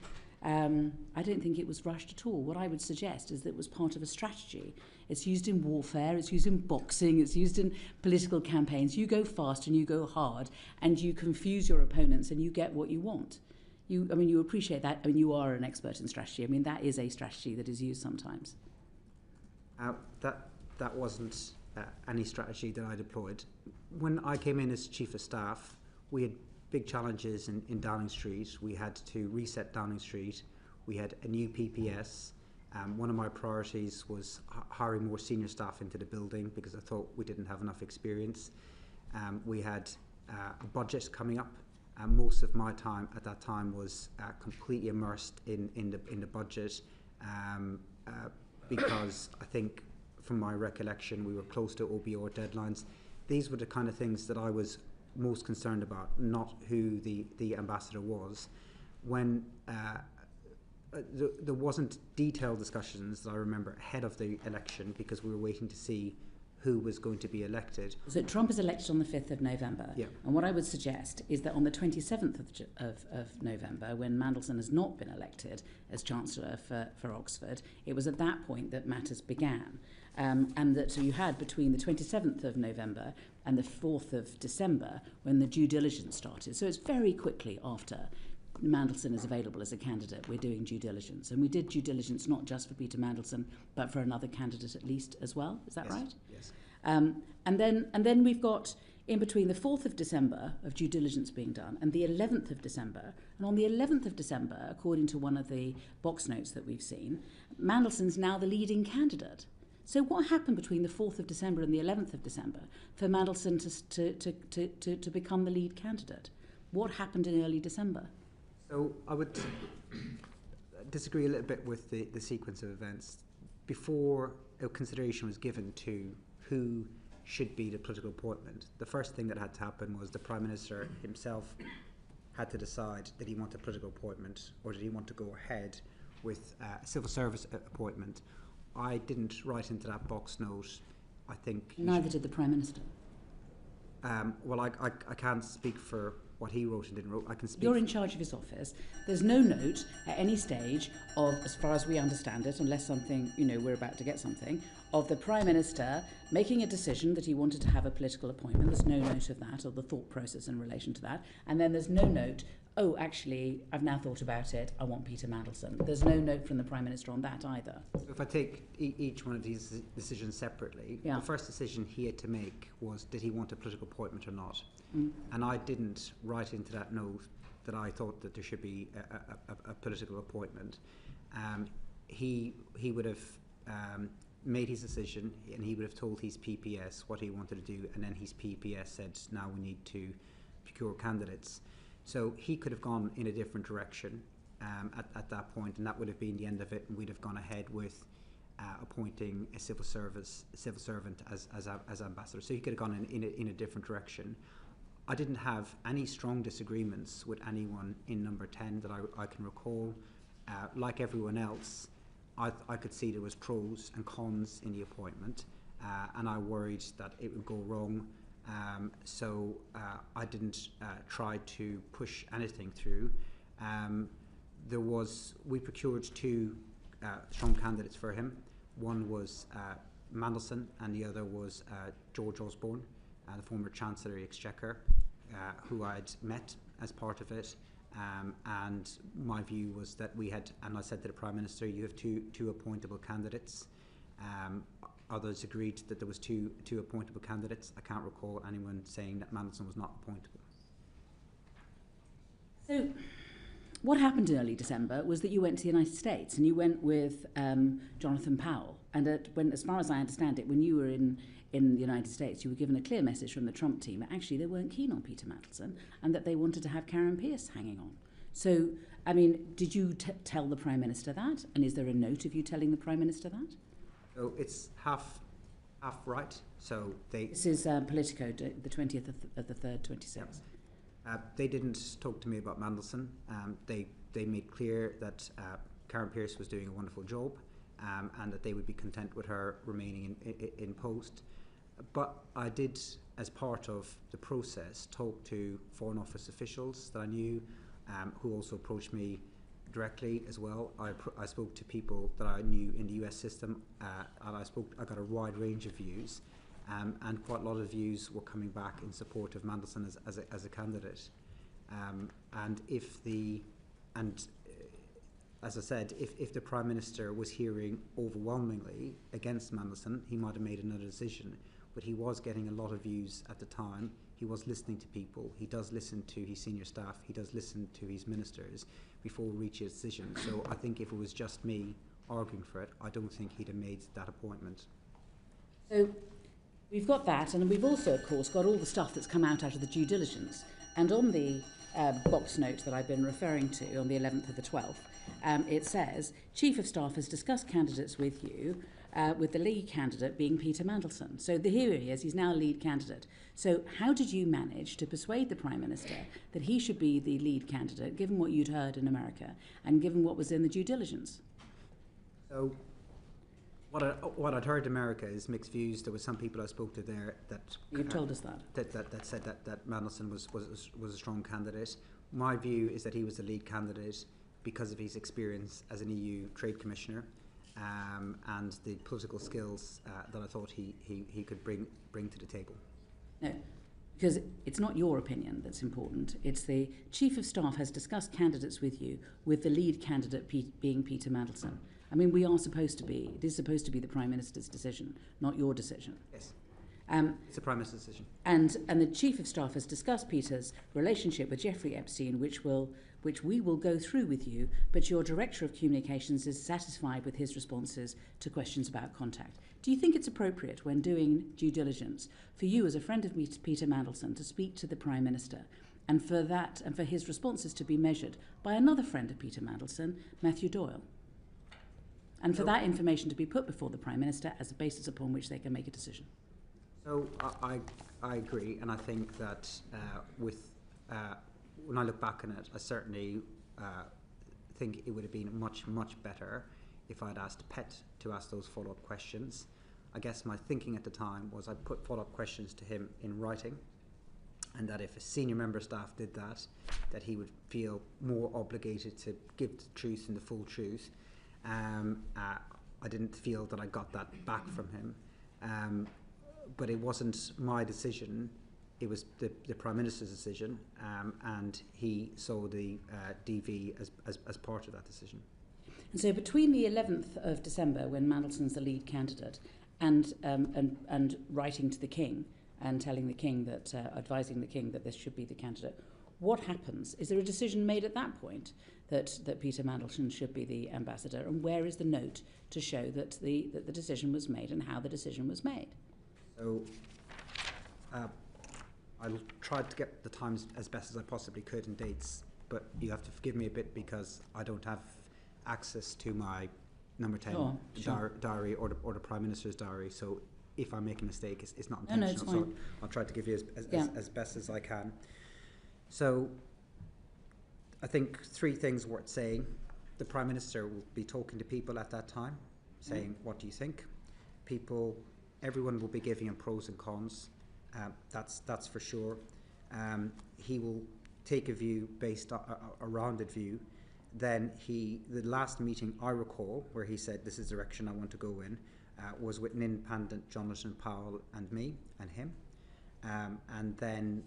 S1: I don't think it was rushed at all. What I would suggest is that it was part of a strategy. It's used in warfare, it's used in boxing, it's used in political campaigns. You go fast and you go hard and you confuse your opponents and you get what you want. You appreciate that. I mean, you are an expert in strategy. I mean, that is a strategy that is used sometimes.
S12: That wasn't any strategy that I deployed. When I came in as Chief of Staff, we had big challenges in Downing Street. We had to reset Downing Street. We had a new PPS. One of my priorities was hiring more senior staff into the building because I thought we didn't have enough experience. We had a budget coming up. Most of my time at that time was completely immersed in the budget because I think, from my recollection, we were close to OBR deadlines. These were the kind of things that I was most concerned about, not who the ambassador was. When there wasn't detailed discussions that I remember ahead of the election because we were waiting to see who was going to be elected.
S1: So Trump is elected on the 5th of November.
S12: Yeah.
S1: And what I would suggest is that on the 27th of November, when Mandelson has not been elected as Chancellor for Oxford, it was at that point that matters began. And that so you had between the 27th of November and the 4th of December when the due diligence started. So it's very quickly after Mandelson is available as a candidate, we're doing due diligence. And we did due diligence not just for Peter Mandelson, but for another candidate at least as well. Is that
S12: Yes.
S1: right?
S12: Yes.
S1: And then we've got in between the 4th of December of due diligence being done and the 11th of December. And on the 11th of December, according to one of the box notes that we've seen, Mandelson's now the leading candidate. So what happened between the 4th of December and the 11th of December for Mandelson to become the lead candidate? What happened in early December?
S12: So I would disagree a little bit with the sequence of events. Before a consideration was given to who should be the political appointment, the first thing that had to happen was the Prime Minister himself had to decide did he want a political appointment or did he want to go ahead with a civil service appointment. I didn't write into that box note, I think...
S1: Neither did the Prime Minister.
S12: Well, I can't speak for what he wrote and didn't wrote. I can speak...
S1: You're in charge of his office. There's no note at any stage of, as far as we understand it, unless something, we're about to get something, of the Prime Minister making a decision that he wanted to have a political appointment. There's no note of that, or the thought process in relation to that. And then there's no note, oh, actually, I've now thought about it, I want Peter Mandelson. There's no note from the Prime Minister on that either.
S12: So if I take each one of these decisions separately, the first decision he had to make was did he want a political appointment or not? And I didn't write into that note that I thought that there should be a political appointment. He would have made his decision and he would have told his PPS what he wanted to do, and then his PPS said, now we need to procure candidates. So he could have gone in a different direction at that point, and that would have been the end of it, and we'd have gone ahead with appointing a civil servant as ambassador. So he could have gone in a different direction. I didn't have any strong disagreements with anyone in number 10 that I can recall. Like everyone else, I could see there was pros and cons in the appointment, and I worried that it would go wrong. So I didn't try to push anything through. We procured two strong candidates for him. One was Mandelson, and the other was George Osborne, the former Chancellor of the Exchequer, who I'd met as part of it. And my view was that we had, and I said to the Prime Minister, you have two appointable candidates. Others agreed that there was two appointable candidates. I can't recall anyone saying that Mandelson was not appointable.
S1: So what happened in early December was that you went to the United States and you went with Jonathan Powell. And as far as I understand it, when you were in the United States, you were given a clear message from the Trump team that actually they weren't keen on Peter Mandelson and that they wanted to have Karen Pierce hanging on. So, I mean, did you tell the Prime Minister that? And is there a note of you telling the Prime Minister that?
S12: So it's half right. So
S1: this is Politico, the 20th of the 3rd, 26th.
S12: They didn't talk to me about Mandelson. They made clear that Karen Pierce was doing a wonderful job, and that they would be content with her remaining in post. But I did, as part of the process, talk to Foreign Office officials that I knew, who also approached me directly as well. I spoke to people that I knew in the US system, and I got a wide range of views, and quite a lot of views were coming back in support of Mandelson as a candidate. As I said, if the Prime Minister was hearing overwhelmingly against Mandelson, he might have made another decision. But he was getting a lot of views at the time. He was listening to people. He does listen to his senior staff. He does listen to his ministers before we reach a decision. So I think if it was just me arguing for it, I don't think he'd have made that appointment.
S1: So we've got that, and we've also, of course, got all the stuff that's come out of the due diligence. And on the box note that I've been referring to on the 11th of the 12th, it says, Chief of Staff has discussed candidates with you, with the lead candidate being Peter Mandelson. So here he is, he's now lead candidate. So how did you manage to persuade the Prime Minister that he should be the lead candidate, given what you'd heard in America, and given what was in the due diligence?
S12: So What I'd heard in America is mixed views. There were some people I spoke to there that
S1: You've told us that.
S12: that said that Mandelson was a strong candidate. My view is that he was the lead candidate because of his experience as an EU trade commissioner and the political skills that I thought he could bring to the table.
S1: No, because it's not your opinion that's important. It's the Chief of Staff has discussed candidates with you, with the lead candidate being Peter Mandelson. I mean, it is supposed to be the Prime Minister's decision, not your decision.
S12: Yes. It's a Prime Minister's decision.
S1: And the Chief of Staff has discussed Peter's relationship with Jeffrey Epstein, which we will go through with you, but your Director of Communications is satisfied with his responses to questions about contact. Do you think it's appropriate when doing due diligence for you as a friend of Peter Mandelson to speak to the Prime Minister and for his responses to be measured by another friend of Peter Mandelson, Matthew Doyle? And for that information to be put before the Prime Minister as a basis upon which they can make a decision.
S12: So I agree, and I think that when I look back on it, I certainly think it would have been much better if I'd asked Pet to ask those follow-up questions. I guess my thinking at the time was I'd put follow-up questions to him in writing, and that if a senior member of staff did that he would feel more obligated to give the truth and the full truth. I didn't feel that I got that back from him, but it wasn't my decision. It was the Prime Minister's decision, and he saw the DV as part of that decision.
S1: And so between the 11th of December, when Mandelson's the lead candidate, and writing to the King and telling the King that, advising the King that this should be the candidate, what happens? Is there a decision made at that point that Peter Mandelson should be the ambassador? And where is the note to show that the decision was made and how the decision was made?
S12: So I tried to get the times as best as I possibly could and dates, but you have to forgive me a bit because I don't have access to my number 10 diary or the Prime Minister's diary. So if I make a mistake, it's not intentional.
S1: No, it's fine.
S12: So I'll try to give you as best as I can. So I think three things worth saying. The Prime Minister will be talking to people at that time, saying, what do you think? Everyone will be giving him pros and cons. That's for sure. He will take a view based on a rounded view. Then the last meeting I recall, where he said, this is the direction I want to go in, was with an independent Jonathan Powell and me and him. And then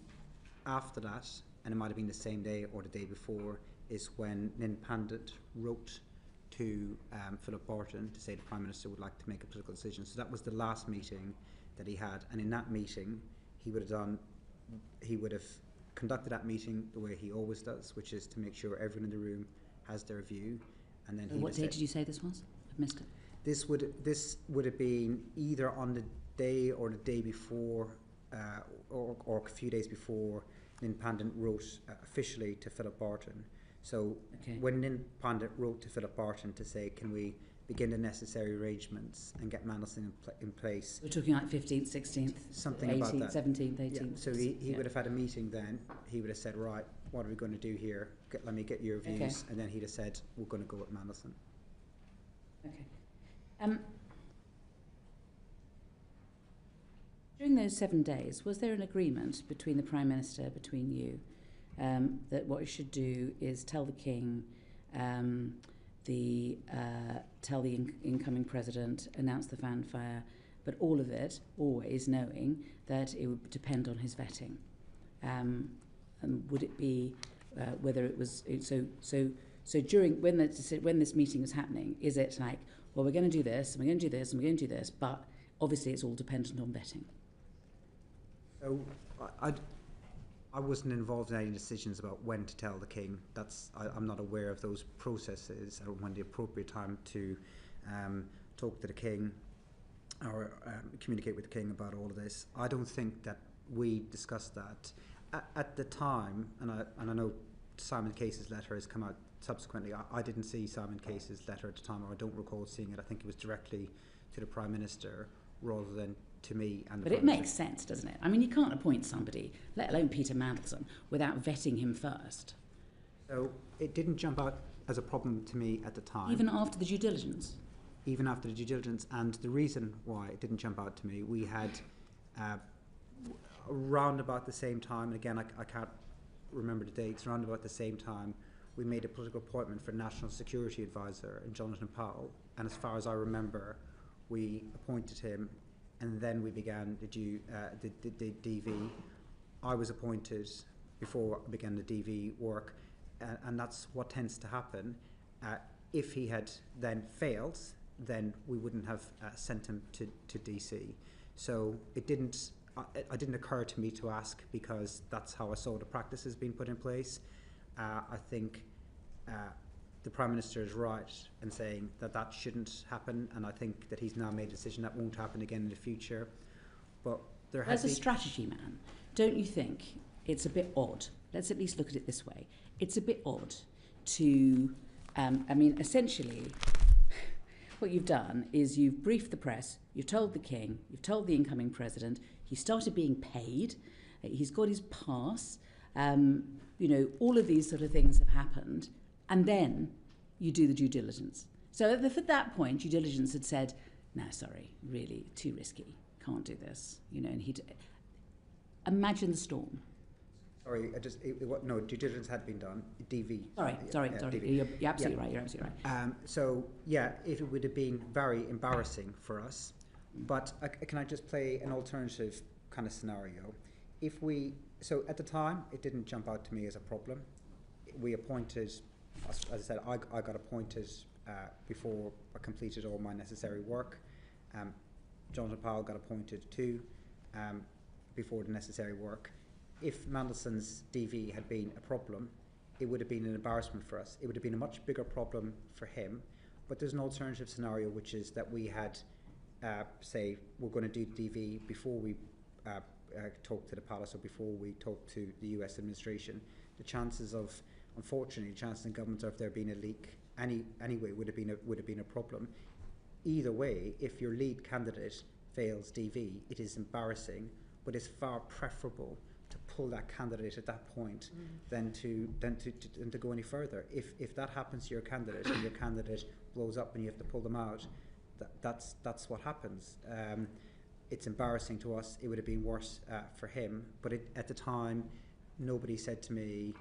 S12: after that, and it might have been the same day or the day before, is when an independent wrote to Philip Barton to say the Prime Minister would like to make a political decision. So that was the last meeting that he had. And in that meeting, he would have conducted that meeting the way he always does, which is to make sure everyone in the room has their view. And then
S1: what date did you say this was? I've missed it.
S12: This would have been either on the day or the day before, or a few days before an independent wrote officially to Philip Barton. So when an independent wrote to Philip Barton to say, can we begin the necessary arrangements and get Mandelson in place?
S1: We're talking like 15th, 16th,
S12: something
S1: 18th,
S12: about that.
S1: 17th, 18th.
S12: Yeah. So he would have had a meeting then. He would have said, right, what are we going to do here? Let me get your views. Okay. And then he'd have said, we're going to go with Mandelson.
S1: Okay. During those 7 days, was there an agreement between the Prime Minister, between you, that what you should do is tell the King, tell the incoming President, announce the fanfare, but all of it always knowing that it would depend on his vetting? And would it be whether it was so during when this meeting was happening? Is it like, well, we're going to do this, and we're going to do this, and we're going to do this, but obviously it's all dependent on vetting?
S12: So I wasn't involved in any decisions about when to tell the King. I'm not aware of those processes or when the appropriate time to talk to the King or communicate with the King about all of this. I don't think that we discussed that at the time, and I know Simon Case's letter has come out subsequently. I didn't see Simon Case's letter at the time, or I don't recall seeing it. I think it was directly to the Prime Minister rather than to me.
S1: But it makes sense, doesn't it? I mean, you can't appoint somebody, let alone Peter Mandelson, without vetting him first.
S12: So it didn't jump out as a problem to me at the time.
S1: Even after the due diligence?
S12: even after the due diligence. And the reason why it didn't jump out to me, we had around about the same time, and again I can't remember the dates, around about the same time we made a political appointment for National Security Advisor in Jonathan Powell, and as far as I remember we appointed him and then we began the DV. I was appointed before I began the DV work, and that's what tends to happen. If he had then failed, then we wouldn't have sent him to DC. So it didn't occur to me to ask, because that's how I saw the practice has been put in place. I think the Prime Minister is right in saying that that shouldn't happen, and I think that he's now made a decision that won't happen again in the future. But there has
S1: As a strategy man, don't you think it's a bit odd? Let's at least look at it this way. It's a bit odd to, essentially, what you've done is you've briefed the press, you've told the King, you've told the incoming President, he started being paid, he's got his pass, all of these sort of things have happened, and then you do the due diligence. So at that point, due diligence had said, no, sorry, really, too risky, can't do this, and he'd... Imagine the storm.
S12: Sorry, no, due diligence had been done. DV.
S1: Sorry.
S12: DV.
S1: You're absolutely right. You're absolutely right.
S12: So yeah, it would have been very embarrassing for us. But can I just play an alternative kind of scenario? So at the time, it didn't jump out to me as a problem. We appointed, as I said, I got appointed before I completed all my necessary work. Jonathan Powell got appointed too before the necessary work. If Mandelson's DV had been a problem, it would have been an embarrassment for us. It would have been a much bigger problem for him. But there's an alternative scenario, which is that we had, say, we're going to do DV before we talk to the palace or before we talk to the US administration. The chances of, unfortunately, the chances in government of there being a leak anyway would have been a problem. Either way, if your lead candidate fails DV, it is embarrassing, but it's far preferable to pull that candidate at that point than to go any further. If that happens to your candidate and your candidate blows up and you have to pull them out, that's what happens. It's embarrassing to us. It would have been worse for him. But at the time, nobody said to me,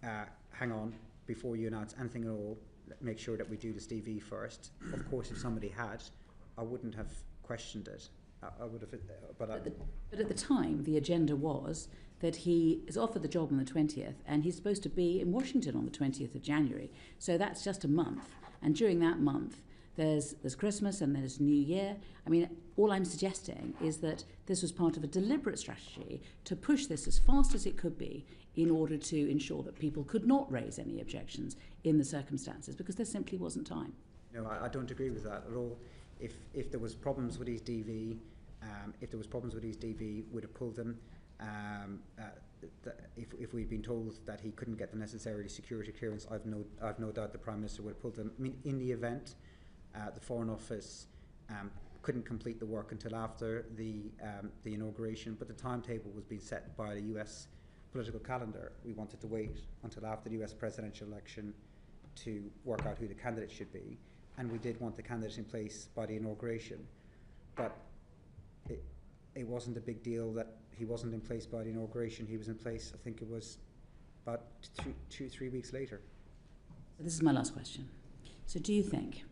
S12: hang on, before you announce anything at all, make sure that we do this DV first. Of course, if somebody had, I wouldn't have questioned it. I would have, but
S1: at the time, the agenda was that he is offered the job on the 20th, and he's supposed to be in Washington on the 20th of January. So that's just a month, and during that month, there's Christmas and there's New Year. I mean, all I'm suggesting is that this was part of a deliberate strategy to push this as fast as it could be in order to ensure that people could not raise any objections in the circumstances, because there simply wasn't time.
S12: No, I don't agree with that at all. If there was problems with his DV, we'd have pulled them. If we'd been told that he couldn't get the necessary security clearance, I've no doubt the Prime Minister would have pulled them. I mean, in the event, the Foreign Office couldn't complete the work until after the inauguration, but the timetable was being set by the US political calendar. We wanted to wait until after the US presidential election to work out who the candidate should be, and we did want the candidate in place by the inauguration. But it wasn't a big deal that he wasn't in place by the inauguration. He was in place, I think it was about 3 weeks later.
S1: This is my last question. So do you think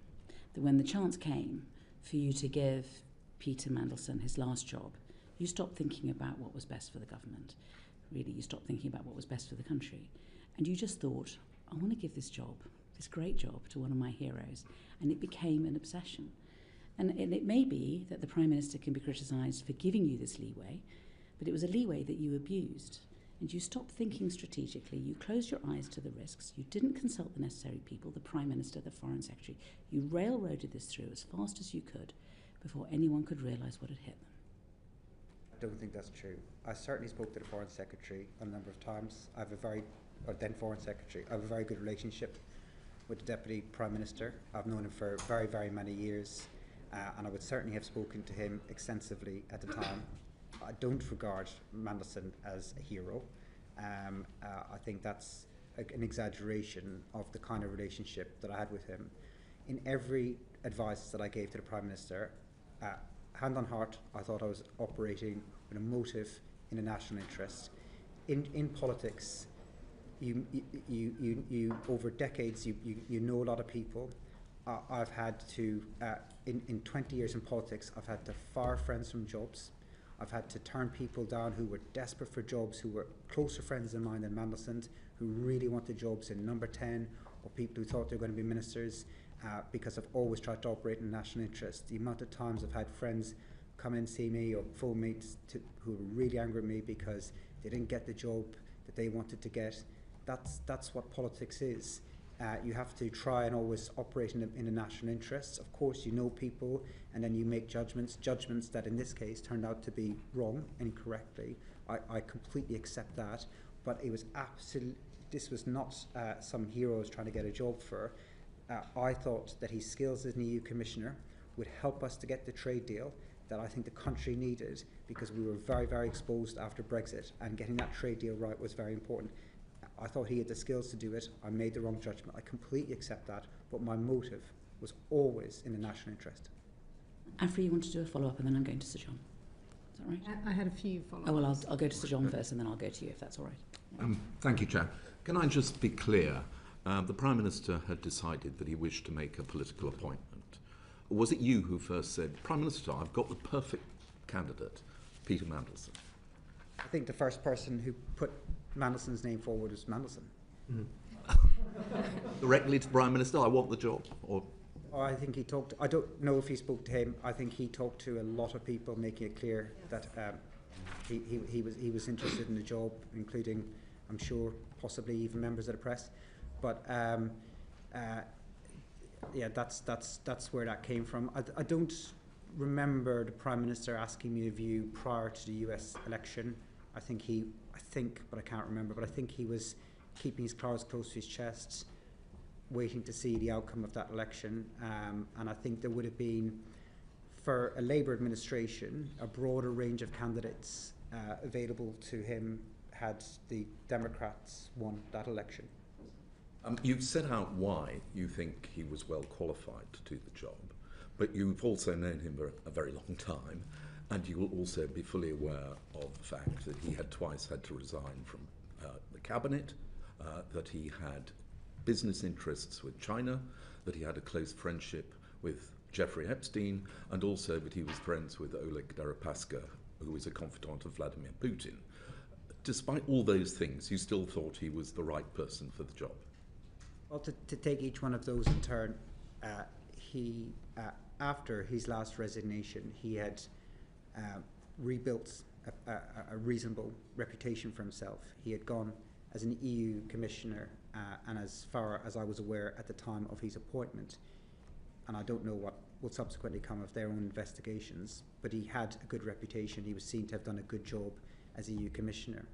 S1: that when the chance came for you to give Peter Mandelson his last job, you stopped thinking about what was best for the government? Really, you stopped thinking about what was best for the country. And you just thought, I want to give this job, this great job, to one of my heroes. And it became an obsession. And it may be that the Prime Minister can be criticised for giving you this leeway, but it was a leeway that you abused. And you stopped thinking strategically. You closed your eyes to the risks. You didn't consult the necessary people, the Prime Minister, the Foreign Secretary. You railroaded this through as fast as you could before anyone could realise what had hit them.
S12: I don't think that's true. I certainly spoke to the Foreign Secretary a number of times. I have then Foreign Secretary, I have a very good relationship with the Deputy Prime Minister. I've known him for very, very many years. And I would certainly have spoken to him extensively at the time. I don't regard Mandelson as a hero. I think that's an exaggeration of the kind of relationship that I had with him. In every advice that I gave to the Prime Minister, hand on heart, I thought I was operating with a motive in a national interest. In politics, you over decades, you know a lot of people. I've had to, in 20 years in politics, I've had to fire friends from jobs. I've had to turn people down who were desperate for jobs, who were closer friends of mine than Mandelson, who really wanted jobs in Number 10, or people who thought they were going to be ministers, because I've always tried to operate in national interest. The amount of times I've had friends come in and see me, or phone me who were really angry at me because they didn't get the job that they wanted to get. That's what politics is. You have to try and always operate in the national interests. Of course, you know people, and then you make judgments that in this case turned out to be wrong, incorrectly. I completely accept that, but it was this was not some hero I was trying to get a job for. I thought that his skills as an EU Commissioner would help us to get the trade deal that I think the country needed, because we were very, very exposed after Brexit, and getting that trade deal right was very important. I thought he had the skills to do it. I made the wrong judgment. I completely accept that, but my motive was always in the national interest.
S1: Afri, you want to do a follow-up, and then I'm going to Sir John. Is that right?
S4: I had a few follow-ups.
S1: Oh, well, I'll go to Sir John first, and then I'll go to you, if that's all right.
S3: Thank you, Chair. Can I just be clear? The Prime Minister had decided that he wished to make a political appointment. Was it you who first said, Prime Minister, I've got the perfect candidate, Peter Mandelson?
S12: I think the first person who put Mandelson's name forward was Mandelson.
S3: Directly to the Prime Minister, I want the job? Or
S12: I think he talked, I don't know if he spoke to him. I think he talked to a lot of people, making it clear that he was interested in the job, including, I'm sure, possibly even members of the press. But yeah, that's where that came from. I don't remember the Prime Minister asking me a view prior to the US election. I think, but I can't remember, but I think he was keeping his cards close to his chest, waiting to see the outcome of that election. And I think there would have been, for a Labour administration, a broader range of candidates available to him had the Democrats won that election.
S3: You've set out why you think he was well qualified to do the job, but you've also known him for a very long time, and you will also be fully aware of the fact that he had twice had to resign from the cabinet, that he had business interests with China, that he had a close friendship with Jeffrey Epstein, and also that he was friends with Oleg Deripaska, who was a confidant of Vladimir Putin. Despite all those things, you still thought he was the right person for the job?
S12: Well, to take each one of those in turn, after his last resignation, he had rebuilt a reasonable reputation for himself. He had gone as an EU Commissioner, and as far as I was aware at the time of his appointment, and I don't know what will subsequently come of their own investigations, but he had a good reputation. He was seen to have done a good job as EU Commissioner.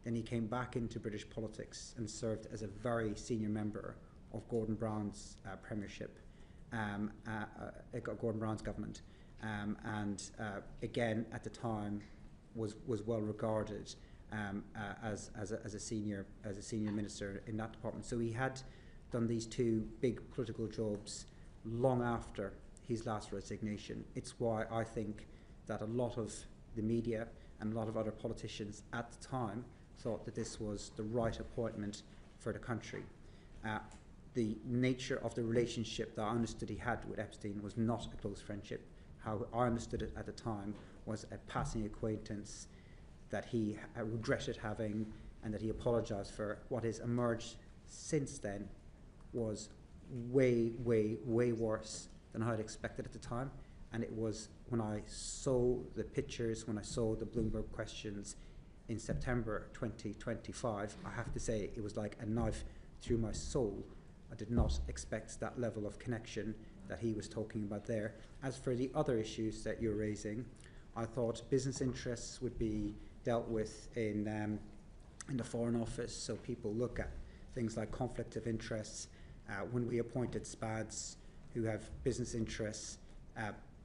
S12: Then he came back into British politics and served as a very senior member of Gordon Brown's premiership, Gordon Brown's government, and again at the time was well regarded as a senior minister in that department. So he had done these two big political jobs long after his last resignation. It's why I think that a lot of the media and a lot of other politicians at the time thought that this was the right appointment for the country. The nature of the relationship that I understood he had with Epstein was not a close friendship. How I understood it at the time was a passing acquaintance that he regretted having and that he apologised for. What has emerged since then was way, way, way worse than I had expected at the time. And it was when I saw the pictures, when I saw the Bloomberg questions in September 2025, I have to say it was like a knife through my soul. I did not expect that level of connection that he was talking about there. As for the other issues that you're raising, I thought business interests would be dealt with in the Foreign Office, so people look at things like conflict of interests. When we appointed SPADs who have business interests,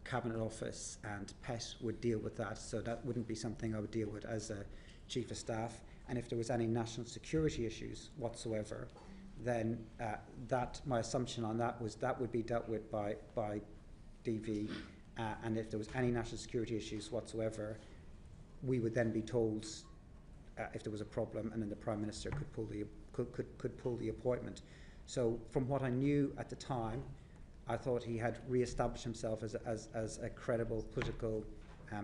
S12: Cabinet Office and PET would deal with that, so that wouldn't be something I would deal with as a Chief of Staff. And if there was any national security issues whatsoever, then that my assumption on that was that would be dealt with by DV, and if there was any national security issues whatsoever, we would then be told if there was a problem, and then the Prime Minister could pull the appointment. So from what I knew at the time, I thought he had re-established himself as a credible political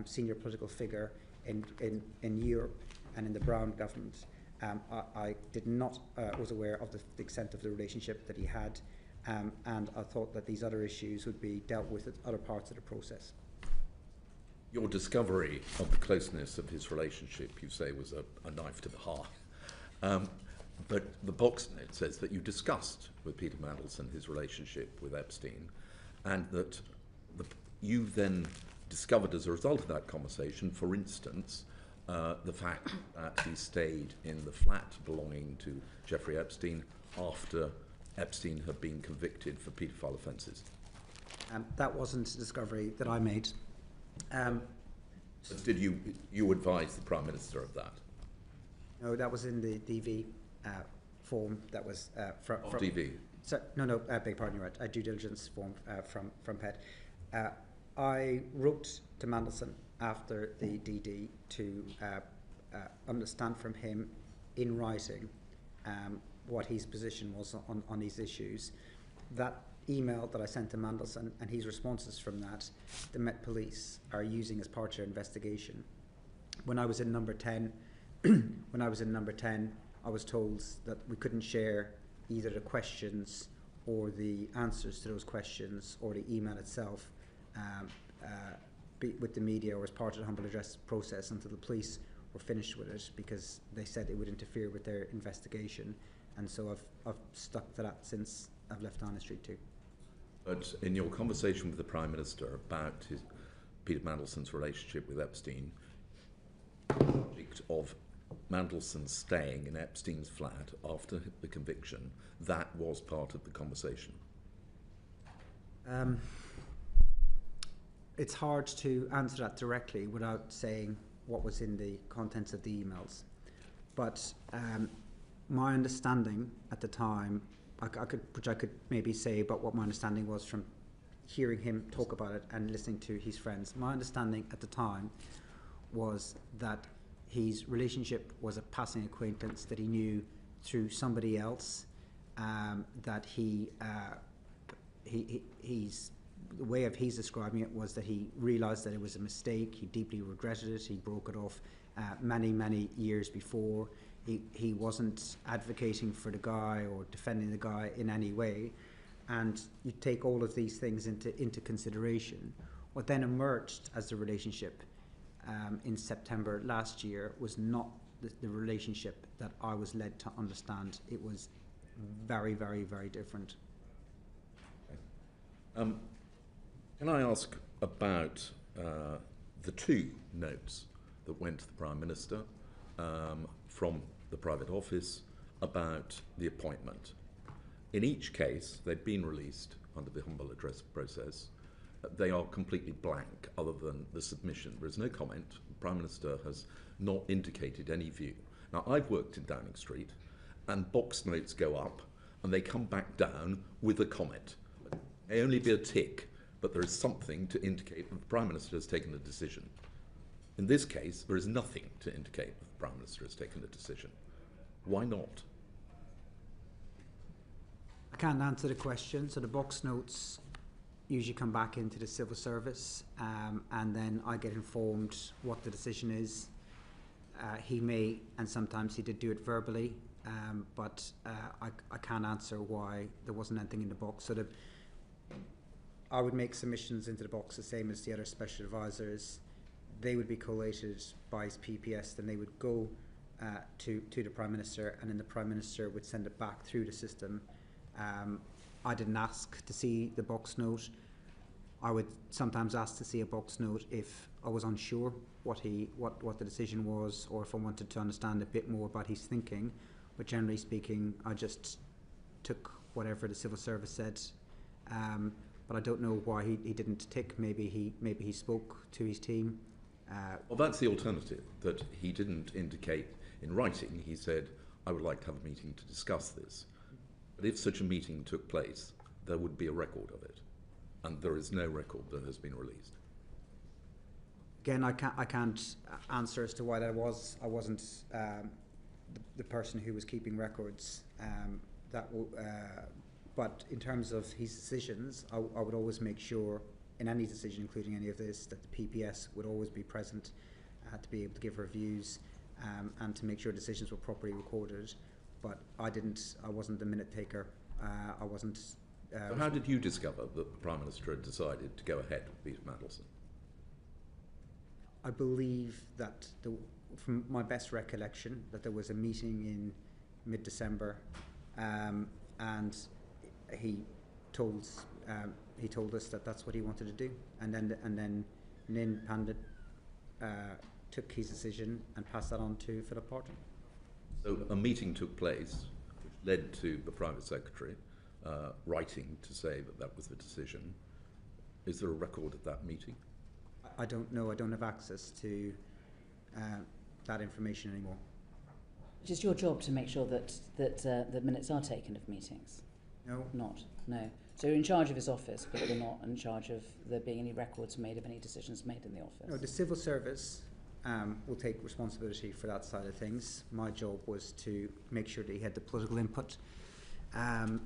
S12: senior political figure in Europe and in the Brown government. I did not was aware of the extent of the relationship that he had, and I thought that these other issues would be dealt with at other parts of the process.
S3: Your discovery of the closeness of his relationship, you say, was a knife to the heart. But the box note says that you discussed with Peter Mandelson his relationship with Epstein, and that you then discovered as a result of that conversation, for instance, the fact that he stayed in the flat belonging to Jeffrey Epstein after Epstein had been convicted for paedophile offences.
S12: That wasn't a discovery that I made.
S3: Did you advise the Prime Minister of that?
S12: No, that was in the DV form that was from
S3: DV?
S12: So, no, beg your pardon, you're right, a due diligence form from PET. I wrote to Mandelson after the DD to understand from him in writing what his position was on these issues. That email that I sent to Mandelson and his responses from that, the Met Police are using as part of their investigation. When I was in number 10, I was told that we couldn't share either the questions or the answers to those questions or the email itself with the media or as part of the humble address process until the police were finished with it, because they said it would interfere with their investigation. And so I've stuck to that since I've left Downing Street too.
S3: But in your conversation with the Prime Minister about Peter Mandelson's relationship with Epstein, the subject of Mandelson staying in Epstein's flat after the conviction, that was part of the conversation.
S12: It's hard to answer that directly without saying what was in the contents of the emails. But my understanding at the time, which I could maybe say about what my understanding was from hearing him talk about it and listening to his friends. My understanding at the time was that his relationship was a passing acquaintance that he knew through somebody else, that the way of he's describing it was that he realised that it was a mistake, he deeply regretted it, he broke it off many years before. He wasn't advocating for the guy or defending the guy in any way, and you take all of these things into consideration. What then emerged as the relationship in September last year was not the relationship that I was led to understand. It was very different.
S3: Can I ask about the two notes that went to the Prime Minister from the private office about the appointment? In each case, they've been released under the humble address process. They are completely blank other than the submission. There is no comment. The Prime Minister has not indicated any view. Now, I've worked in Downing Street, and box notes go up and they come back down with a comment. It may only be a tick, but there is something to indicate that the Prime Minister has taken a decision. In this case, there is nothing to indicate that the Prime Minister has taken a decision. Why not?
S12: I can't answer the question. So the box notes usually come back into the civil service, and then I get informed what the decision is. He may, and sometimes he did do it verbally, but I can't answer why there wasn't anything in the box. So I would make submissions into the box the same as the other special advisors. They would be collated by his PPS, then they would go to the Prime Minister, and then the Prime Minister would send it back through the system. I didn't ask to see the box note. I would sometimes ask to see a box note if I was unsure what the decision was, or if I wanted to understand a bit more about his thinking. But generally speaking, I just took whatever the civil service said. But I don't know why he didn't tick. Maybe he spoke to his team.
S3: Well, that's the alternative, that he didn't indicate in writing. He said, I would like to have a meeting to discuss this. But if such a meeting took place, there would be a record of it, and there is no record that has been released.
S12: Again, I can't answer as to why that was. I wasn't the person who was keeping records. But in terms of his decisions, I would always make sure in any decision, including any of this, that the PPS would always be present to be able to give her views and to make sure decisions were properly recorded. But I wasn't the minute taker. I wasn't.
S3: So how did you discover that the Prime Minister had decided to go ahead with Peter Mandelson?
S12: I believe that, from my best recollection, that there was a meeting in mid-December, and he told us that that's what he wanted to do, and then Nin Pandit took his decision and passed that on to Philip Barton.
S3: So a meeting took place, which led to the Private Secretary writing to say that that was the decision. Is there a record of that meeting?
S12: I don't know. I don't have access to that information anymore.
S1: It's just your job to make sure that the minutes are taken of meetings.
S12: No.
S1: Not. No. So you're in charge of his office, but you're not in charge of there being any records made of any decisions made in the office.
S12: No, the civil service will take responsibility for that side of things. My job was to make sure that he had the political input. When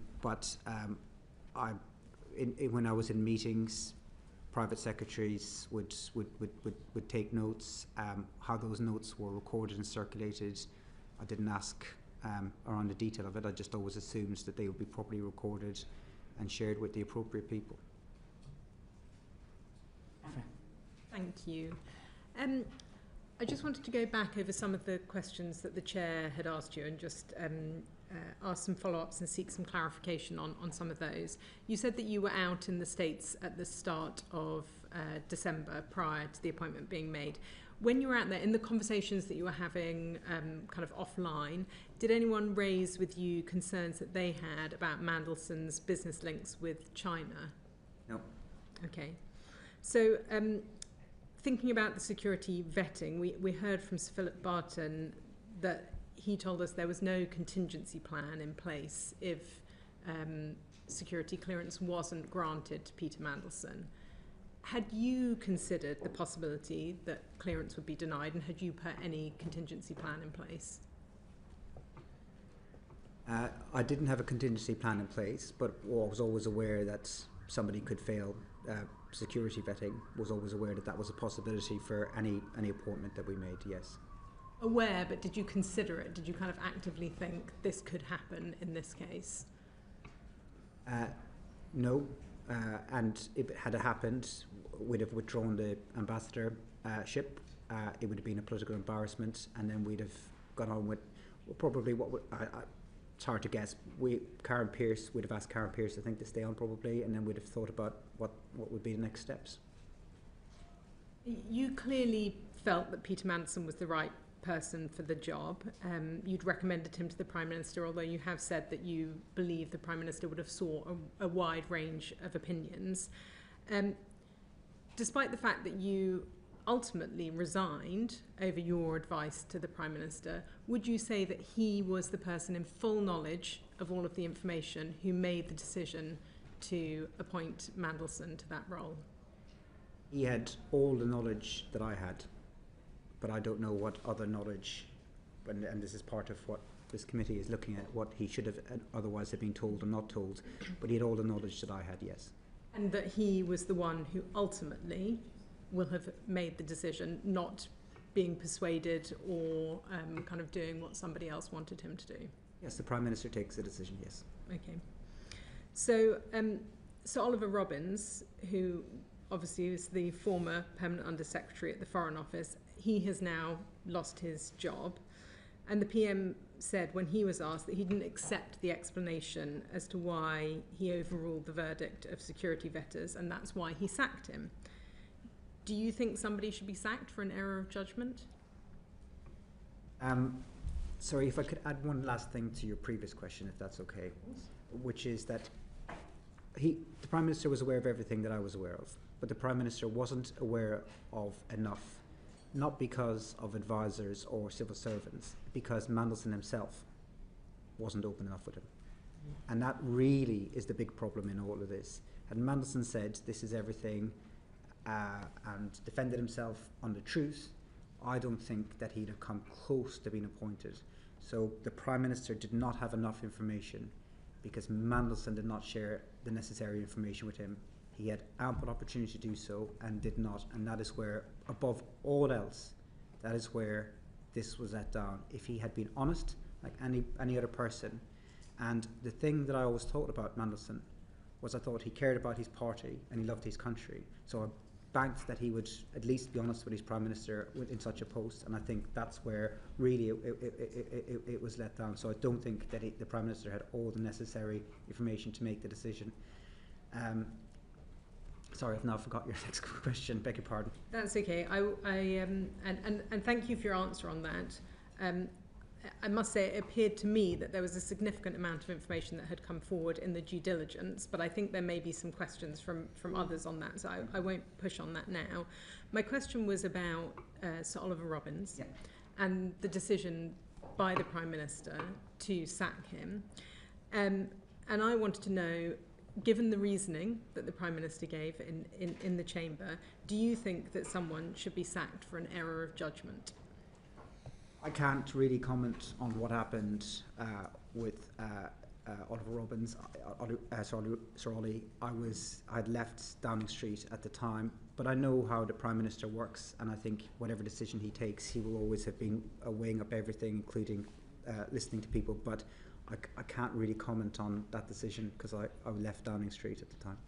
S12: I was in meetings, private secretaries would take notes. How those notes were recorded and circulated, I didn't ask around the detail of it. I just always assumed that they would be properly recorded and shared with the appropriate people.
S4: Thank you. I just wanted to go back over some of the questions that the Chair had asked you and just ask some follow-ups and seek some clarification on some of those. You said that you were out in the States at the start of December prior to the appointment being made. When you were out there, in the conversations that you were having kind of offline, did anyone raise with you concerns that they had about Mandelson's business links with China?
S12: No.
S4: Okay. So thinking about the security vetting, we heard from Sir Philip Barton that he told us there was no contingency plan in place if security clearance wasn't granted to Peter Mandelson. Had you considered the possibility that clearance would be denied, and had you put any contingency plan in place?
S12: I didn't have a contingency plan in place, but I was always aware that somebody could fail security vetting. Was always aware that that was a possibility for any appointment that we made, yes.
S4: Aware, but did you consider it? Did you kind of actively think this could happen in this case?
S12: No, and if it had happened, we'd have withdrawn the ambassadorship. It would have been a political embarrassment, and then we'd have gone on with probably what would, it's hard to guess. We'd have asked Karen Pierce, I think, to stay on probably, and then we'd have thought about what would be the next steps.
S4: You clearly felt that Peter Mandelson was the right person for the job. You'd recommended him to the Prime Minister, although you have said that you believe the Prime Minister would have sought a wide range of opinions. Despite the fact that you ultimately resigned over your advice to the Prime Minister, would you say that he was the person in full knowledge of all of the information who made the decision to appoint Mandelson to that role?
S12: He had all the knowledge that I had, but I don't know what other knowledge, and this is part of what this committee is looking at, what he should have otherwise have been told or not told, but he had all the knowledge that I had, yes.
S4: And that he was the one who ultimately will have made the decision, not being persuaded or kind of doing what somebody else wanted him to do?
S12: Yes, the Prime Minister takes the decision, yes.
S4: Okay. So Sir Oliver Robbins, who obviously is the former Permanent Under-Secretary at the Foreign Office, he has now lost his job. And the PM said when he was asked that he didn't accept the explanation as to why he overruled the verdict of security vetters, and that's why he sacked him. Do you think somebody should be sacked for an error of judgment?
S12: Sorry, if I could add one last thing to your previous question, if that's okay, which is that the Prime Minister was aware of everything that I was aware of, but the Prime Minister wasn't aware of enough, not because of advisors or civil servants, because Mandelson himself wasn't open enough with him. And that really is the big problem in all of this. Had Mandelson said this is everything and defended himself on the truth, I don't think that he'd have come close to being appointed. So the Prime Minister did not have enough information because Mandelson did not share the necessary information with him. He had ample opportunity to do so and did not. And that is where, above all else, that is where this was let down. If he had been honest, like any other person, and the thing that I always thought about Mandelson was I thought he cared about his party and he loved his country. So I banked that he would at least be honest with his Prime Minister in such a post, and I think that's where really it was let down. So I don't think that the Prime Minister had all the necessary information to make the decision. Sorry, I've now forgot your next question. Beg your pardon.
S4: That's okay. And thank you for your answer on that. I must say it appeared to me that there was a significant amount of information that had come forward in the due diligence, but I think there may be some questions from others on that, so I won't push on that now. My question was about Sir Oliver Robbins and the decision by the Prime Minister to sack him. And I wanted to know, given the reasoning that the Prime Minister gave in the chamber, do you think that someone should be sacked for an error of judgment?
S12: I can't really comment on what happened with Oliver Robbins. Sir Ollie, I had left Downing Street at the time, but I know how the Prime Minister works, and I think whatever decision he takes, he will always have been weighing up everything, including listening to people. But I can't really comment on that decision because I left Downing Street at the time.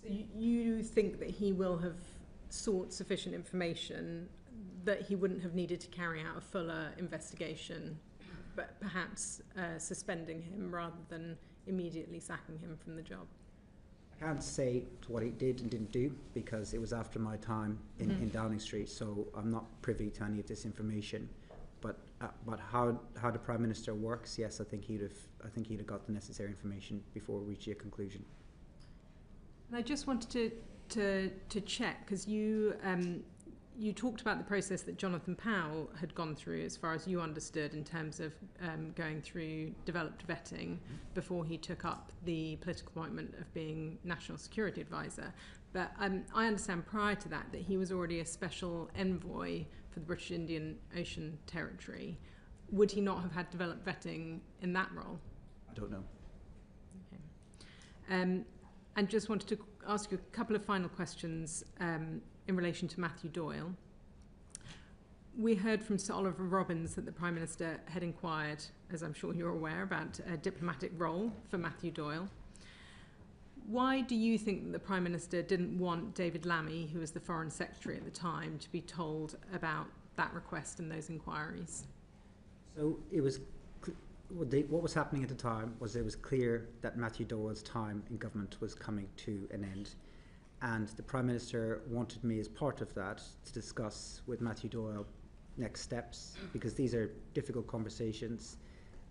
S4: So you think that he will have sought sufficient information that he wouldn't have needed to carry out a fuller investigation, but perhaps suspending him rather than immediately sacking him from the job?
S12: I can't say to what he did and didn't do because it was after my time in Downing Street, so I'm not privy to any of this information. But how the Prime Minister works, yes, I think he'd have got the necessary information before reaching a conclusion.
S4: And I just wanted to check, because you talked about the process that Jonathan Powell had gone through, as far as you understood, in terms of going through developed vetting before he took up the political appointment of being National Security Advisor. But I understand prior to that he was already a special envoy for the British Indian Ocean Territory. Would he not have had developed vetting in that role?
S12: I don't know.
S4: Okay. And just wanted to ask you a couple of final questions in relation to Matthew Doyle. We heard from Sir Oliver Robbins that the Prime Minister had inquired, as I'm sure you're aware, about a diplomatic role for Matthew Doyle. Why do you think that the Prime Minister didn't want David Lammy, who was the Foreign Secretary at the time, to be told about that request and those inquiries?
S12: So it was what was happening at the time was it was clear that Matthew Doyle's time in government was coming to an end. And the Prime Minister wanted me as part of that to discuss with Matthew Doyle next steps, because these are difficult conversations,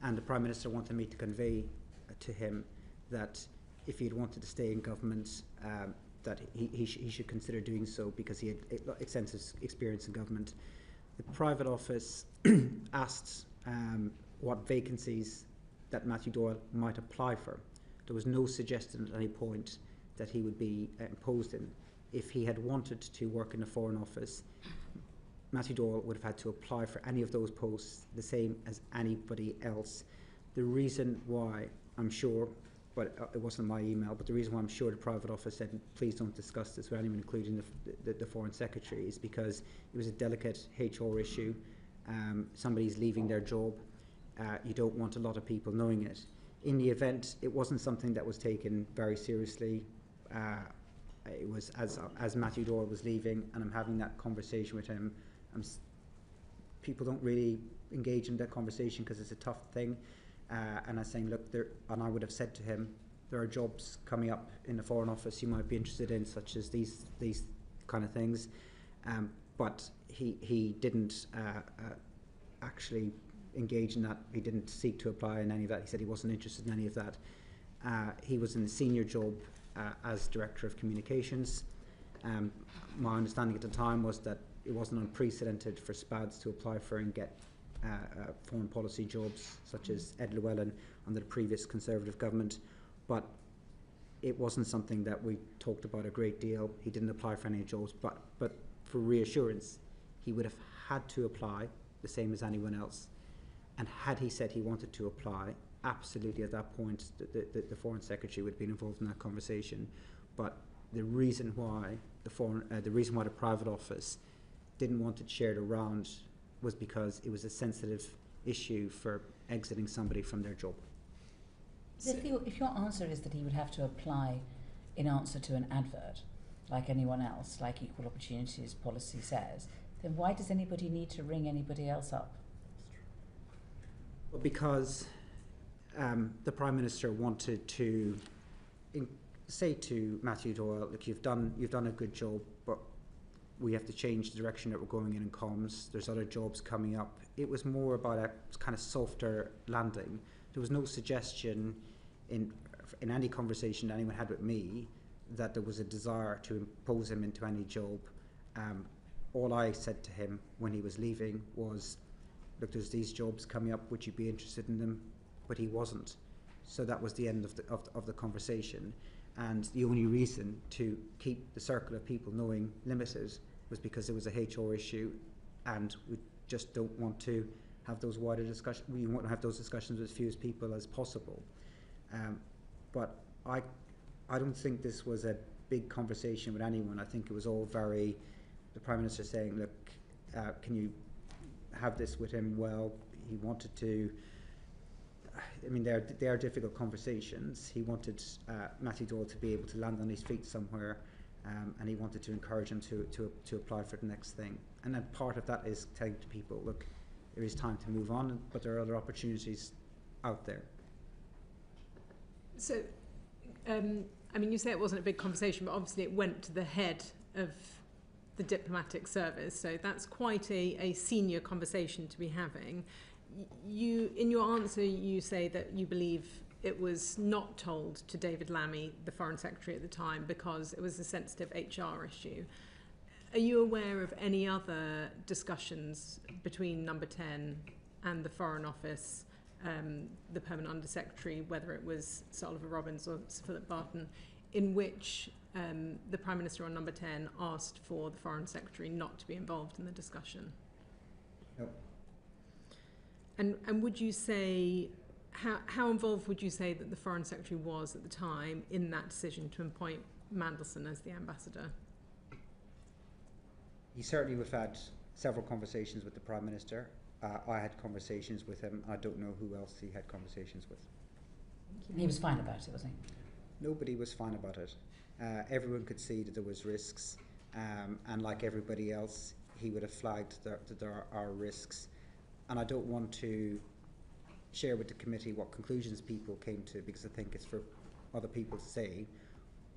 S12: and the Prime Minister wanted me to convey to him that if he'd wanted to stay in government, that he should consider doing so because he had extensive experience in government. The private office asked what vacancies that Matthew Doyle might apply for. There was no suggestion at any point that he would be imposed in. If he had wanted to work in the Foreign Office, Matthew Doyle would have had to apply for any of those posts the same as anybody else. The reason why, I'm sure, but it wasn't my email, but the reason why I'm sure the private office said please don't discuss this with anyone, including the Foreign Secretary, is because it was a delicate HR issue. Somebody's leaving their job. You don't want a lot of people knowing it. In the event, it wasn't something that was taken very seriously. It was as Matthew Doyle was leaving, and I'm having that conversation with him. People don't really engage in that conversation because it's a tough thing. And I'm saying, look, and I would have said to him, there are jobs coming up in the Foreign Office you might be interested in, such as these kind of things. But he didn't actually engage in that. He didn't seek to apply in any of that. He said he wasn't interested in any of that. He was in a senior job as Director of Communications. My understanding at the time was that it wasn't unprecedented for SPADs to apply for and get foreign policy jobs, such as Ed Llewellyn under the previous Conservative government, but it wasn't something that we talked about a great deal. He didn't apply for any jobs, but for reassurance, he would have had to apply the same as anyone else. And had he said he wanted to apply, absolutely at that point the Foreign Secretary would have been involved in that conversation. But the reason why the private office didn't want it shared around was because it was a sensitive issue for exiting somebody from their job.
S1: If your answer is that he would have to apply in answer to an advert, like anyone else, like Equal Opportunities policy says, then why does anybody need to ring anybody else up?
S12: Well, because the Prime Minister wanted to say to Matthew Doyle, look, you've done a good job, but we have to change the direction that we're going in comms. There's other jobs coming up. It was more about a kind of softer landing. There was no suggestion in any conversation that anyone had with me that there was a desire to impose him into any job. All I said to him when he was leaving was, look, there's these jobs coming up, would you be interested in them? But he wasn't. So that was the end of the conversation. And the only reason to keep the circle of people knowing limited was because it was a HR issue, and we just don't want to have those wider discussions. We want to have those discussions with as few people as possible. But I don't think this was a big conversation with anyone. I think it was all very, the Prime Minister saying, look, can you have this with him? Well, he wanted to, I mean, they are difficult conversations. He wanted Matthew Doyle to be able to land on his feet somewhere, and he wanted to encourage him to apply for the next thing. And then part of that is telling to people, look, there is time to move on, but there are other opportunities out there.
S4: So, I mean, you say it wasn't a big conversation, but obviously it went to the head of the diplomatic service, so that's quite a senior conversation to be having. You, in your answer, you say that you believe it was not told to David Lammy, the Foreign Secretary at the time, because it was a sensitive HR issue. Are you aware of any other discussions between Number 10 and the Foreign Office, the Permanent Under-Secretary, whether it was Sir Oliver Robbins or Sir Philip Barton, in which the Prime Minister on Number 10 asked for the Foreign Secretary not to be involved in the discussion?
S12: No.
S4: And would you say, how involved would you say that the Foreign Secretary was at the time in that decision to appoint Mandelson as the ambassador?
S12: He certainly would have had several conversations with the Prime Minister. I had conversations with him. I don't know who else he had conversations with.
S1: He was fine about it, wasn't he?
S12: Nobody was fine about it. Everyone could see that there was risks, and like everybody else, he would have flagged that there are risks. And I don't want to share with the committee what conclusions people came to, because I think it's for other people to say.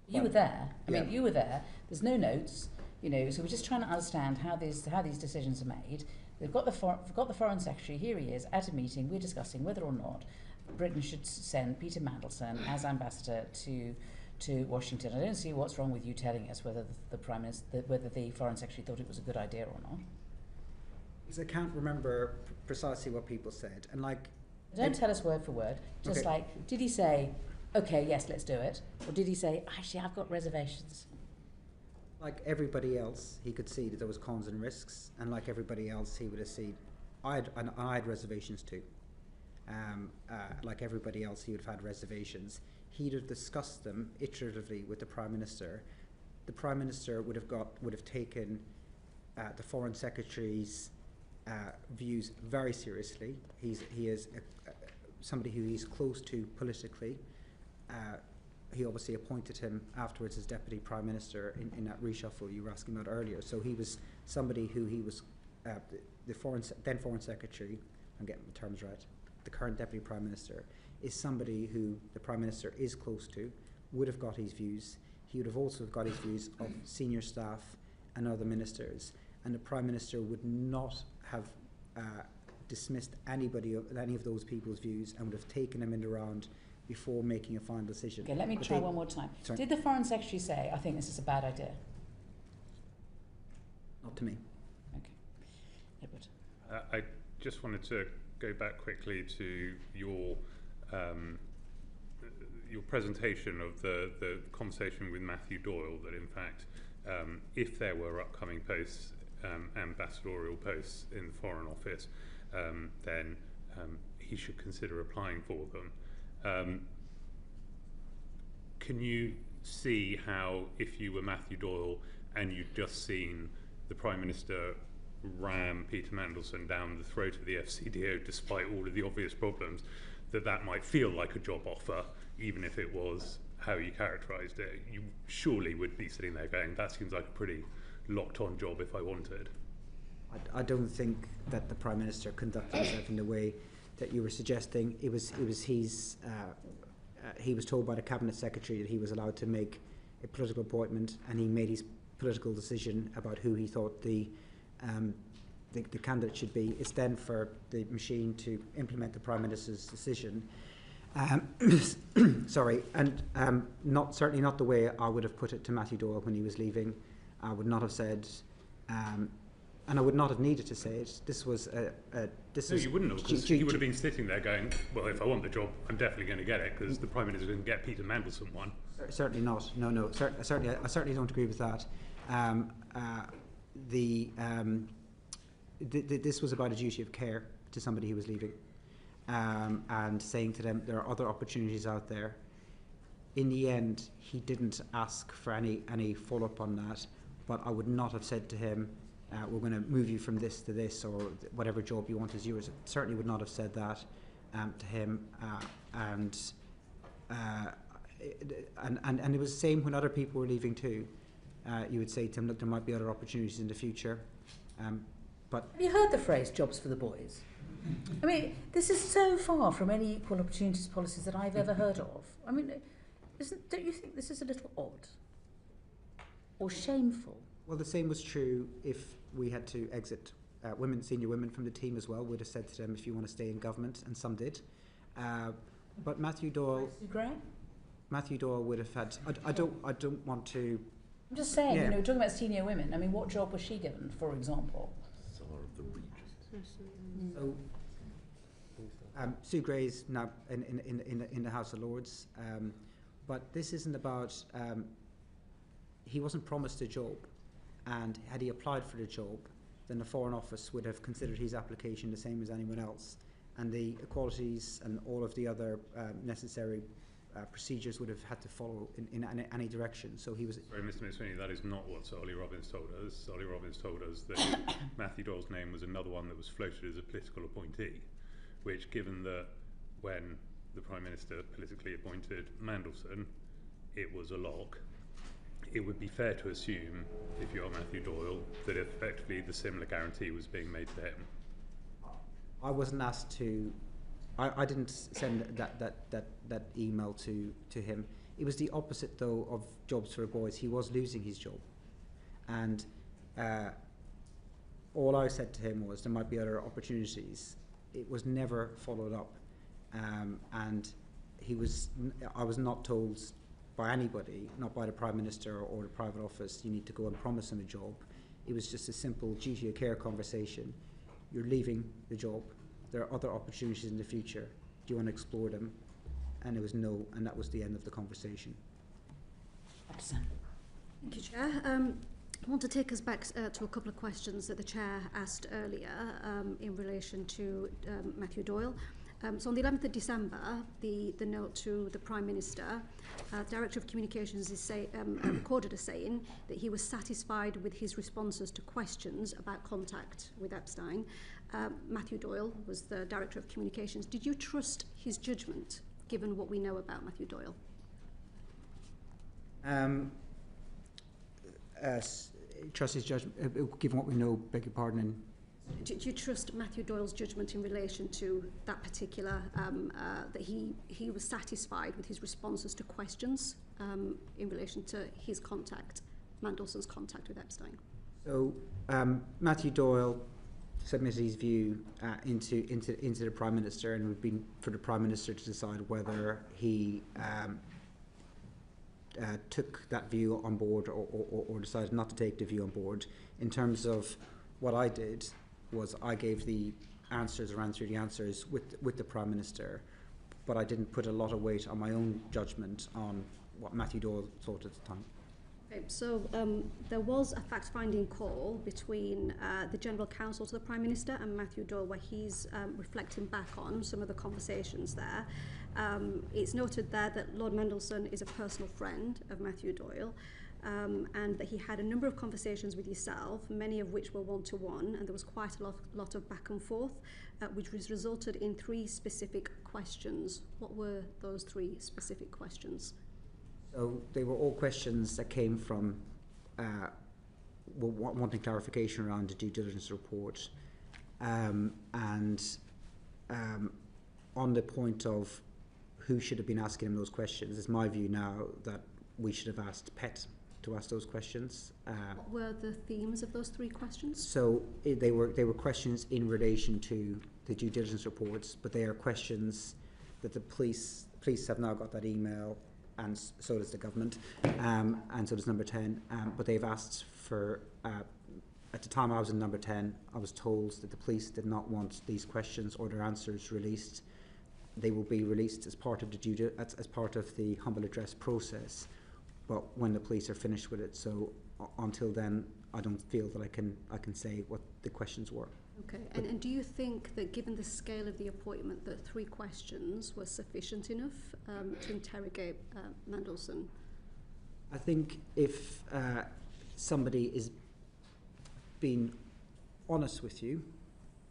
S1: You were there. I mean, you were there. There's no notes, you know. So we're just trying to understand how these decisions are made. They've got the Foreign Secretary. Here he is at a meeting. We're discussing whether or not Britain should send Peter Mandelson as ambassador to Washington. I don't see what's wrong with you telling us whether the Prime Minister, whether the Foreign Secretary thought it was a good idea or not.
S12: Because I can't remember precisely what people said, and like.
S1: Don't tell us word for word. Just
S12: okay.
S1: Like, did he say, "Okay, yes, let's do it," or did he say, "Actually, I've got reservations"?
S12: Like everybody else, he could see that there was cons and risks, and like everybody else, he would have seen. I had reservations too. Like everybody else, he would have had reservations. He'd have discussed them iteratively with the Prime Minister. The Prime Minister would have taken the Foreign Secretary's views very seriously. He is somebody who he's close to politically. He obviously appointed him afterwards as Deputy Prime Minister in that reshuffle you were asking about earlier. So he was somebody who he was the then Foreign Secretary. I'm getting the terms right. The current Deputy Prime Minister is somebody who the Prime Minister is close to, would have got his views. He would have also got his views of senior staff and other ministers, and the Prime Minister would not have dismissed any of those people's views, and would have taken them in the round before making a final decision.
S1: Okay, let me try one more time. Sorry. Did the Foreign Secretary say, "I think this is a bad idea"?
S12: Not to me.
S1: Okay. Edward.
S7: just wanted to go back quickly to your presentation of the conversation with Matthew Doyle, that in fact, if there were upcoming posts, ambassadorial posts in the Foreign Office, then he should consider applying for them. Can you see how, if you were Matthew Doyle and you'd just seen the Prime Minister ram Peter Mandelson down the throat of the FCDO despite all of the obvious problems, that might feel like a job offer, even if it was how you characterised it? You surely would be sitting there going, that seems like a pretty locked-on job if I wanted.
S12: I don't think that the Prime Minister conducted himself in the way that you were suggesting. He was told by the Cabinet Secretary that he was allowed to make a political appointment, and he made his political decision about who he thought the candidate should be. It's then for the machine to implement the Prime Minister's decision. Sorry, and certainly not the way I would have put it to Matthew Doyle when he was leaving. I would not have said, and I would not have needed to say it. This was
S7: you wouldn't have, because you would have been sitting there going, well, if I want the job, I'm definitely going to get it, because the Prime Minister didn't get Peter Mandelson one.
S12: Certainly not. No. I certainly don't agree with that. This was about a duty of care to somebody who was leaving, and saying to them there are other opportunities out there. In the end, he didn't ask for any follow-up on that, but I would not have said to him, we're going to move you from this to this, or whatever job you want is yours. Certainly would not have said that to him, and it was the same when other people were leaving too. You would say to him, look, there might be other opportunities in the future. But
S1: have you heard the phrase "jobs for the boys"? I mean, this is so far from any equal opportunities policies that I've ever heard of. I mean, don't you think this is a little odd or shameful?
S12: Well, the same was true if we had to exit senior women from the team as well. We'd have said to them, if you want to stay in government, and some did. But Matthew Doyle would have had. I don't want to.
S1: I'm just saying, we're talking about senior women. I mean, what job was she given, for example?
S3: Czar of the Regent.
S12: So, Sue Gray's now in the House of Lords, but this isn't about. He wasn't promised a job, and had he applied for the job, then the Foreign Office would have considered his application the same as anyone else, and the equalities and all of the other necessary procedures would have had to follow in any direction. So he was.
S7: Sorry, Mr. McSweeney, that is not what Sir Ollie Robbins told us. Sir Ollie Robbins told us that Matthew Doyle's name was another one that was floated as a political appointee, which, given that when the Prime Minister politically appointed Mandelson, it was a lock, it would be fair to assume, if you're Matthew Doyle, that effectively the similar guarantee was being made to him.
S12: I wasn't asked to. I didn't send that email to him. It was the opposite, though, of jobs for boys. He was losing his job, and all I said to him was there might be other opportunities. It was never followed up, and I was not told by anybody, not by the Prime Minister or the private office, you need to go and promise him a job. It was just a simple duty of care conversation. You're leaving the job. There are other opportunities in the future. Do you want to explore them? And it was no, and that was the end of the conversation.
S6: Thank you, Chair. I want to take us back to a couple of questions that the Chair asked earlier in relation to Matthew Doyle. So on the 11th of December, the note to the Prime Minister, Director of Communications is recorded as saying that he was satisfied with his responses to questions about contact with Epstein. Matthew Doyle was the Director of Communications. Did you trust his judgment, given what we know about Matthew Doyle?
S12: Trust his judgment, given what we know, beg your pardon.
S6: Do you trust Matthew Doyle's judgment in relation to that particular, that he was satisfied with his responses to questions in relation to his contact, Mandelson's contact with Epstein?
S12: So Matthew Doyle submitted his view into the Prime Minister, and it would be for the Prime Minister to decide whether he took that view on board or decided not to take the view on board. In terms of what I did, was I gave the answers or ran through the answers with the Prime Minister, but I didn't put a lot of weight on my own judgment on what Matthew Doyle thought at the time.
S6: Okay, so there was a fact-finding call between the General Counsel to the Prime Minister and Matthew Doyle, where he's reflecting back on some of the conversations there. It's noted there that Lord Mendelssohn is a personal friend of Matthew Doyle, and that he had a number of conversations with yourself, many of which were one-to-one, and there was quite a lot of back and forth, which was resulted in 3 specific questions. What were those 3 specific questions?
S12: So they were all questions that came from wanting clarification around the due diligence report, and on the point of who should have been asking him those questions. It's my view now that we should have asked PET to ask those questions.
S6: What were the themes of those 3 questions?
S12: So they were questions in relation to the due diligence reports, but they are questions that the police have now got that email, and so does the government, and so does Number 10. But they've asked for, at the time I was in Number 10, I was told that the police did not want these questions or their answers released. They will be released as part of the as part of the humble address process, but when the police are finished with it. So until then, I don't feel that I can say what the questions were.
S6: Okay, and do you think that given the scale of the appointment that 3 questions were sufficient enough to interrogate Mendelssohn?
S12: I think if somebody is being honest with you,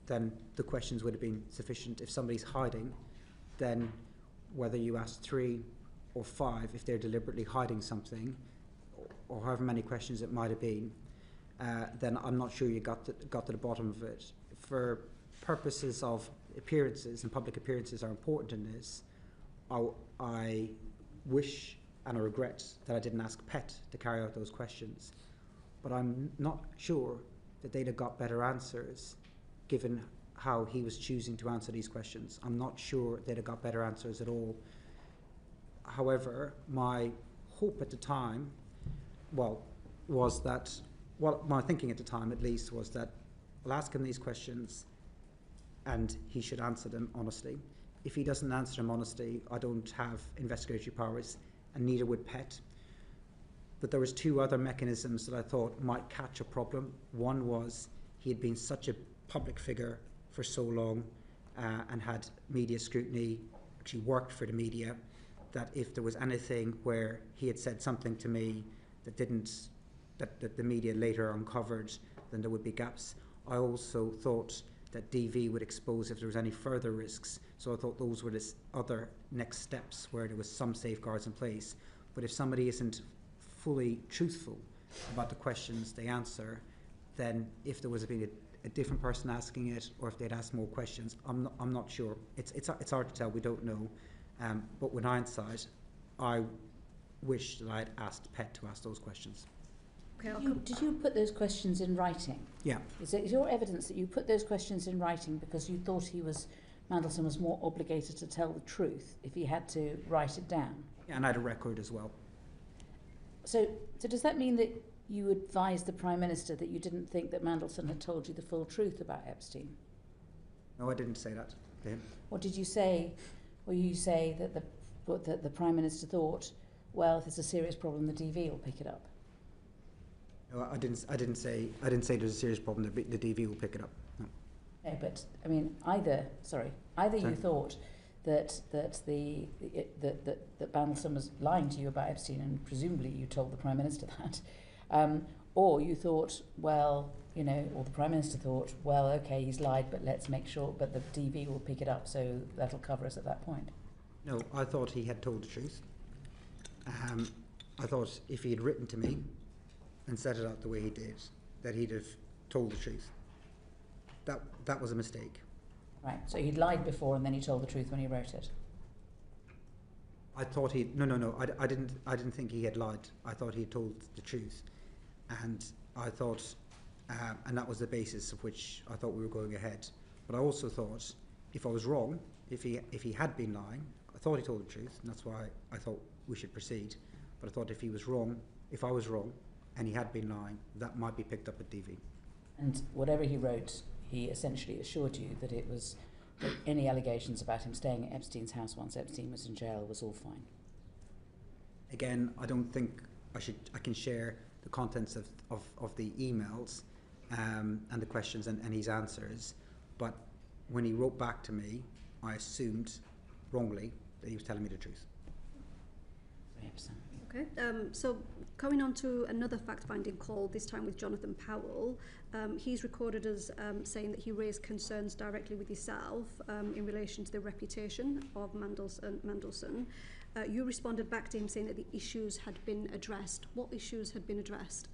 S12: then the questions would have been sufficient. If somebody's hiding, then whether you ask 3 or 5, if they're deliberately hiding something, or however many questions it might have been, then I'm not sure you got to the bottom of it. For purposes of appearances, and public appearances are important in this, I wish and I regret that I didn't ask PET to carry out those questions. But I'm not sure that they'd have got better answers given how he was choosing to answer these questions. I'm not sure they'd have got better answers at all. However, my hope at the time, was that, my thinking at the time at least was that I'll ask him these questions and he should answer them honestly. If he doesn't answer them honestly, I don't have investigatory powers, and neither would PET. But there was 2 other mechanisms that I thought might catch a problem. One was he had been such a public figure for so long and had media scrutiny, actually worked for the media, that if there was anything where he had said something to me that the media later uncovered, then there would be gaps. I also thought that DV would expose if there was any further risks. So I thought those were the other next steps where there was some safeguards in place. But if somebody isn't fully truthful about the questions they answer, then if there was been a different person asking it, or if they'd asked more questions, I'm not sure. It's hard to tell. We don't know. But with hindsight, I wish that I'd asked PET to ask those questions.
S6: Okay,
S1: Did you put those questions in writing?
S12: Yeah.
S1: Is your evidence that you put those questions in writing because you thought Mendelssohn was more obligated to tell the truth if he had to write it down?
S12: Yeah, and I had a record as well.
S1: So does that mean that you advised the Prime Minister that you didn't think that Mendelssohn had told you the full truth about Epstein?
S12: No, I didn't say that to him.
S1: Or did you say, that the Prime Minister thought, well, if there's a serious problem, the DV will pick it up?
S12: No, I didn't say there's a serious problem. The DV will pick it up. No.
S1: Okay, but I mean, either you thought that Mendelssohn was lying to you about Epstein, and presumably you told the Prime Minister that, or you thought, well, or the Prime Minister thought, well, okay, he's lied, but let's make sure, but the DV will pick it up, so that'll cover us at that point.
S12: No, I thought he had told the truth. I thought if he had written to me and set it out the way he did, that he'd have told the truth. That was a mistake.
S1: Right, so he'd lied before and then he told the truth when he wrote it.
S12: I thought I didn't think he had lied. I thought he had told the truth, and I thought, and that was the basis of which I thought we were going ahead. But I also thought, if I was wrong, if he had been lying, I thought he told the truth, and that's why I thought we should proceed. But I thought if I was wrong, and he had been lying, that might be picked up at DV.
S1: And whatever he wrote, he essentially assured you that it was that any allegations about him staying at Epstein's house once Epstein was in jail was all fine.
S12: Again, I don't think I can share the contents of the emails and the questions and his answers, but when he wrote back to me, I assumed wrongly that he was telling me the truth.
S6: Okay, so going on to another fact-finding call, this time with Jonathan Powell. He's recorded as saying that he raised concerns directly with yourself in relation to the reputation of Mandelson. You responded back to him saying that the issues had been addressed. What issues had been addressed?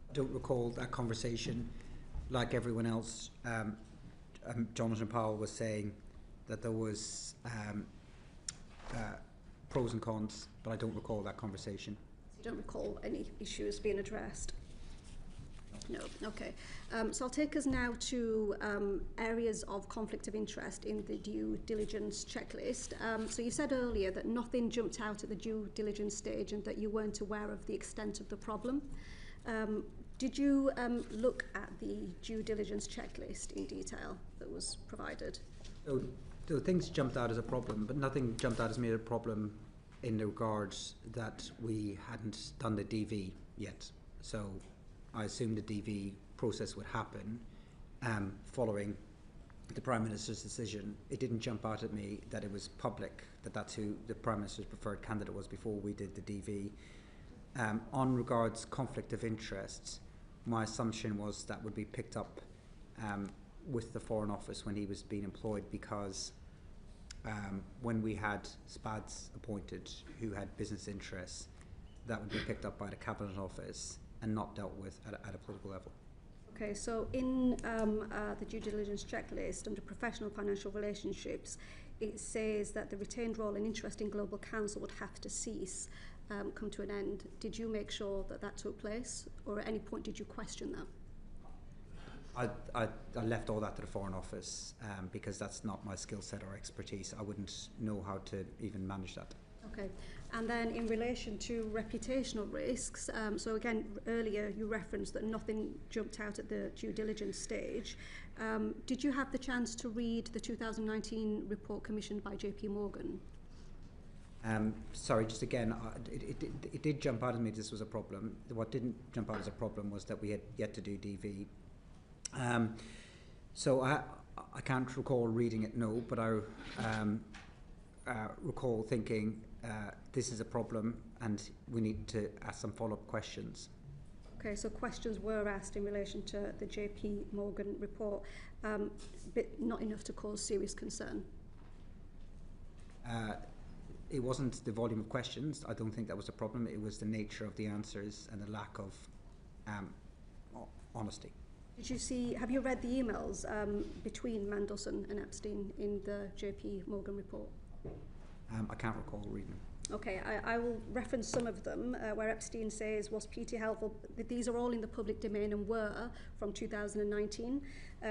S12: I don't recall that conversation. Like everyone else, Jonathan Powell was saying that there was pros and cons, but I don't recall that conversation.
S6: You don't recall any issues being addressed? No. Okay. So I'll take us now to areas of conflict of interest in the due diligence checklist. So you said earlier that nothing jumped out at the due diligence stage and that you weren't aware of the extent of the problem. Did you look at the due diligence checklist in detail that was provided?
S12: So things jumped out as a problem, but nothing jumped out as me a problem in the regards that we hadn't done the DV yet. So I assumed the DV process would happen following the Prime Minister's decision. It didn't jump out at me that it was public, that that's who the Prime Minister's preferred candidate was before we did the DV. On regards conflict of interests, my assumption was that would be picked up with the Foreign Office when he was being employed, because when we had SPADs appointed who had business interests, that would be picked up by the Cabinet Office and not dealt with at a political level.
S6: Okay, so in the due diligence checklist under professional financial relationships, it says that the retained role and interest in Global Counsel would have to cease, come to an end. Did you make sure that that took place, or at any point did you question that?
S12: I left all that to the Foreign Office because that's not my skill set or expertise. I wouldn't know how to even manage that.
S6: Okay, and then in relation to reputational risks, so again, earlier you referenced that nothing jumped out at the due diligence stage. Did you have the chance to read the 2019 report commissioned by JP Morgan?
S12: Sorry, just again, it did jump out at me this was a problem. What didn't jump out as a problem was that we had yet to do DV. So I can't recall reading it, no, but I recall thinking this is a problem and we need to ask some follow-up questions.
S6: Okay, so questions were asked in relation to the JP Morgan report, but not enough to cause serious concern.
S12: It wasn't the volume of questions. I don't think that was a problem. It was the nature of the answers and the lack of honesty.
S6: Did you see, have you read the emails between Mandelson and Epstein in the JP Morgan report?
S12: I can't recall reading them.
S6: Okay, I will reference some of them where Epstein says, was Peter helpful? These are all in the public domain and were from 2019.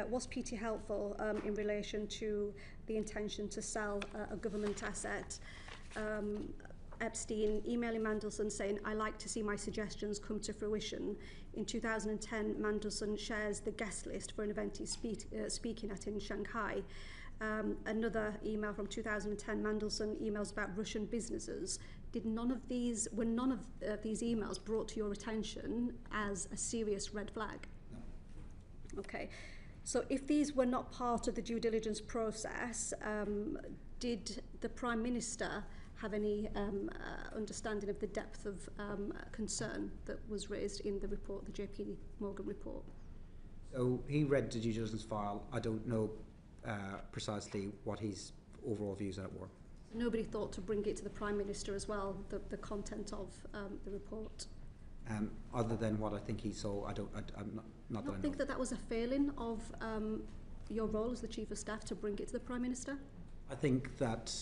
S6: Was Peter helpful in relation to the intention to sell a government asset? Epstein emailing Mandelson saying, I like to see my suggestions come to fruition. In 2010, Mandelson shares the guest list for an event he's speaking at in Shanghai. Another email from 2010, Mandelson emails about Russian businesses. Were none of these emails brought to your attention as a serious red flag?
S12: No.
S6: Okay. So if these were not part of the due diligence process, did the Prime Minister have any understanding of the depth of concern that was raised in the report, the JP Morgan report?
S12: So he read the due diligence file. I don't know precisely what his overall views on it were.
S6: Nobody thought to bring it to the Prime Minister as well, the content of the report?
S12: Other than what I think he saw, I'm not that I know.
S6: Think that was a failing of your role as the Chief of Staff to bring it to the Prime Minister?
S12: I think that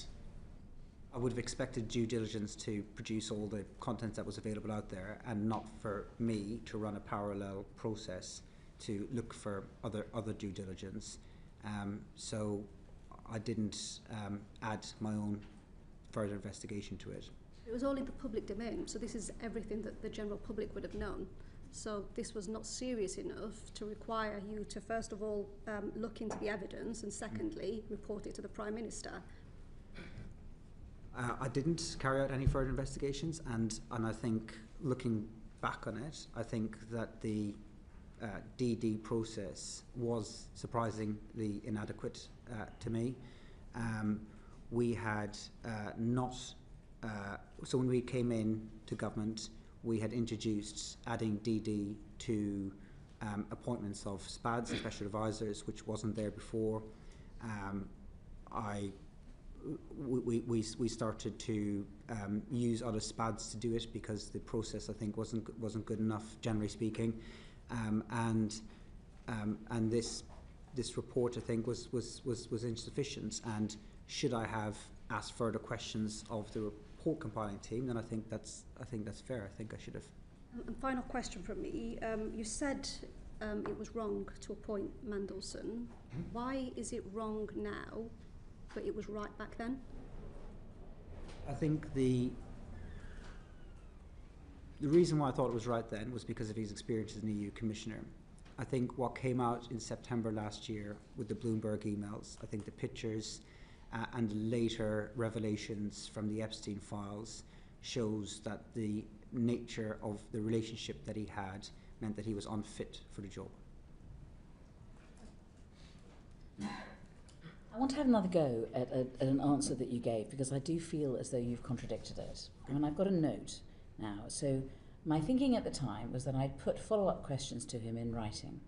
S12: I would have expected due diligence to produce all the content that was available out there, and not for me to run a parallel process to look for other due diligence. So I didn't add my own further investigation to it.
S6: It was all in the public domain, so this is everything that the general public would have known. So this was not serious enough to require you to, first of all, look into the evidence, and secondly, report it to the Prime Minister.
S12: I didn't carry out any further investigations, and I think, looking back on it, I think that the DD process was surprisingly inadequate to me. We had so when we came in to government, we had introduced adding DD to appointments of SPADs, special advisors, which wasn't there before. We started to use other SPADs to do it because the process, I think, wasn't good enough, generally speaking, and this report, I think, was insufficient. And should I have asked further questions of the report compiling team, then I think that's fair. I think I should have.
S6: And final question from me. You said it was wrong to appoint Mandelson. Why is it wrong now, but it was right back then?
S12: I think the reason why I thought it was right then was because of his experience as an EU commissioner. I think what came out in September last year with the Bloomberg emails, I think the pictures and later revelations from the Epstein files shows that the nature of the relationship that he had meant that he was unfit for the job.
S1: I want to have another go at an answer that you gave, because I do feel as though you've contradicted it. I mean, I've got a note now. So my thinking at the time was that I'd put follow-up questions to him in writing,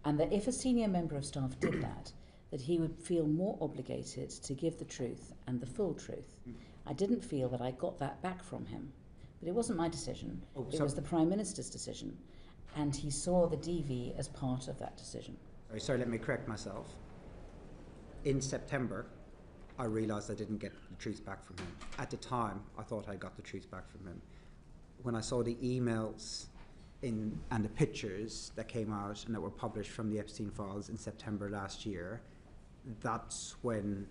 S1: and that if a senior member of staff did that, that he would feel more obligated to give the truth and the full truth. I didn't feel that I got that back from him. But it wasn't my decision. It was the Prime Minister's decision. And he saw the DV as part of that decision.
S12: Sorry, let me correct myself. In September, I realised I didn't get the truth back from him. At the time, I thought I got the truth back from him. When I saw the emails and the pictures that came out and that were published from the Epstein files in September last year, that's when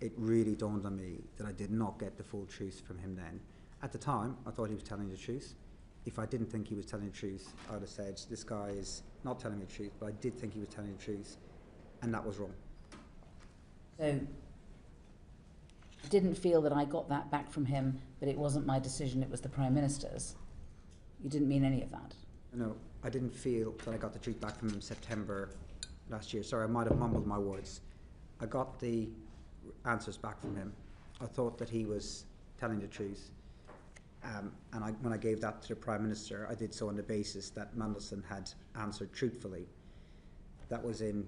S12: it really dawned on me that I did not get the full truth from him then. At the time, I thought he was telling the truth. If I didn't think he was telling the truth, I would have said, this guy is not telling me the truth, but I did think he was telling the truth, and that was wrong.
S1: So I didn't feel that I got that back from him, but it wasn't my decision, it was the Prime Minister's. You didn't mean any of that?
S12: No, I didn't feel that I got the truth back from him September last year. Sorry, I might have mumbled my words. I got the answers back from him. I thought that he was telling the truth. When I gave that to the Prime Minister, I did so on the basis that Mandelson had answered truthfully. That was in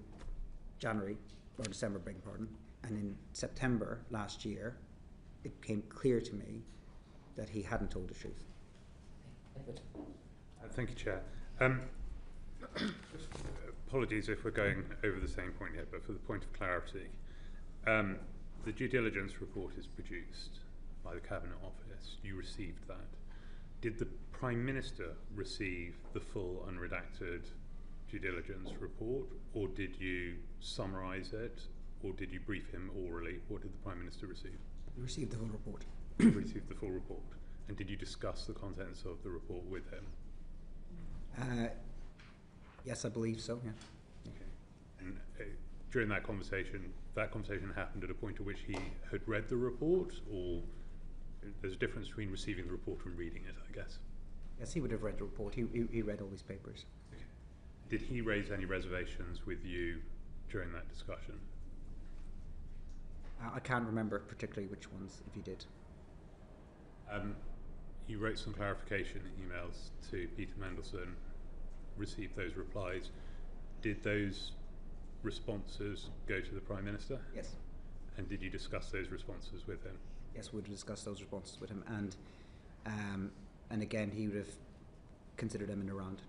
S12: January, or December, beg your pardon. And in September last year, it became clear to me that he hadn't told the truth.
S7: Thank you, Chair. Apologies if we're going over the same point here, but for the point of clarity, the due diligence report is produced by the Cabinet Office. You received that. Did the Prime Minister receive the full unredacted due diligence report, or did you summarise it, or did you brief him orally? What did the Prime Minister receive?
S12: He received the full report.
S7: He received the full report. And did you discuss the contents of the report with him?
S12: Yes, I believe so, yeah.
S7: Okay. And during that conversation happened at a point at which he had read the report, or there's a difference between receiving the report and reading it, I guess?
S12: Yes, he would have read the report. He read all these papers.
S7: Okay. Did he raise any reservations with you during that discussion?
S12: I can't remember particularly which ones, if he did.
S7: You wrote some clarification emails to Peter Mandelson, received those replies. Did those responses go to the Prime Minister?
S12: Yes.
S7: And did you discuss those responses with him?
S12: Yes, we would discuss those responses with him, and again, he would have considered them in a round.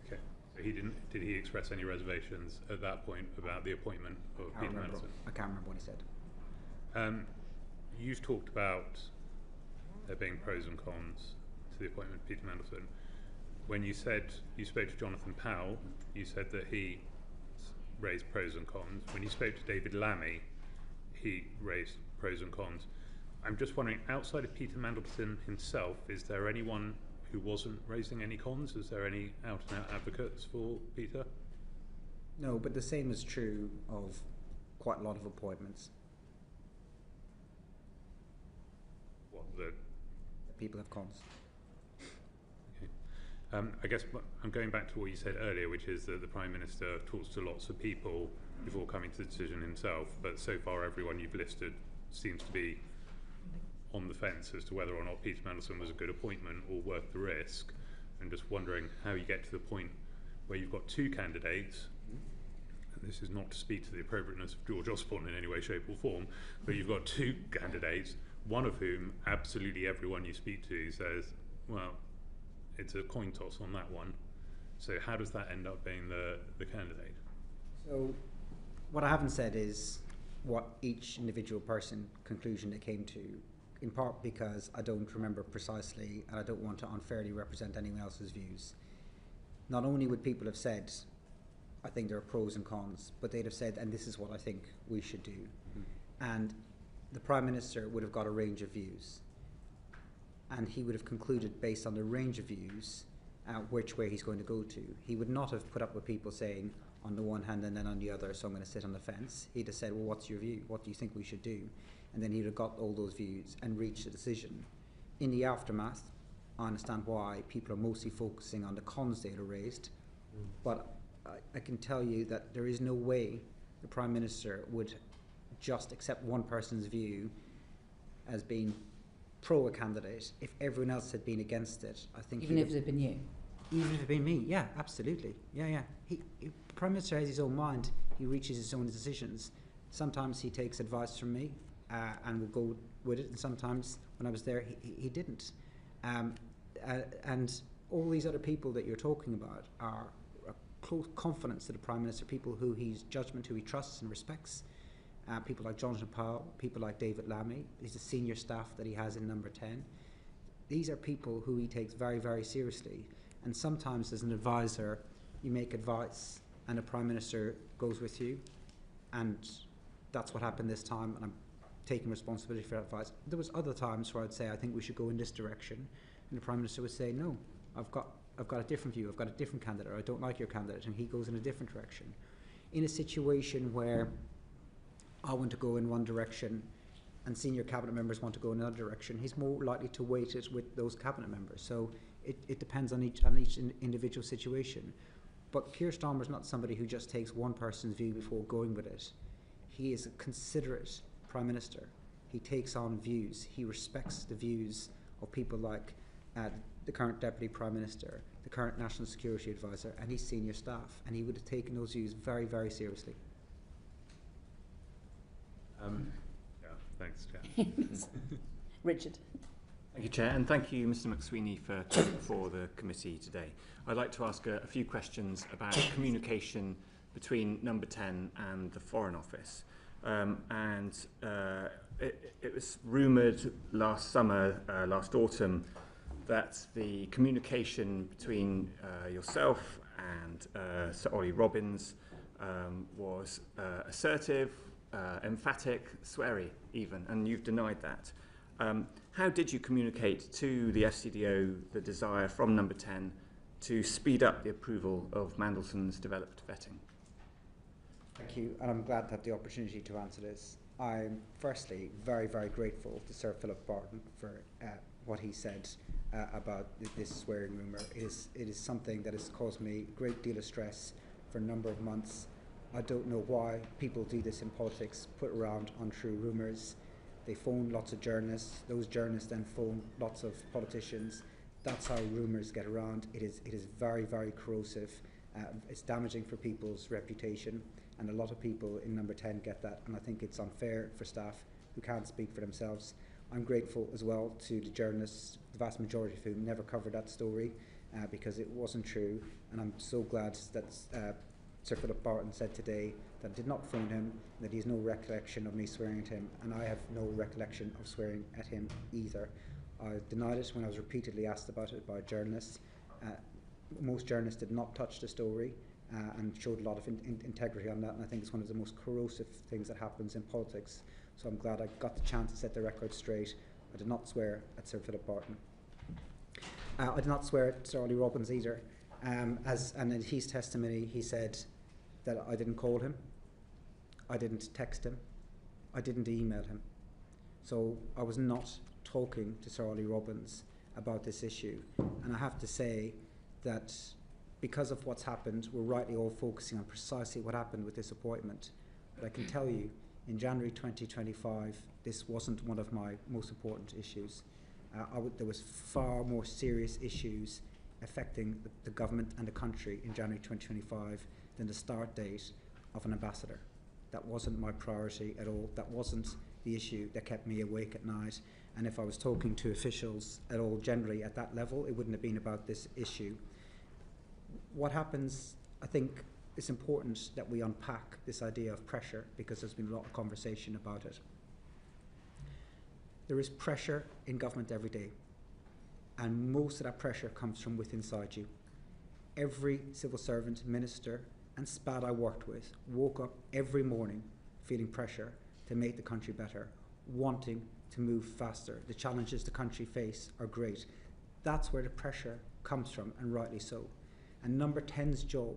S7: Okay. So he didn't. Did he express any reservations at that point about the appointment of Peter Mandelson?
S12: I can't remember what he said.
S7: You've talked about there being pros and cons to the appointment of Peter Mandelson. When you said you spoke to Jonathan Powell, you said that he raised pros and cons. When you spoke to David Lammy, he raised pros and cons. I'm just wondering, outside of Peter Mandelson himself, is there anyone who wasn't raising any cons? Is there any out-and-out advocates for Peter?
S12: No, but the same is true of quite a lot of appointments.
S7: What, the
S12: People have cons.
S7: I guess I'm going back to what you said earlier, which is that the Prime Minister talks to lots of people before coming to the decision himself, but so far everyone you've listed seems to be on the fence as to whether or not Peter Mandelson was a good appointment or worth the risk. I'm just wondering how you get to the point where you've got two candidates, and this is not to speak to the appropriateness of George Osborne in any way, shape or form, but you've got two candidates, one of whom absolutely everyone you speak to says, well, it's a coin toss on that one. So how does that end up being the candidate?
S12: So what I haven't said is what each individual person conclusion they came to, in part because I don't remember precisely and I don't want to unfairly represent anyone else's views. Not only would people have said, I think there are pros and cons, but they'd have said, and this is what I think we should do. And the Prime Minister would have got a range of views. And he would have concluded based on the range of views which way he's going to go to. He would not have put up with people saying on the one hand and then on the other, so I'm going to sit on the fence. He'd have said, well, what's your view? What do you think we should do? And then he'd have got all those views and reached a decision. In the aftermath, I understand why people are mostly focusing on the cons that are raised, but I can tell you that there is no way the Prime Minister would just accept one person's view as being pro a candidate if everyone else had been against it. I think
S1: even if it had been you.
S12: Even if it had been me, yeah, absolutely, yeah. The Prime Minister has his own mind. He reaches his own decisions. Sometimes he takes advice from me and will go with it, and sometimes when I was there, he didn't. And all these other people that you're talking about are a close confidence to the Prime Minister, people who he's judgment, who he trusts and respects. People like Jonathan Powell, people like David Lammy, these are senior staff that he has in number 10. These are people who he takes very, very seriously. And sometimes as an advisor, you make advice and the Prime Minister goes with you. And that's what happened this time, and I'm taking responsibility for that advice. There was other times where I'd say, I think we should go in this direction. And the Prime Minister would say, no, I've got a different view, I've got a different candidate, or I don't like your candidate, and he goes in a different direction. In a situation where I want to go in one direction and senior cabinet members want to go in another direction, he's more likely to weight it with those cabinet members. So it depends on each individual situation. But Keir Starmer's not somebody who just takes one person's view before going with it. He is a considerate Prime Minister. He takes on views. He respects the views of people like the current Deputy Prime Minister, the current National Security Advisor, and his senior staff. And he would have taken those views very, very seriously.
S7: Yeah, thanks, Chair.
S1: Richard.
S5: Thank you, Chair, and thank you, Mr McSweeney, for coming before the committee today. I'd like to ask a few questions about communication between Number 10 and the Foreign Office. It was rumoured last summer, last autumn, that the communication between yourself and Sir Ollie Robbins was assertive, emphatic, sweary even, and you've denied that. How did you communicate to the FCDO the desire from Number 10 to speed up the approval of Mandelson's developed vetting?
S12: Thank you, and I'm glad to have the opportunity to answer this. I'm firstly very, very grateful to Sir Philip Barton for what he said about this swearing rumour. It is something that has caused me a great deal of stress for a number of months. I don't know why people do this in politics, put around untrue rumours. They phone lots of journalists. Those journalists then phone lots of politicians. That's how rumours get around. It is very, very corrosive. It's damaging for people's reputation, and a lot of people in Number 10 get that, and I think it's unfair for staff who can't speak for themselves. I'm grateful as well to the journalists, the vast majority of whom never covered that story because it wasn't true, and I'm so glad that Sir Philip Barton said today that I did not phone him, that he has no recollection of me swearing at him, and I have no recollection of swearing at him either. I denied it when I was repeatedly asked about it by journalists. Most journalists did not touch the story and showed a lot of integrity on that, and I think it's one of the most corrosive things that happens in politics. So I'm glad I got the chance to set the record straight. I did not swear at Sir Philip Barton. I did not swear at Sir Ollie Robbins either. And in his testimony, he said that I didn't call him, I didn't text him, I didn't email him. So I was not talking to Sir Ollie Robbins about this issue. And I have to say that because of what's happened, we're rightly all focusing on precisely what happened with this appointment. But I can tell you, in January 2025, this wasn't one of my most important issues. There was far more serious issues affecting the government and the country in January 2025 than the start date of an ambassador. That wasn't my priority at all. That wasn't the issue that kept me awake at night. And if I was talking to officials at all generally at that level, it wouldn't have been about this issue. What happens, I think it's important that we unpack this idea of pressure, because there's been a lot of conversation about it. There is pressure in government every day, and most of that pressure comes from within inside you. Every civil servant, minister and SPAD I worked with woke up every morning feeling pressure to make the country better, wanting to move faster. The challenges the country face are great. That's where the pressure comes from, and rightly so. And Number 10's job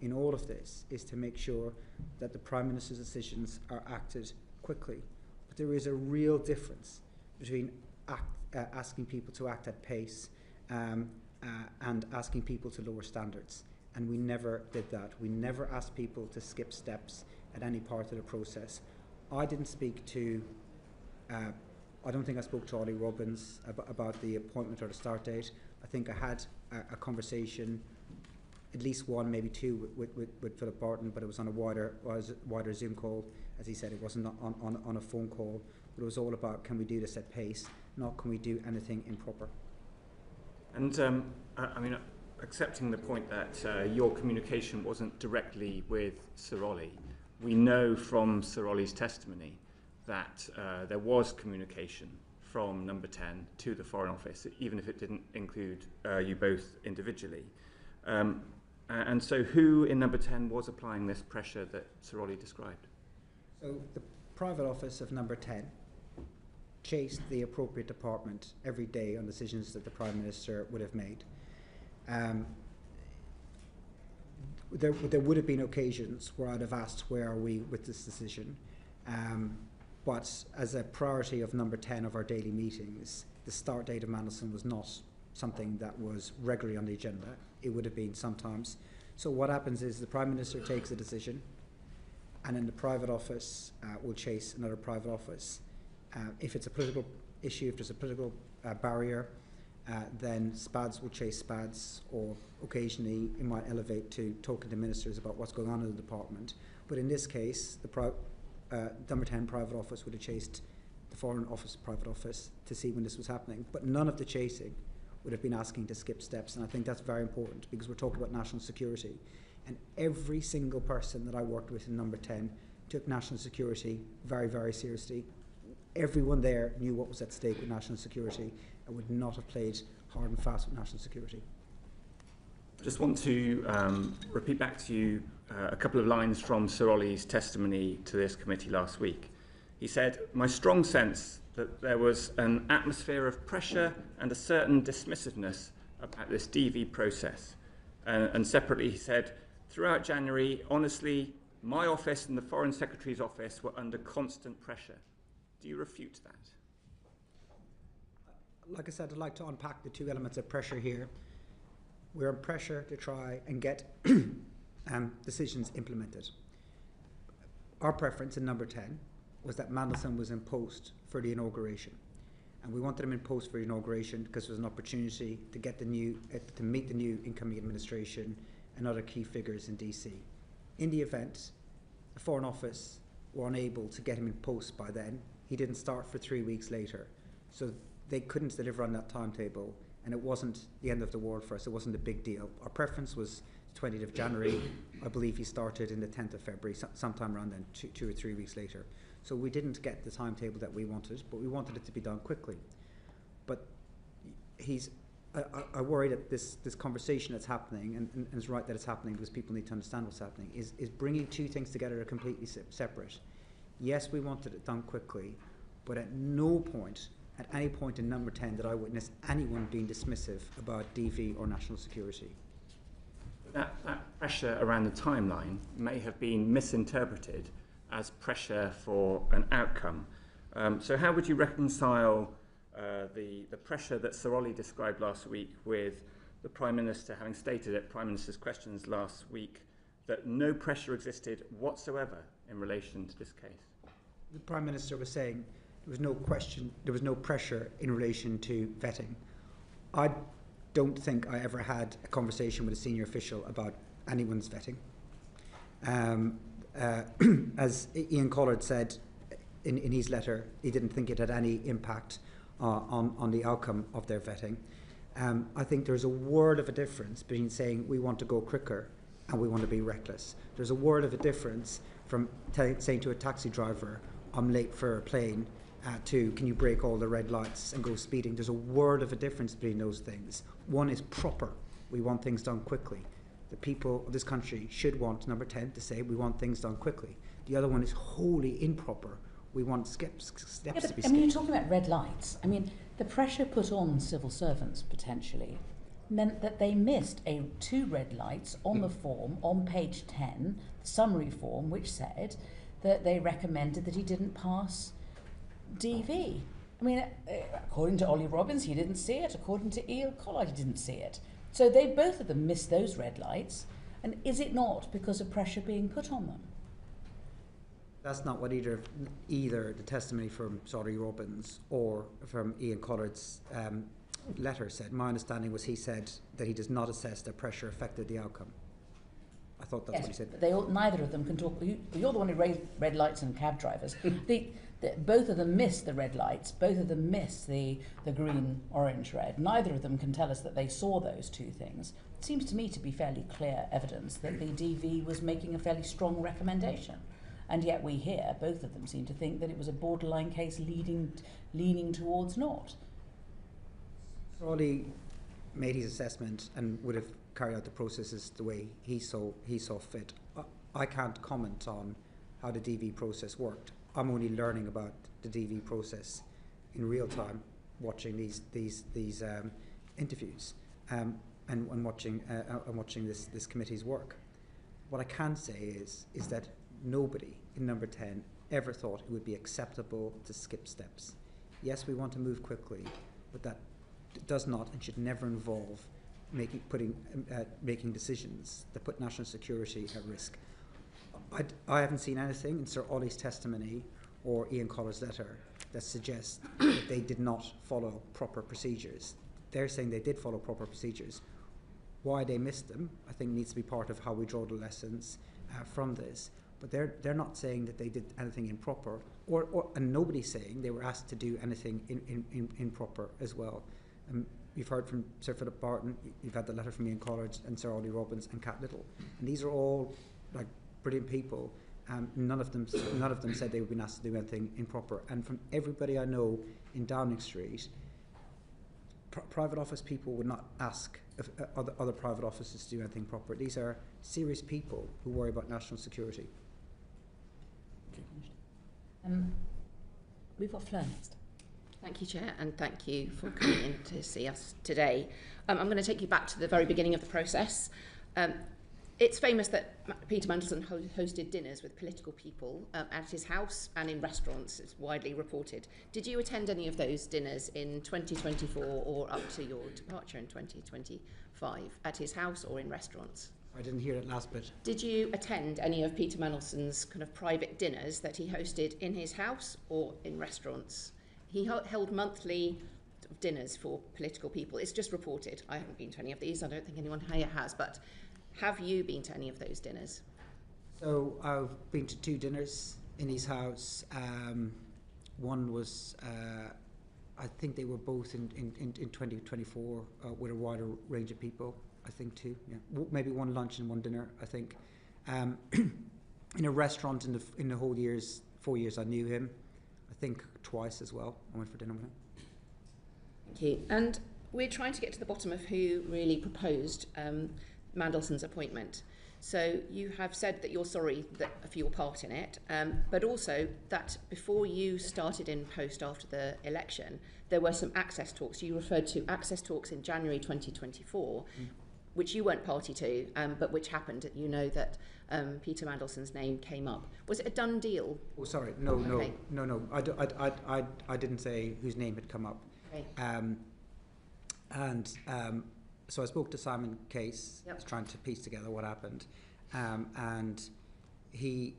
S12: in all of this is to make sure that the Prime Minister's decisions are acted quickly. But there is a real difference between asking people to act at pace and asking people to lower standards. And we never did that. We never asked people to skip steps at any part of the process. I didn't speak to, I don't think I spoke to Ollie Robbins about the appointment or the start date. I think I had a conversation, at least one, maybe two, with Philip Barton, but it was on a wider Zoom call. As he said, it wasn't on a phone call, but it was all about, can we do this at pace, not can we do anything improper.
S5: And I mean, accepting the point that your communication wasn't directly with Sir Ollie, we know from Sir Ollie's testimony that there was communication from Number 10 to the Foreign Office, even if it didn't include you both individually. And so who in Number 10 was applying this pressure that Sir Ollie described?
S12: So the private office of Number 10 chased the appropriate department every day on decisions that the Prime Minister would have made. There would have been occasions where I'd have asked, where are we with this decision? But as a priority of Number 10 of our daily meetings, the start date of Mandelson was not something that was regularly on the agenda. It would have been sometimes. So what happens is the Prime Minister takes a decision, and then the private office will chase another private office. If it's a political issue, if there's a political barrier, then SPADs will chase SPADs, or occasionally it might elevate to talking to ministers about what's going on in the department. But in this case, the Number 10 private office would have chased the Foreign Office private office to see when this was happening. But none of the chasing would have been asking to skip steps, and I think that's very important, because we're talking about national security. And every single person that I worked with in Number 10 took national security very, very seriously. Everyone there knew what was at stake with national security and would not have played hard and fast with national security.
S5: I just want to repeat back to you a couple of lines from Sir Ollie's testimony to this committee last week. He said, "My strong sense that there was an atmosphere of pressure and a certain dismissiveness about this DV process." And separately he said, "Throughout January, honestly, my office and the Foreign Secretary's office were under constant pressure." Do you refute that?
S12: Like I said, I'd like to unpack the two elements of pressure here. We're under pressure to try and get decisions implemented. Our preference in Number 10 was that Mandelson was in post for the inauguration. And we wanted him in post for the inauguration because there was an opportunity to get to meet the new incoming administration and other key figures in DC. In the event, the Foreign Office were unable to get him in post by then. He didn't start for 3 weeks later. So they couldn't deliver on that timetable, and it wasn't the end of the world for us. It wasn't a big deal. Our preference was the 20th of January. I believe he started in the 10th of February, sometime around then, 2 or 3 weeks later. So we didn't get the timetable that we wanted, but we wanted it to be done quickly. But I worry that this conversation that's happening, and it's right that it's happening because people need to understand what's happening, is bringing two things together that are completely separate. Yes, we wanted it done quickly, but at no point at any point in number 10 did I witness anyone being dismissive about DV or national security.
S5: That pressure around the timeline may have been misinterpreted as pressure for an outcome. So how would you reconcile the pressure that Sir Ollie described last week with the Prime Minister having stated at Prime Minister's questions last week that no pressure existed whatsoever in relation to this case?
S12: The Prime Minister was saying there was no question, there was no pressure in relation to vetting. I don't think I ever had a conversation with a senior official about anyone's vetting. As Ian Collard said in his letter, he didn't think it had any impact on the outcome of their vetting. I think there's a world of a difference between saying we want to go quicker and we want to be reckless. There's a world of a difference from saying to a taxi driver, I'm late for a plane, to can you break all the red lights and go speeding. There's a world of a difference between those things. One is proper, we want things done quickly. The people of this country should want, number 10, to say we want things done quickly. The other one is wholly improper. We want steps to be skipped.
S1: I mean, you're talking about red lights. I mean, the pressure put on civil servants, potentially, meant that they missed 2 red lights on the form, on page 10, the summary form, which said that they recommended that he didn't pass DV. I mean, according to Ollie Robbins, he didn't see it. According to Ian Collard, he didn't see it. So they both of them missed those red lights. And is it not because of pressure being put on them?
S12: That's not what either the testimony from Ollie Robbins or from Ian Collard's letter said. My understanding was he said that he does not assess that pressure affected the outcome. I thought that's what he said.
S1: But neither of them can talk. You're the one who raised red lights and cab drivers. Both of them missed the red lights. Both of them missed the green, orange, red. Neither of them can tell us that they saw those 2 things. It seems to me to be fairly clear evidence that the DV was making a fairly strong recommendation. And yet we hear both of them seem to think that it was a borderline case leaning towards not.
S12: Ollie made his assessment and would have carried out the processes the way he saw fit. I can't comment on how the DV process worked. I'm only learning about the DV process in real time, watching these interviews and watching this committee's work. What I can say is that nobody in number 10 ever thought it would be acceptable to skip steps. Yes, we want to move quickly, but that does not and should never involve making decisions that put national security at risk. I haven't seen anything in Sir Ollie's testimony or Ian Collard's letter that suggests that they did not follow proper procedures. They're saying they did follow proper procedures. Why they missed them, I think, needs to be part of how we draw the lessons from this. But they're not saying that they did anything improper, and nobody's saying they were asked to do anything improper as well. You've heard from Sir Philip Barton, you've had the letter from Ian Collard and Sir Ollie Robbins and Cat Little, and these are all like brilliant people. None of them said they would be asked to do anything improper. And from everybody I know in Downing Street, private office people would not ask if, other private offices to do anything proper. These are serious people who worry about national security.
S1: We've got Fleur next.
S10: Thank you, Chair, and thank you for coming in to see us today. I'm going to take you back to the very beginning of the process. It's famous that Peter Mandelson hosted dinners with political people at his house and in restaurants. It's widely reported. Did you attend any of those dinners in 2024 or up to your departure in 2025 at his house or in restaurants?
S12: I didn't hear that last bit.
S10: Did you attend any of Peter Mandelson's kind of private dinners that he hosted in his house or in restaurants? He held monthly dinners for political people. It's just reported. I haven't been to any of these. I don't think anyone here has, but have you been to any of those dinners?
S12: So I've been to 2 dinners in his house. One was, I think they were both in 2024 with a wider range of people. I think 2, yeah. Maybe 1 lunch and 1 dinner, I think. In a restaurant in the whole 4 years I knew him, I think twice as well. I went for dinner with him.
S10: Thank you. And we're trying to get to the bottom of who really proposed Mandelson's appointment. So you have said that you're sorry for your part in it, but also that before you started in post after the election, there were some access talks. You referred to access talks in January 2024, which you weren't party to, but which happened. You know that Peter Mandelson's name came up. Was it a done deal?
S12: Oh, sorry. No. I didn't say whose name had come up.
S10: Okay.
S12: So I spoke to Simon Case,
S10: Yep.
S12: trying to piece together what happened, and he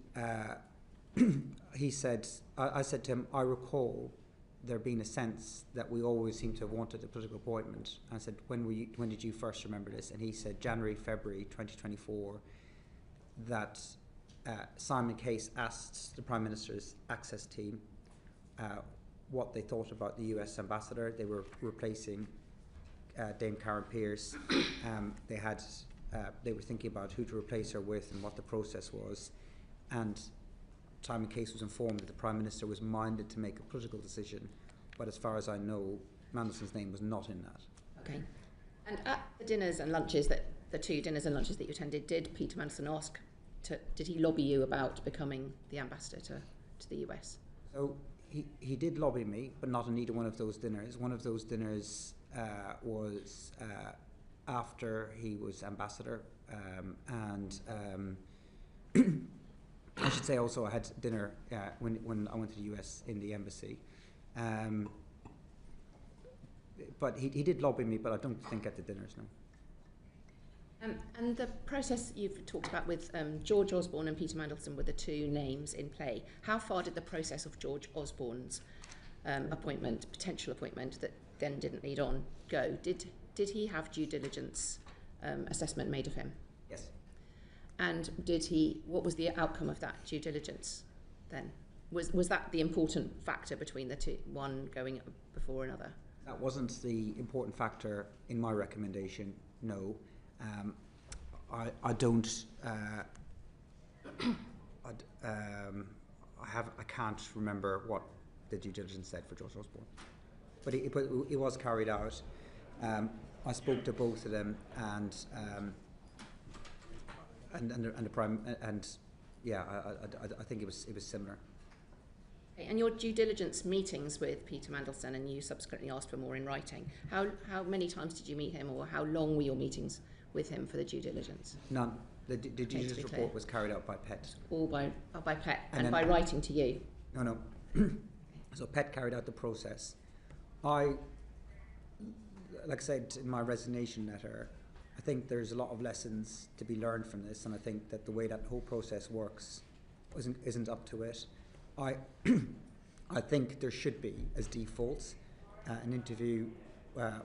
S12: he said, I said to him, I recall there being a sense that we always seem to have wanted a political appointment. I said, when did you first remember this? And he said January, February 2024, that Simon Case asked the Prime Minister's access team what they thought about the US ambassador. They were replacing Dame Karen Pierce. They were thinking about who to replace her with and what the process was, and Simon Case was informed that the Prime Minister was minded to make a political decision, but as far as I know, Mandelson's name was not in that.
S10: Okay. And at the dinners and lunches, the two dinners and lunches that you attended, did Peter Mandelson did he lobby you about becoming the ambassador to the US?
S12: So he did lobby me, but not on either one of those dinners. One of those dinners was after he was ambassador, and I should say also I had dinner when I went to the US in the embassy. But he did lobby me, but I don't think at the dinners, no.
S10: And the process you've talked about with George Osborne and Peter Mandelson were the two names in play. How far did the process of George Osborne's potential appointment that then didn't lead on, go? Did he have due diligence assessment made of him?
S12: Yes.
S10: And what was the outcome of that due diligence then? Was that the important factor between the two, one going before another?
S12: That wasn't the important factor in my recommendation, no. I don't. I can't remember what the due diligence said for George Osborne, but it was carried out. I spoke to both of them, and the prime, and yeah, I think it was similar.
S10: Okay, and your due diligence meetings with Peter Mandelson, and you subsequently asked for more in writing. How many times did you meet him, or how long were your meetings with him for the due diligence?
S12: None. The due diligence report was carried out by PET.
S10: All by PET, and by writing to you?
S12: No. So PET carried out the process. Like I said in my resignation letter, I think there's a lot of lessons to be learned from this, and I think that the way that whole process works isn't up to it. I think there should be, as default, an interview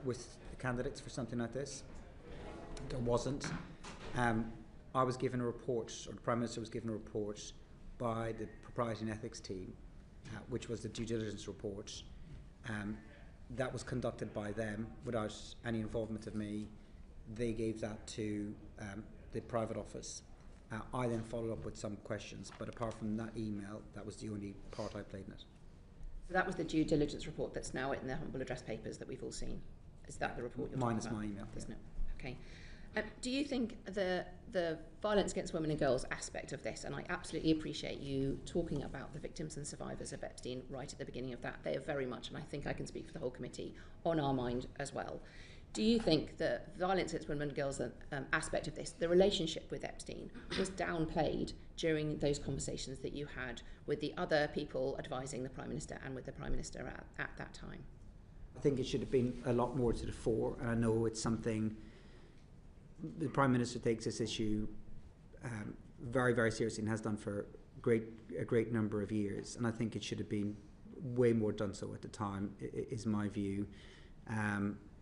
S12: with the candidates for something like this. There wasn't. I was given a report, or the Prime Minister was given a report by the Propriety and Ethics team, which was the due diligence report. That was conducted by them without any involvement of me. They gave that to the private office. I then followed up with some questions, but apart from that email, that was the only part I played in it.
S10: So that was the due diligence report that's now in the humble address papers that we've all seen. Is that the report you're talking about?
S12: Minus my email.
S10: Isn't it? Okay. Do you think the violence against women and girls aspect of this, and I absolutely appreciate you talking about the victims and survivors of Epstein right at the beginning of that, they are very much, and I think I can speak for the whole committee, on our mind as well. Do you think the violence against women and girls aspect of this, the relationship with Epstein, was downplayed during those conversations that you had with the other people advising the Prime Minister and with the Prime Minister at that time?
S12: I think it should have been a lot more to the fore, and I know it's something the Prime Minister takes this issue very, very seriously and has done for a great number of years, and I think it should have been way more done so at the time, is my view.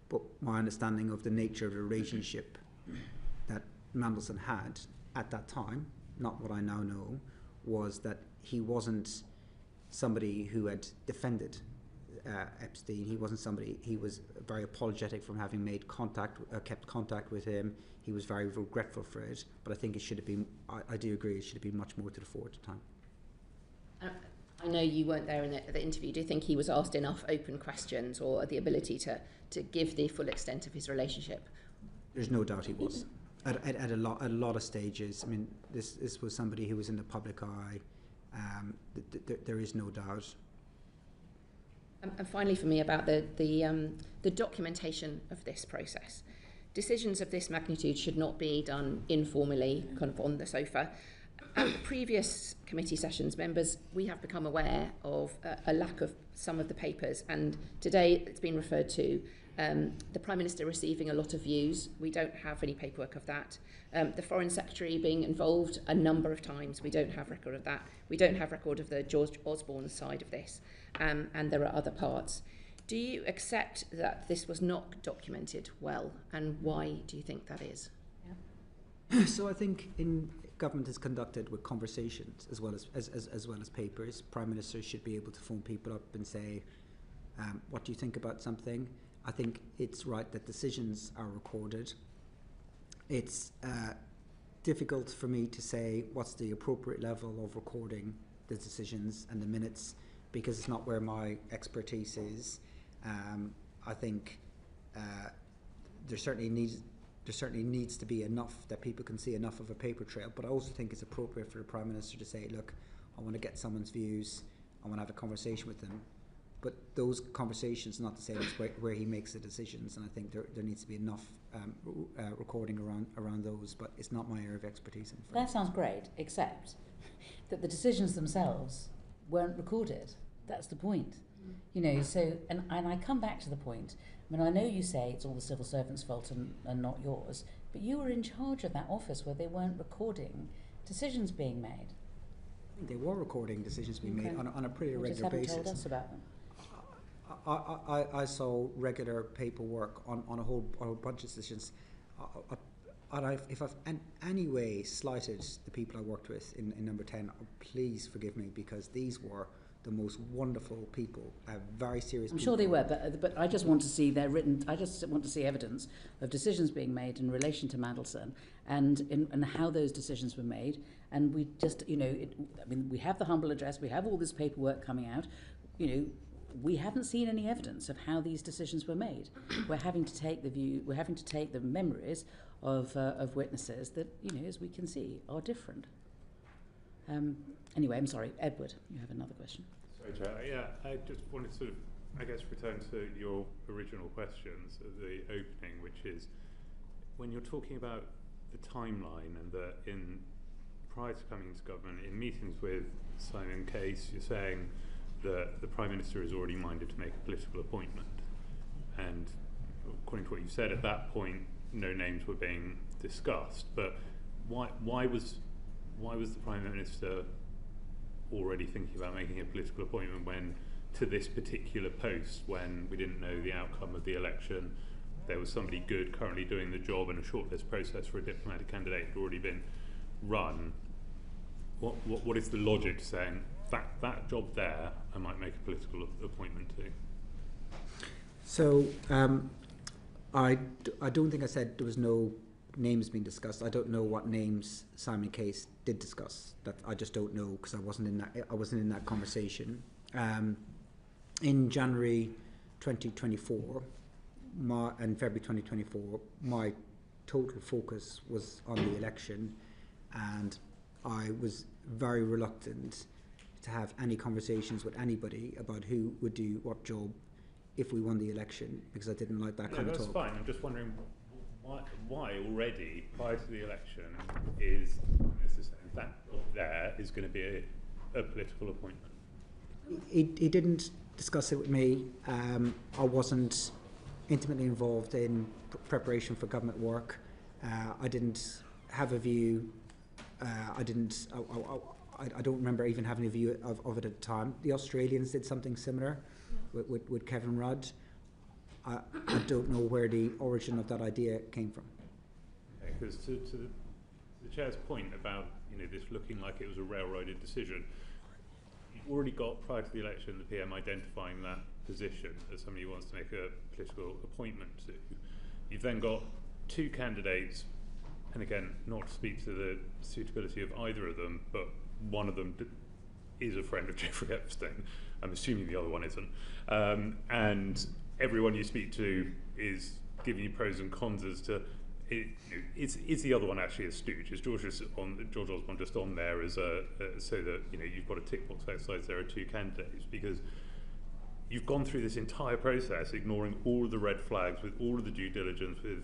S12: But my understanding of the nature of the relationship that Mandelson had at that time, not what I now know, was that he wasn't somebody who had defended Epstein. He wasn't somebody. He was very apologetic from having made contact, kept contact with him. He was very regretful for it. But I think it should have been. I do agree. It should have been much more to the fore at the time.
S10: I know you weren't there in the interview. Do you think he was asked enough open questions, or the ability to give the full extent of his relationship?
S12: There's no doubt he was. at a lot of stages. I mean, this was somebody who was in the public eye. There is no doubt.
S10: And finally, for me, about the documentation of this process. Decisions of this magnitude should not be done informally, kind of on the sofa. At the previous committee sessions, members, we have become aware of a lack of some of the papers, and today it's been referred to the Prime Minister receiving a lot of views. We don't have any paperwork of that. The Foreign Secretary being involved a number of times. We don't have record of that. We don't have record of the George Osborne side of this, and there are other parts. Do you accept that this was not documented well, and why do you think that is?
S12: Yeah. So I think government is conducted with conversations as well as papers. Prime Ministers should be able to phone people up and say, what do you think about something? I think it's right that decisions are recorded. It's difficult for me to say what's the appropriate level of recording the decisions and the minutes, because it's not where my expertise is. I think there certainly needs to be enough that people can see enough of a paper trail, but I also think it's appropriate for the Prime Minister to say, look, I want to get someone's views, I want to have a conversation with them, but those conversations are not the same as where he makes the decisions, and I think there needs to be enough recording around those, but it's not my area of expertise.
S1: That sounds great, except that the decisions themselves weren't recorded. That's the point. You know, so, and I come back to the point, I mean, I know you say it's all the civil servants' fault and not yours, but you were in charge of that office where they weren't recording decisions being made.
S12: They were recording decisions being made on a pretty regular basis.
S1: Just haven't told us about them.
S12: I saw regular paperwork on a whole bunch of decisions. If I've in any way slighted the people I worked with in number 10, please forgive me, because these were the most wonderful people, very serious people.
S1: I'm sure they were, but I just want to see I just want to see evidence of decisions being made in relation to Mandelson and how those decisions were made. And we just, I mean, we have the humble address, we have all this paperwork coming out, we haven't seen any evidence of how these decisions were made. We're having to take the memories of witnesses that, as we can see, are different. Anyway, I'm sorry, Edward, you have another question.
S7: Sorry, Chair. Yeah, I just wanted to return to your original questions at the opening, which is when you're talking about the timeline and that prior to coming into government, in meetings with Simon Case, you're saying that the Prime Minister is already minded to make a political appointment. And according to what you said, at that point, no names were being discussed. But why was the Prime Minister already thinking about making a political appointment when, to this particular post, when we didn't know the outcome of the election, there was somebody good currently doing the job and a shortlist process for a diplomatic candidate had already been run? What is the logic saying that job there I might make a political appointment to?
S12: So I don't think I said there was no names being discussed. I don't know what names Simon Case did discuss. That I just don't know, because I wasn't in that conversation. In January 2024 and February 2024, my total focus was on the election, and I was very reluctant to have any conversations with anybody about who would do what job if we won the election, because I didn't like that kind of talk.
S7: That's fine. I'm just wondering why already, prior to the election, is that there is going to be a political appointment?
S12: He didn't discuss it with me. I wasn't intimately involved in preparation for government work. I didn't have a view. I don't remember even having a view of it at the time. The Australians did something similar with Kevin Rudd. I don't know where the origin of that idea came from.
S7: Because to the Chair's point about this looking like it was a railroaded decision, you've already got, prior to the election, the PM identifying that position as somebody who wants to make a political appointment to. You've then got two candidates, and again, not to speak to the suitability of either of them, but one of them is a friend of Jeffrey Epstein. I'm assuming the other one isn't. And everyone you speak to is giving you pros and cons as to is the other one actually a stooge? Is George Osborne just on there as so that you've got a tick box exercise? There are two candidates because you've gone through this entire process, ignoring all of the red flags, with all of the due diligence, with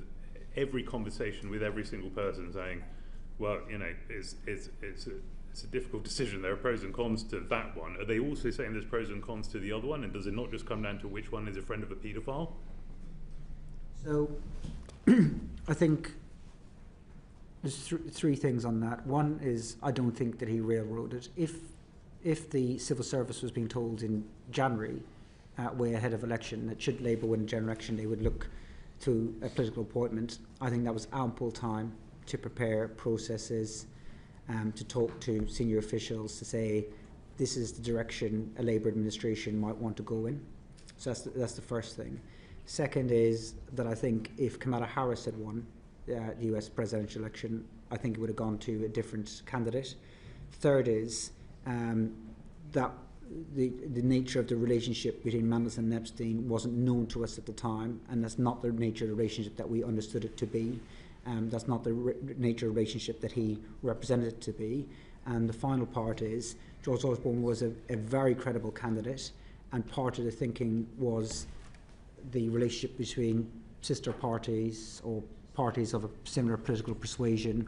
S7: every conversation with every single person, saying, well, it's a difficult decision. There are pros and cons to that one. Are they also saying there's pros and cons to the other one? And does it not just come down to which one is a friend of a paedophile?
S12: So, I think there's three things on that. One is I don't think that he railroaded. If the civil service was being told in January, way ahead of election, that should Labour win a general election, they would look to a political appointment, I think that was ample time to prepare processes, to talk to senior officials, to say this is the direction a Labour administration might want to go in. So that's the first thing. Second is that I think if Kamala Harris had won the US presidential election, I think it would have gone to a different candidate. Third is that the nature of the relationship between Mandelson and Epstein wasn't known to us at the time, and that's not the nature of the relationship that we understood it to be. That's not the nature of the relationship that he represented it to be. And the final part is George Osborne was a very credible candidate, and part of the thinking was the relationship between sister parties or parties of a similar political persuasion,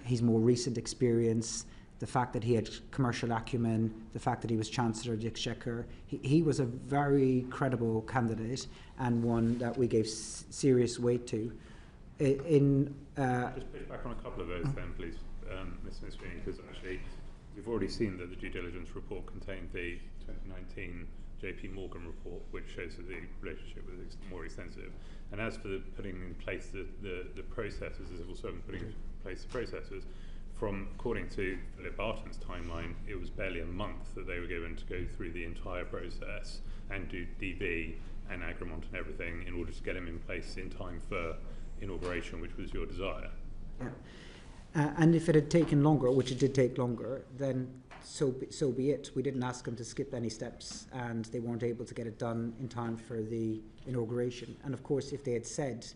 S12: his more recent experience, the fact that he had commercial acumen, the fact that he was Chancellor of the Exchequer. He was a very credible candidate and one that we gave serious weight to.
S7: Just push back on a couple of those then, please, Ms. Sweeney, because actually we've already seen that the due diligence report contained the 2019 JP Morgan report, which shows that the relationship was more extensive. And as for putting in place the processes, the civil servant putting in place the processes, according to Philip Barton's timeline, it was barely a month that they were given to go through the entire process and do DV and agreement and everything in order to get him in place in time for inauguration, which was your desire.
S12: Yeah. And if it had taken longer, which it did take longer, then so be it. We didn't ask them to skip any steps, and they weren't able to get it done in time for the inauguration. And of course, if they had said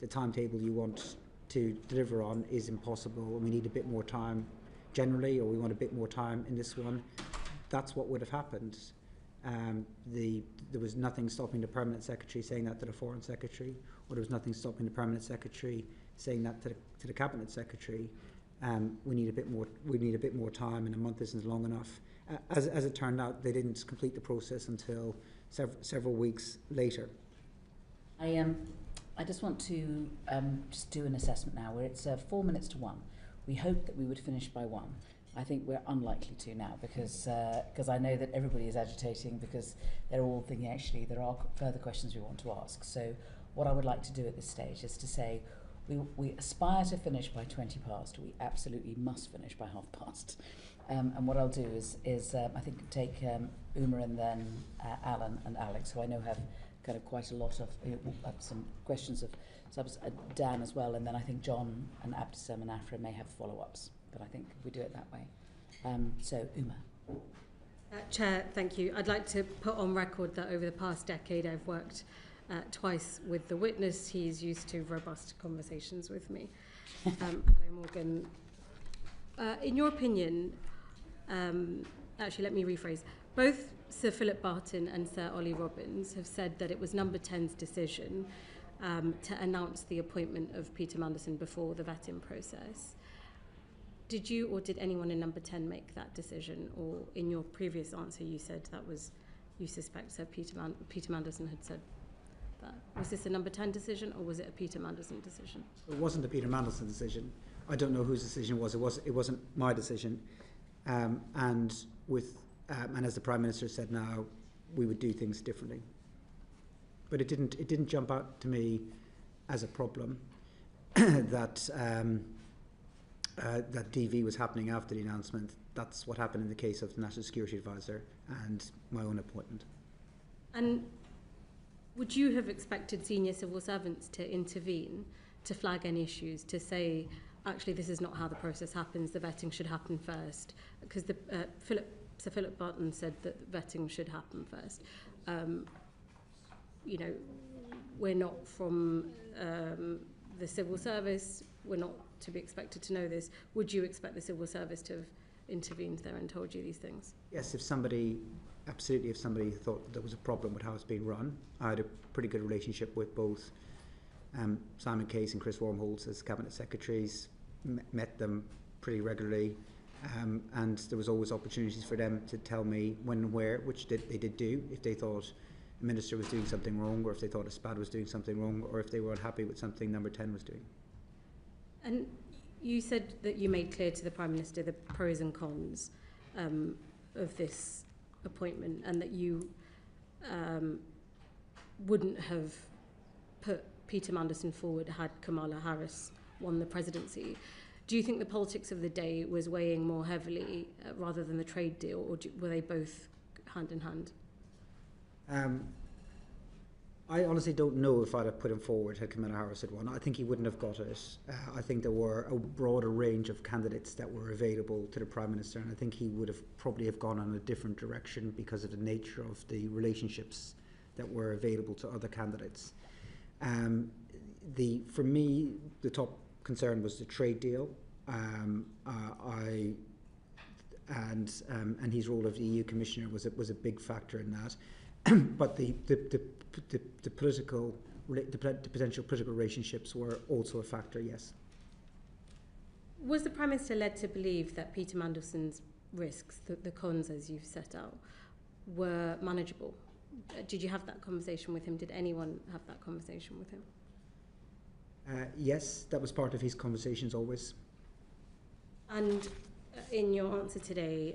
S12: the timetable you want to deliver on is impossible, and we need a bit more time generally, or we want a bit more time in this one, that's what would have happened. There was nothing stopping the Permanent Secretary saying that to the Foreign Secretary, or there was nothing stopping the Permanent Secretary saying that to the Cabinet Secretary. We need a bit more time, and a month isn't long enough. As it turned out, they didn't complete the process until several weeks later.
S1: I just want to just do an assessment now, where it's 4 minutes to 1. We hoped that we would finish by 1. I think we're unlikely to now because I know that everybody is agitating because they're all thinking actually there are further questions we want to ask. So what I would like to do at this stage is to say we aspire to finish by 20 past. We absolutely must finish by 30:30. And what I'll do is I think take Uma and then Alan and Alex, who I know have kind of quite a lot of some questions of Dan as well, and then I think John and Abdesem and Afra may have follow-ups, but I think we do it that way. So Uma.
S9: Chair, thank you. I'd like to put on record that over the past decade I've worked twice with the witness. He's used to robust conversations with me. Hello, Morgan. In your opinion, actually let me rephrase, both Sir Philip Barton and Sir Ollie Robbins have said that it was Number 10's decision to announce the appointment of Peter Mandelson before the vetting process. Did you or did anyone in Number 10 make that decision? Or in your previous answer, you said that was, you suspect Sir Peter Mandelson had said that. Was this a Number 10 decision or was it a Peter Mandelson decision?
S12: It wasn't a Peter Mandelson decision. I don't know whose decision it was. It wasn't my decision. And as the Prime Minister said now, we would do things differently. But it didn't jump out to me as a problem that that DV was happening after the announcement. That's what happened in the case of the National Security Advisor and my own appointment.
S9: And would you have expected senior civil servants to intervene, to flag any issues, to say, actually, this is not how the process happens, the vetting should happen first? Because Sir Philip Barton said that vetting should happen first. We're not from the civil service were not to be expected to know this. Would you expect the civil service to have intervened there and told you these things?
S12: Yes, if somebody thought there was a problem with how it's being run. I had a pretty good relationship with both Simon Case and Chris Wormholtz as cabinet secretaries, met them pretty regularly, and there was always opportunities for them to tell me when and where, which they did do, if they thought a minister was doing something wrong, or if they thought a SPAD was doing something wrong, or if they were unhappy with something Number 10 was doing.
S9: And you said that you made clear to the Prime Minister the pros and cons of this appointment, and that you wouldn't have put Peter Mandelson forward had Kamala Harris won the presidency. Do you think the politics of the day was weighing more heavily rather than the trade deal, or were they both hand in hand?
S12: I honestly don't know if I'd have put him forward had Kamala Harris had won. I think he wouldn't have got it. I think there were a broader range of candidates that were available to the Prime Minister, and I think he would have probably have gone on a different direction because of the nature of the relationships that were available to other candidates. For me, the top concern was the trade deal. And his role as the EU Commissioner was a big factor in that. But the potential political relationships were also a factor, yes.
S9: Was the Prime Minister led to believe that Peter Mandelson's risks, the cons as you've set out, were manageable? Did you have that conversation with him? Did anyone have that conversation with him?
S12: Yes, that was part of his conversations always.
S9: And in your answer today,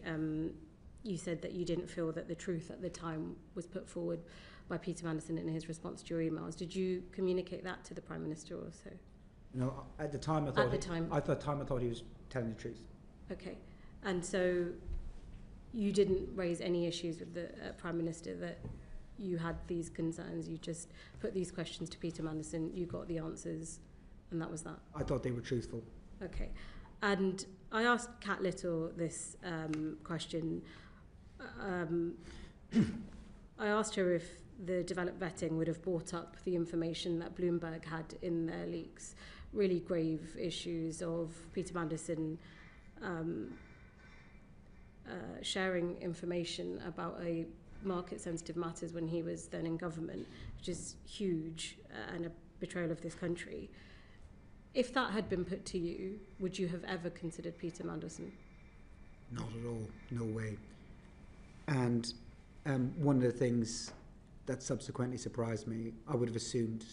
S9: you said that you didn't feel that the truth at the time was put forward by Peter Mandelson in his response to your emails. Did you communicate that to the Prime Minister also?
S12: No, at the time I thought he was telling the truth.
S9: Okay, and so you didn't raise any issues with the Prime Minister that you had these concerns, you just put these questions to Peter Mandelson, you got the answers, and that was that?
S12: I thought they were truthful.
S9: Okay, and I asked Kat Little this question. I asked her if the developed vetting would have brought up the information that Bloomberg had in their leaks, really grave issues of Peter Mandelson sharing information about a market-sensitive matters when he was then in government, which is huge and a betrayal of this country. If that had been put to you, would you have ever considered Peter Mandelson?
S12: Not at all, no way. And one of the things that subsequently surprised me, I would have assumed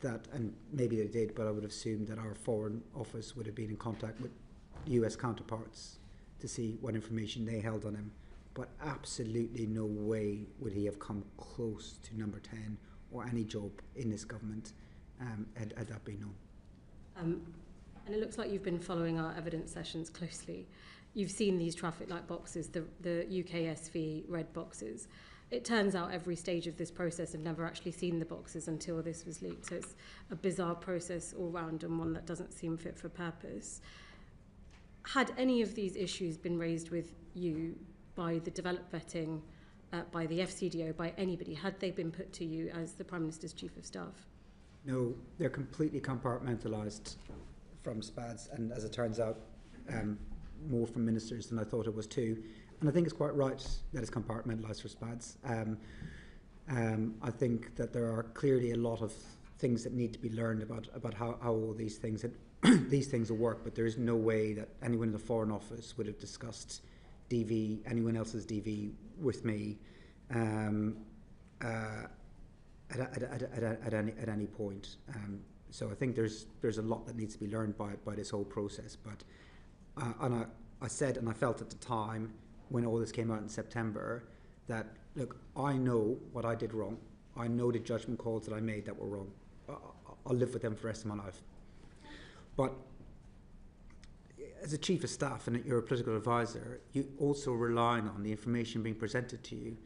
S12: that, and maybe they did, but I would have assumed that our Foreign Office would have been in contact with US counterparts to see what information they held on him. But absolutely no way would he have come close to Number 10 or any job in this government had that been known.
S9: And it looks like you've been following our evidence sessions closely. You've seen these traffic light boxes, the UKSV red boxes. It turns out every stage of this process have never actually seen the boxes until this was leaked. So it's a bizarre process all round and one that doesn't seem fit for purpose. Had any of these issues been raised with you by the developed vetting, by the FCDO, by anybody, had they been put to you as the Prime Minister's Chief of Staff?
S12: No, they're completely compartmentalised from SPADs, and as it turns out, more from ministers than I thought it was too. And I think it's quite right that it's compartmentalised for SPADs. I think that there are clearly a lot of things that need to be learned about how all these things will work, but there is no way that anyone in the Foreign Office would have discussed DV, anyone else's DV with me at any point. So I think there's a lot that needs to be learned by this whole process. But and I said, and I felt at the time when all this came out in September, that look, I know what I did wrong. I know the judgment calls that I made that were wrong. I'll live with them for the rest of my life. But as a chief of staff and you're a political advisor, you also relying on the information being presented to you.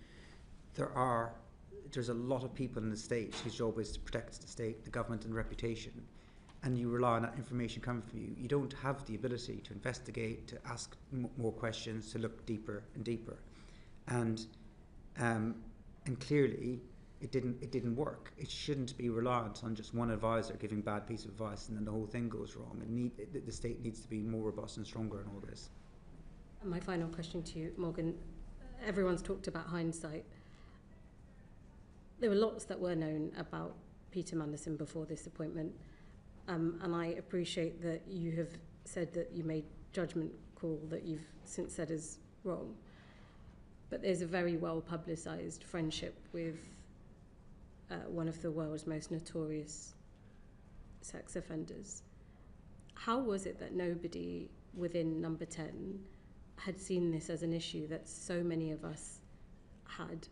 S12: There's a lot of people in the state whose job is to protect the state, the government, and the reputation, and you rely on that information coming from you. You don't have the ability to investigate, to ask more questions, to look deeper and deeper, and clearly, it didn't work. It shouldn't be reliant on just one advisor giving bad piece of advice and then the whole thing goes wrong. The state needs to be more robust and stronger in all this.
S9: And my final question to you, Morgan. Everyone's talked about hindsight. There were lots that were known about Peter Mandelson before this appointment, and I appreciate that you have said that you made judgment call that you've since said is wrong. But there's a very well publicised friendship with one of the world's most notorious sex offenders. How was it that nobody within Number 10 had seen this as an issue that so many of us had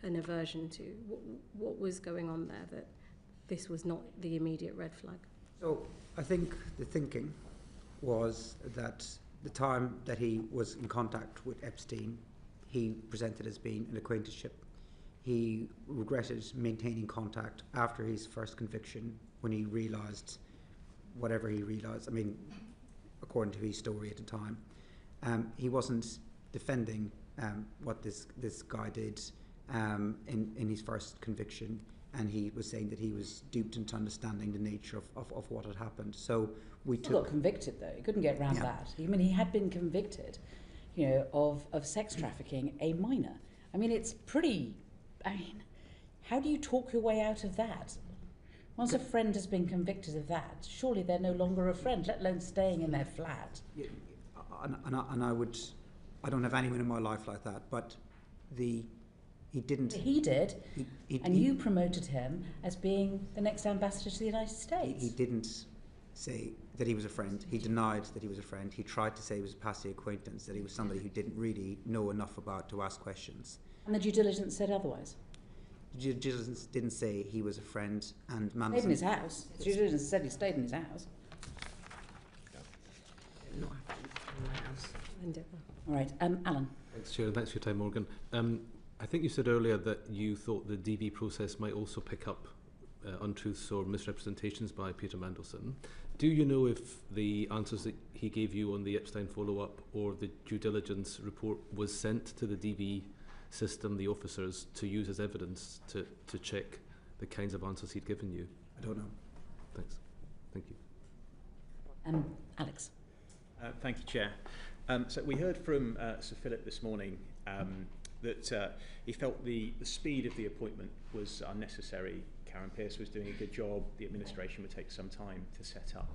S9: an aversion to? What was going on there that this was not the immediate red flag?
S12: So I think the thinking was that the time that he was in contact with Epstein, he presented as being an acquaintanceship. He regretted maintaining contact after his first conviction when he realised whatever he realised. I mean, according to his story at the time, he wasn't defending what this guy did in his first conviction, and he was saying that he was duped into understanding the nature of what had happened. So we
S1: He got convicted though. He couldn't get around that. I mean, he had been convicted, of sex trafficking a minor. I mean, it's pretty. I mean, how do you talk your way out of that? Once a friend has been convicted of that, surely they're no longer a friend, let alone staying in their flat.
S12: Yeah, and I don't have anyone in my life like that, but he didn't.
S1: He did, and you promoted him as being the next ambassador to the United States.
S12: He didn't say that he was a friend. He denied that he was a friend. He tried to say he was a passing acquaintance, that he was somebody who didn't really know enough about to ask questions.
S1: And the due diligence said otherwise.
S12: The due diligence didn't say he was a friend, and Mandelson
S1: Stayed in his house. The due diligence said he stayed in his house. All right, Alan.
S8: Thanks, Chair, and thanks for your time, Morgan. I think you said earlier that you thought the DV process might also pick up untruths or misrepresentations by Peter Mandelson. Do you know if the answers that he gave you on the Epstein follow-up or the due diligence report was sent to the DV system, the officers, to use as evidence to check the kinds of answers he'd given you?
S12: I don't know.
S8: Thanks. Thank you.
S1: Alex.
S11: Thank you, Chair. So we heard from Sir Philip this morning that he felt the speed of the appointment was unnecessary. Karen Pearce was doing a good job. The administration would take some time to set up.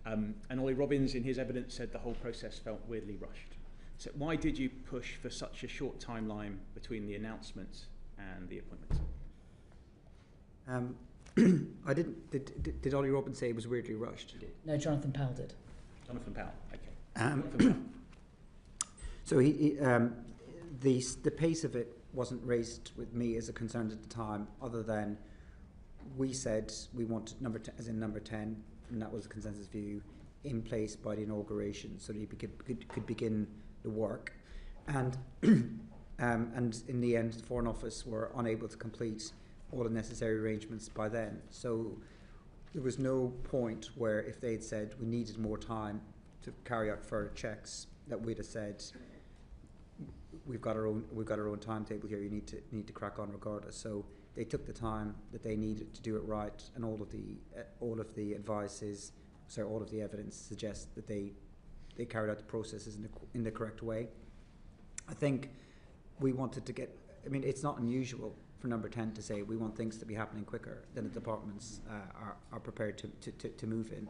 S11: And Ollie Robbins, in his evidence, said the whole process felt weirdly rushed. So why did you push for such a short timeline between the announcement and the appointment?
S12: I didn't. Did Ollie Robbins say it was weirdly rushed?
S1: No, Jonathan Powell did.
S11: Jonathan Powell, okay.
S12: So the pace of it wasn't raised with me as a concern at the time, other than we said we wanted number 10, and that was a consensus view, in place by the inauguration, so that he could begin the work. And and in the end, the Foreign Office were unable to complete all the necessary arrangements by then. So there was no point where, if they'd said we needed more time to carry out further checks, that we'd have said we've got our own timetable here. You need to crack on regardless. So they took the time that they needed to do it right, and all of the evidence suggests that they carried out the processes in the correct way. I think we wanted to get. I mean, it's not unusual for Number 10 to say we want things to be happening quicker than the departments are prepared to move in,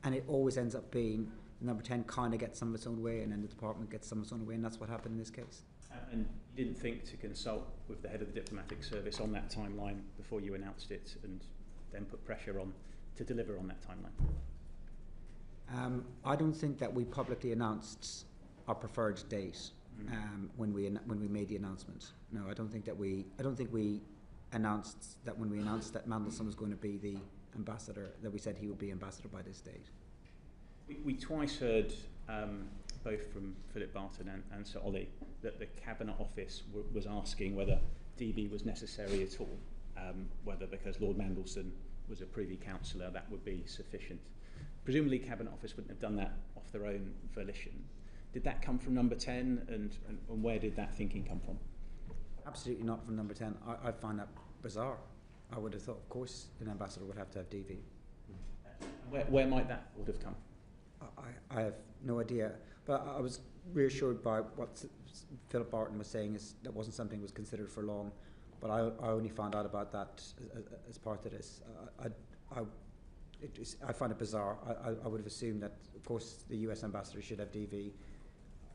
S12: and it always ends up being Number 10 kind of gets some of its own way, and then the department gets some of its own way, and that's what happened in this case.
S11: And you didn't think to consult with the head of the diplomatic service on that timeline before you announced it, and then put pressure on to deliver on that timeline?
S12: I don't think that we publicly announced our preferred date when we made the announcement. No, I don't think we announced that when we announced that Mandelson was going to be the ambassador, that we said he would be ambassador by this date.
S11: We twice heard, both from Philip Barton and Sir Ollie, that the Cabinet Office was asking whether DB was necessary at all, whether because Lord Mandelson was a Privy Councillor that would be sufficient. Presumably Cabinet Office wouldn't have done that off their own volition. Did that come from Number 10, and where did that thinking come from?
S12: Absolutely not from Number 10. I find that bizarre. I would have thought, of course, an ambassador would have to have DV.
S11: Where might that would have come?
S12: I have no idea, but I was reassured by what Philip Barton was saying, is that wasn't something that was considered for long, but I only found out about that as part of this. I find it bizarre. I would have assumed that, of course, the US ambassador should have DV.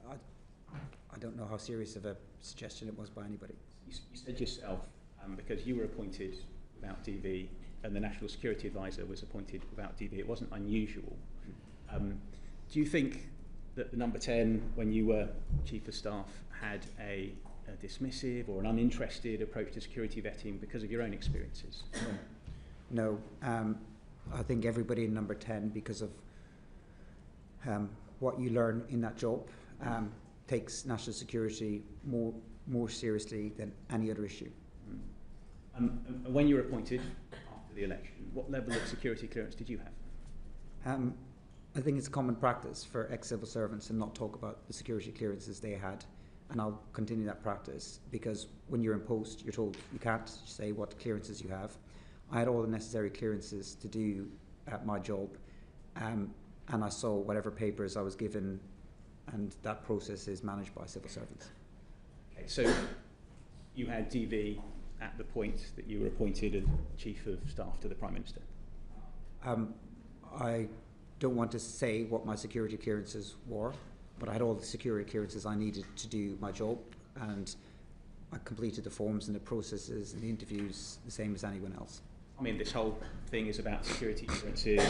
S12: I don't know how serious of a suggestion it was by anybody.
S11: You said yourself, because you were appointed without DV and the National Security Advisor was appointed without DV, it wasn't unusual. Do you think that the number 10, when you were Chief of Staff, had a dismissive or an uninterested approach to security vetting because of your own experiences?
S12: No. I think everybody in number 10, because of what you learn in that job, takes national security more seriously than any other issue.
S11: When you were appointed after the election, what level of security clearance did you have?
S12: I think it's common practice for ex-civil servants to not talk about the security clearances they had, and I'll continue that practice, because when you're in post, you're told you can't say what clearances you have. I had all the necessary clearances to do my job, and I saw whatever papers I was given, and that process is managed by civil servants.
S11: Okay, so you had DV at the point that you were appointed as Chief of Staff to the Prime Minister?
S12: I don't want to say what my security clearances were, but I had all the security clearances I needed to do my job, and I completed the forms and the processes and the interviews the same as anyone else.
S11: I mean, this whole thing is about security clearances,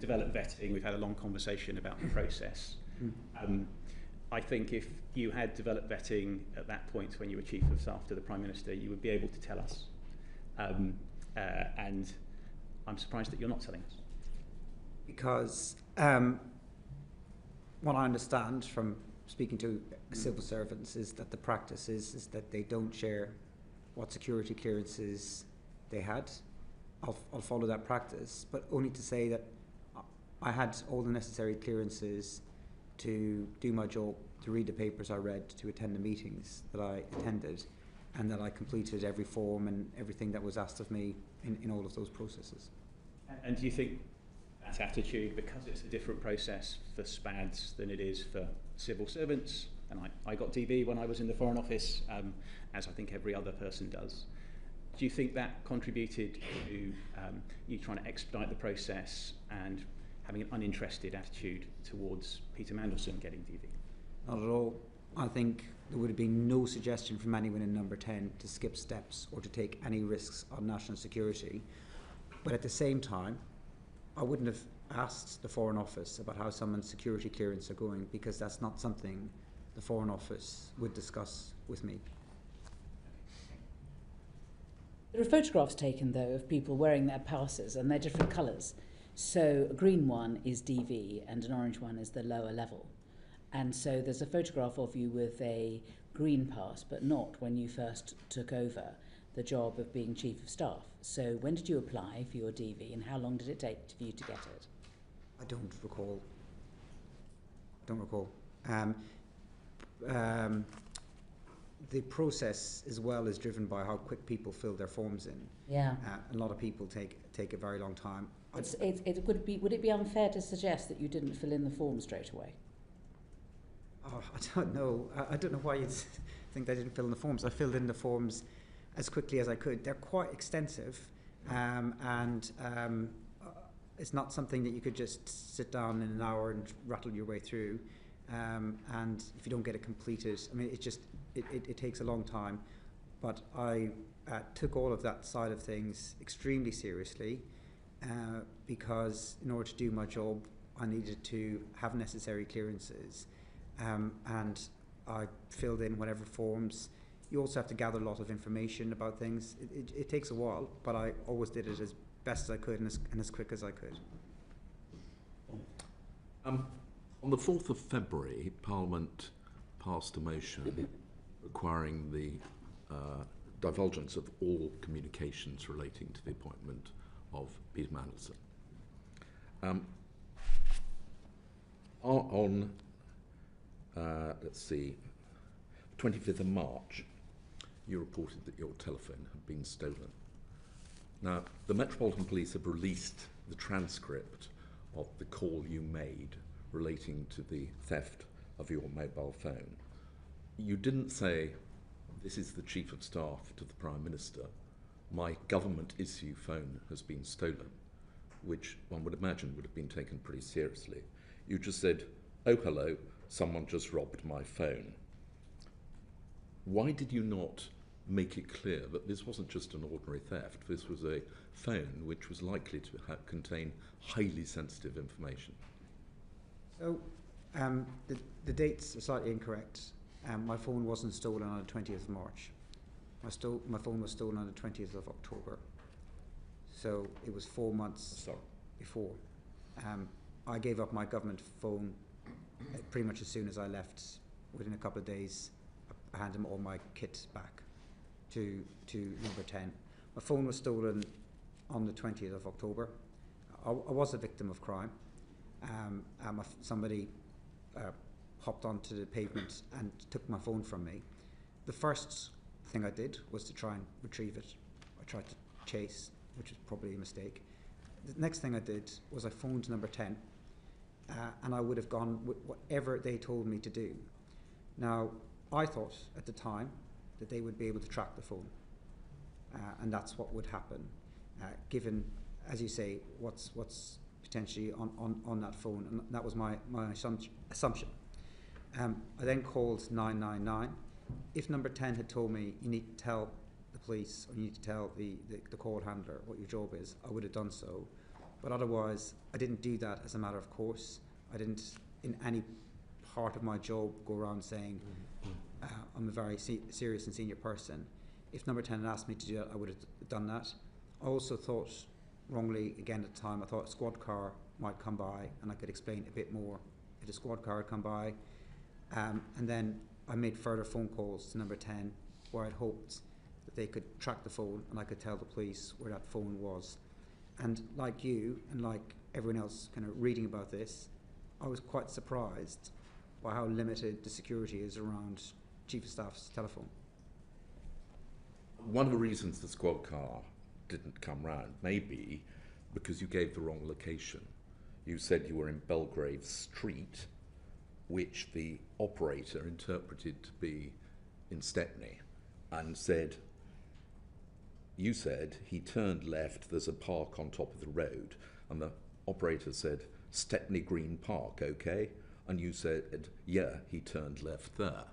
S11: developed vetting. We've had a long conversation about the process. I think if you had developed vetting at that point when you were Chief of Staff to the Prime Minister, you would be able to tell us. And I'm surprised that you're not telling us.
S12: Because what I understand from speaking to civil servants is that the practice is that they don't share what security clearances they had. I'll follow that practice, but only to say that I had all the necessary clearances to do my job, to read the papers I read, to attend the meetings that I attended, and that I completed every form and everything that was asked of me in all of those processes.
S11: And do you think that attitude, because it's a different process for SPADs than it is for civil servants, and I got DV when I was in the Foreign Office, as I think every other person does, do you think that contributed to you trying to expedite the process and having an uninterested attitude towards Peter Mandelson getting DV?
S12: Not at all. I think there would have been no suggestion from anyone in number 10 to skip steps or to take any risks on national security. But at the same time, I wouldn't have asked the Foreign Office about how someone's security clearance are going, because that's not something the Foreign Office would discuss with me.
S1: There are photographs taken, though, of people wearing their passes, and they're different colours. So a green one is DV and an orange one is the lower level. And so there's a photograph of you with a green pass, but not when you first took over the job of being Chief of Staff. So when did you apply for your DV, and how long did it take for you to get it?
S12: I don't recall. The process as well is driven by how quick people fill their forms in.
S1: Yeah.
S12: A lot of people take a very long time.
S1: Would it be unfair to suggest that you didn't fill in the form straight away?
S12: Oh, I don't know. I don't know why you think I didn't fill in the forms. I filled in the forms as quickly as I could. They're quite extensive, and it's not something that you could just sit down in an hour and rattle your way through. And if you don't get it completed, I mean, it takes a long time. But I took all of that side of things extremely seriously, because in order to do my job, I needed to have necessary clearances. And I filled in whatever forms. You also have to gather a lot of information about things. It takes a while, but I always did it as best as I could and as quick as I could.
S3: On the 4th of February, Parliament passed a motion requiring the divulgence of all communications relating to the appointment of Peter Mandelson. On 25th of March, you reported that your telephone had been stolen. Now, the Metropolitan Police have released the transcript of the call you made relating to the theft of your mobile phone. You didn't say, this is the Chief of Staff to the Prime Minister, my government issue phone has been stolen, which one would imagine would have been taken pretty seriously. You just said, oh hello, someone just robbed my phone. Why did you not make it clear that this wasn't just an ordinary theft, this was a phone which was likely to contain highly sensitive information?
S12: So the dates are slightly incorrect. My phone wasn't stolen on the 20th of March. My phone was stolen on the 20th of October. So it was 4 months before. I gave up my government phone pretty much as soon as I left. Within a couple of days, I handed all my kit back to number 10. My phone was stolen on the 20th of October. I was a victim of crime. Somebody hopped onto the pavement and took my phone from me. The first thing I did was to try and retrieve it. I tried to chase, which was probably a mistake. The next thing I did was I phoned number 10, and I would have gone with whatever they told me to do. Now, I thought at the time that they would be able to track the phone, and that's what would happen, given, as you say, what's potentially on that phone, and that was my assumption. I then called 999. If number 10 had told me you need to tell the police or you need to tell the call handler what your job is, I would have done so. But otherwise, I didn't do that as a matter of course. I didn't, in any part of my job, go around saying I'm a very serious and senior person. If number 10 had asked me to do that, I would have done that. I also thought, wrongly again at the time, I thought a squad car might come by and I could explain a bit more if a squad car had come by. And then I made further phone calls to number 10 where I'd hoped that they could track the phone and I could tell the police where that phone was. And like you and like everyone else kind of reading about this, I was quite surprised by how limited the security is around Chief of Staff's telephone.
S3: One of the reasons the squad car didn't come round may be because you gave the wrong location. You said you were in Belgrave Street, which the operator interpreted to be in Stepney, and said, you said he turned left, there's a park on top of the road, and the operator said, Stepney Green Park, okay? And you said, yeah, he turned left there.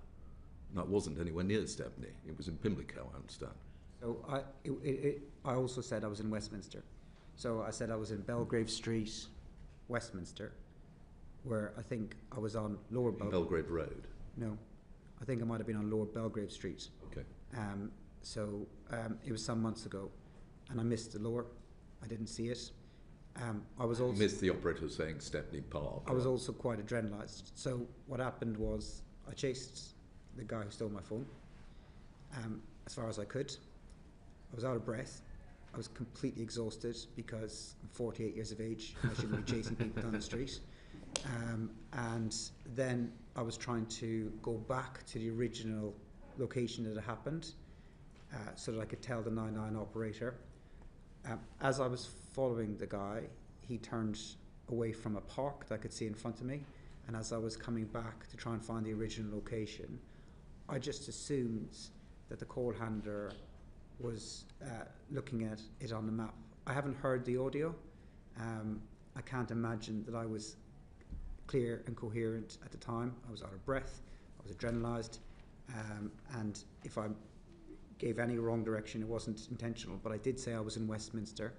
S3: That wasn't anywhere near Stepney, it was in Pimlico, I understand.
S12: So I also said I was in Westminster. So I said I was in Belgrave Street, Westminster, where I think I was on Lower
S3: Belgrave Road?
S12: No, I think I might have been on Lower Belgrave Street.
S3: Okay.
S12: It was some months ago, and I missed the lower. I didn't see it. I was also
S3: you missed the operator saying Stepney Park.
S12: I was also quite adrenalised. So what happened was I chased the guy who stole my phone as far as I could. I was out of breath. I was completely exhausted because I'm 48 years of age and I shouldn't be chasing people down the street. And then I was trying to go back to the original location that it happened so that I could tell the 999 operator. As I was following the guy, he turned away from a park that I could see in front of me, and as I was coming back to try and find the original location, I just assumed that the call handler was looking at it on the map. I haven't heard the audio. I can't imagine that I was clear and coherent at the time. I was out of breath, I was adrenalised, and if I gave any wrong direction, it wasn't intentional, but I did say I was in Westminster,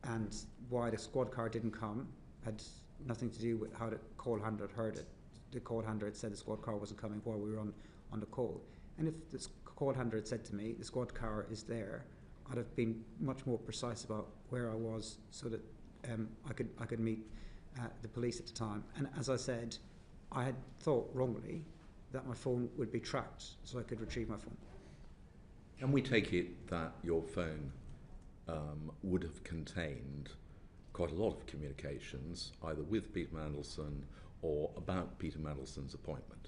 S12: and why the squad car didn't come had nothing to do with how the call handler had heard it. The call handler had said the squad car wasn't coming while we were on the call, and if the call handler had said to me the squad car is there, I'd have been much more precise about where I was so that I could meet the police at the time. And as I said, I had thought wrongly that my phone would be tracked so I could retrieve my phone.
S3: Can we take it that your phone would have contained quite a lot of communications either with Peter Mandelson or about Peter Mandelson's appointment?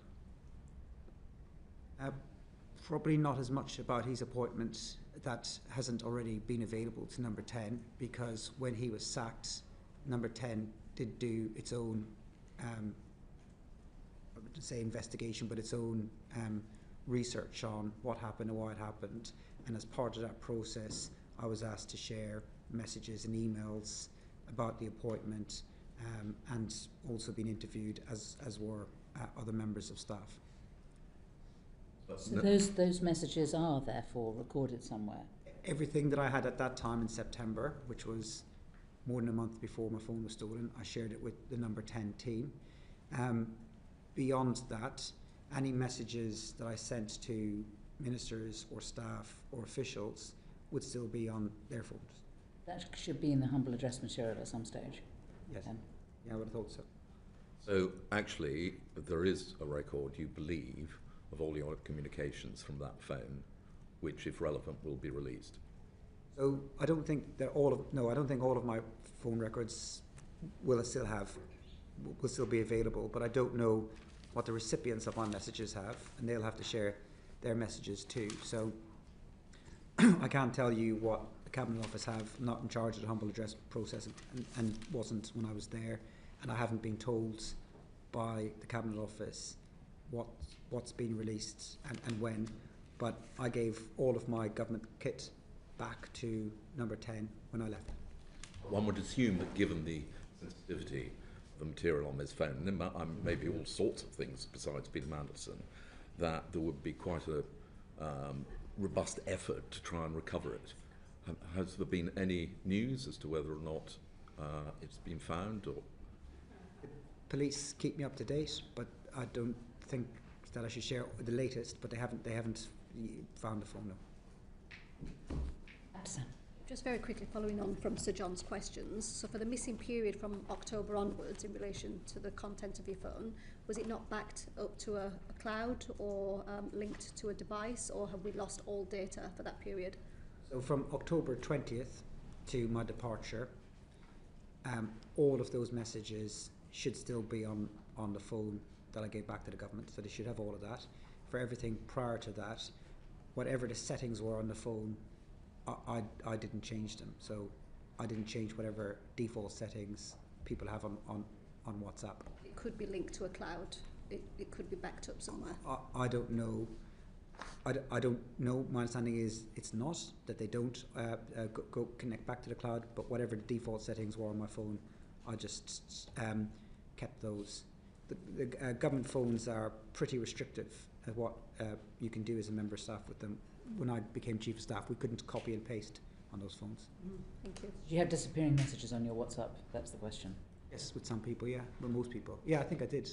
S12: Probably not as much about his appointment that hasn't already been available to number 10, because when he was sacked, number 10 did do its own, I wouldn't say investigation, but its own research on what happened and why it happened. And as part of that process, I was asked to share messages and emails about the appointment, and also been interviewed, as were other members of staff.
S1: So those messages are therefore recorded somewhere?
S12: Everything that I had at that time in September, which was more than a month before my phone was stolen, I shared it with the number 10 team. Beyond that, any messages that I sent to ministers or staff or officials would still be on their phones.
S1: That should be in the humble address material at some stage.
S12: Yes. Yeah, I would have thought so.
S3: So actually, there is a record, you believe, of all your communications from that phone, which, if relevant, will be released.
S12: So I don't think that I don't think all of my phone records will still be available, but I don't know what the recipients of my messages have, and they'll have to share their messages too. So I can't tell you what the Cabinet Office have. I'm not in charge of the humble address process, and wasn't when I was there, and I haven't been told by the Cabinet Office what's been released and when, but I gave all of my government kit back to number 10 when I left.
S3: One would assume that given the sensitivity of the material on this phone, and there may be all sorts of things besides Peter Mandelson, that there would be quite a robust effort to try and recover it. Has there been any news as to whether or not it's been found? Or
S12: Police keep me up to date, but I don't think that I should share the latest. But they haven't found the phone. No.
S6: Just very quickly following on from Sir John's questions, so for the missing period from October onwards in relation to the content of your phone, was it not backed up to a cloud or linked to a device, or have we lost all data for that period?
S12: So from October 20th to my departure, all of those messages should still be on the phone that I gave back to the government, so they should have all of that. For everything prior to that, whatever the settings were on the phone, I didn't change them. So I didn't change whatever default settings people have on WhatsApp.
S6: It could be linked to a cloud. It could be backed up somewhere.
S12: I don't know. I don't know. My understanding is it's not, that they don't go connect back to the cloud, but whatever the default settings were on my phone, I just kept those. The government phones are pretty restrictive at what you can do as a member of staff with them. When I became Chief of Staff, we couldn't copy and paste on those phones.
S6: Thank you.
S1: Did you have disappearing messages on your WhatsApp? That's the question.
S12: Yes, with some people, yeah. With most people. Yeah, I think I did.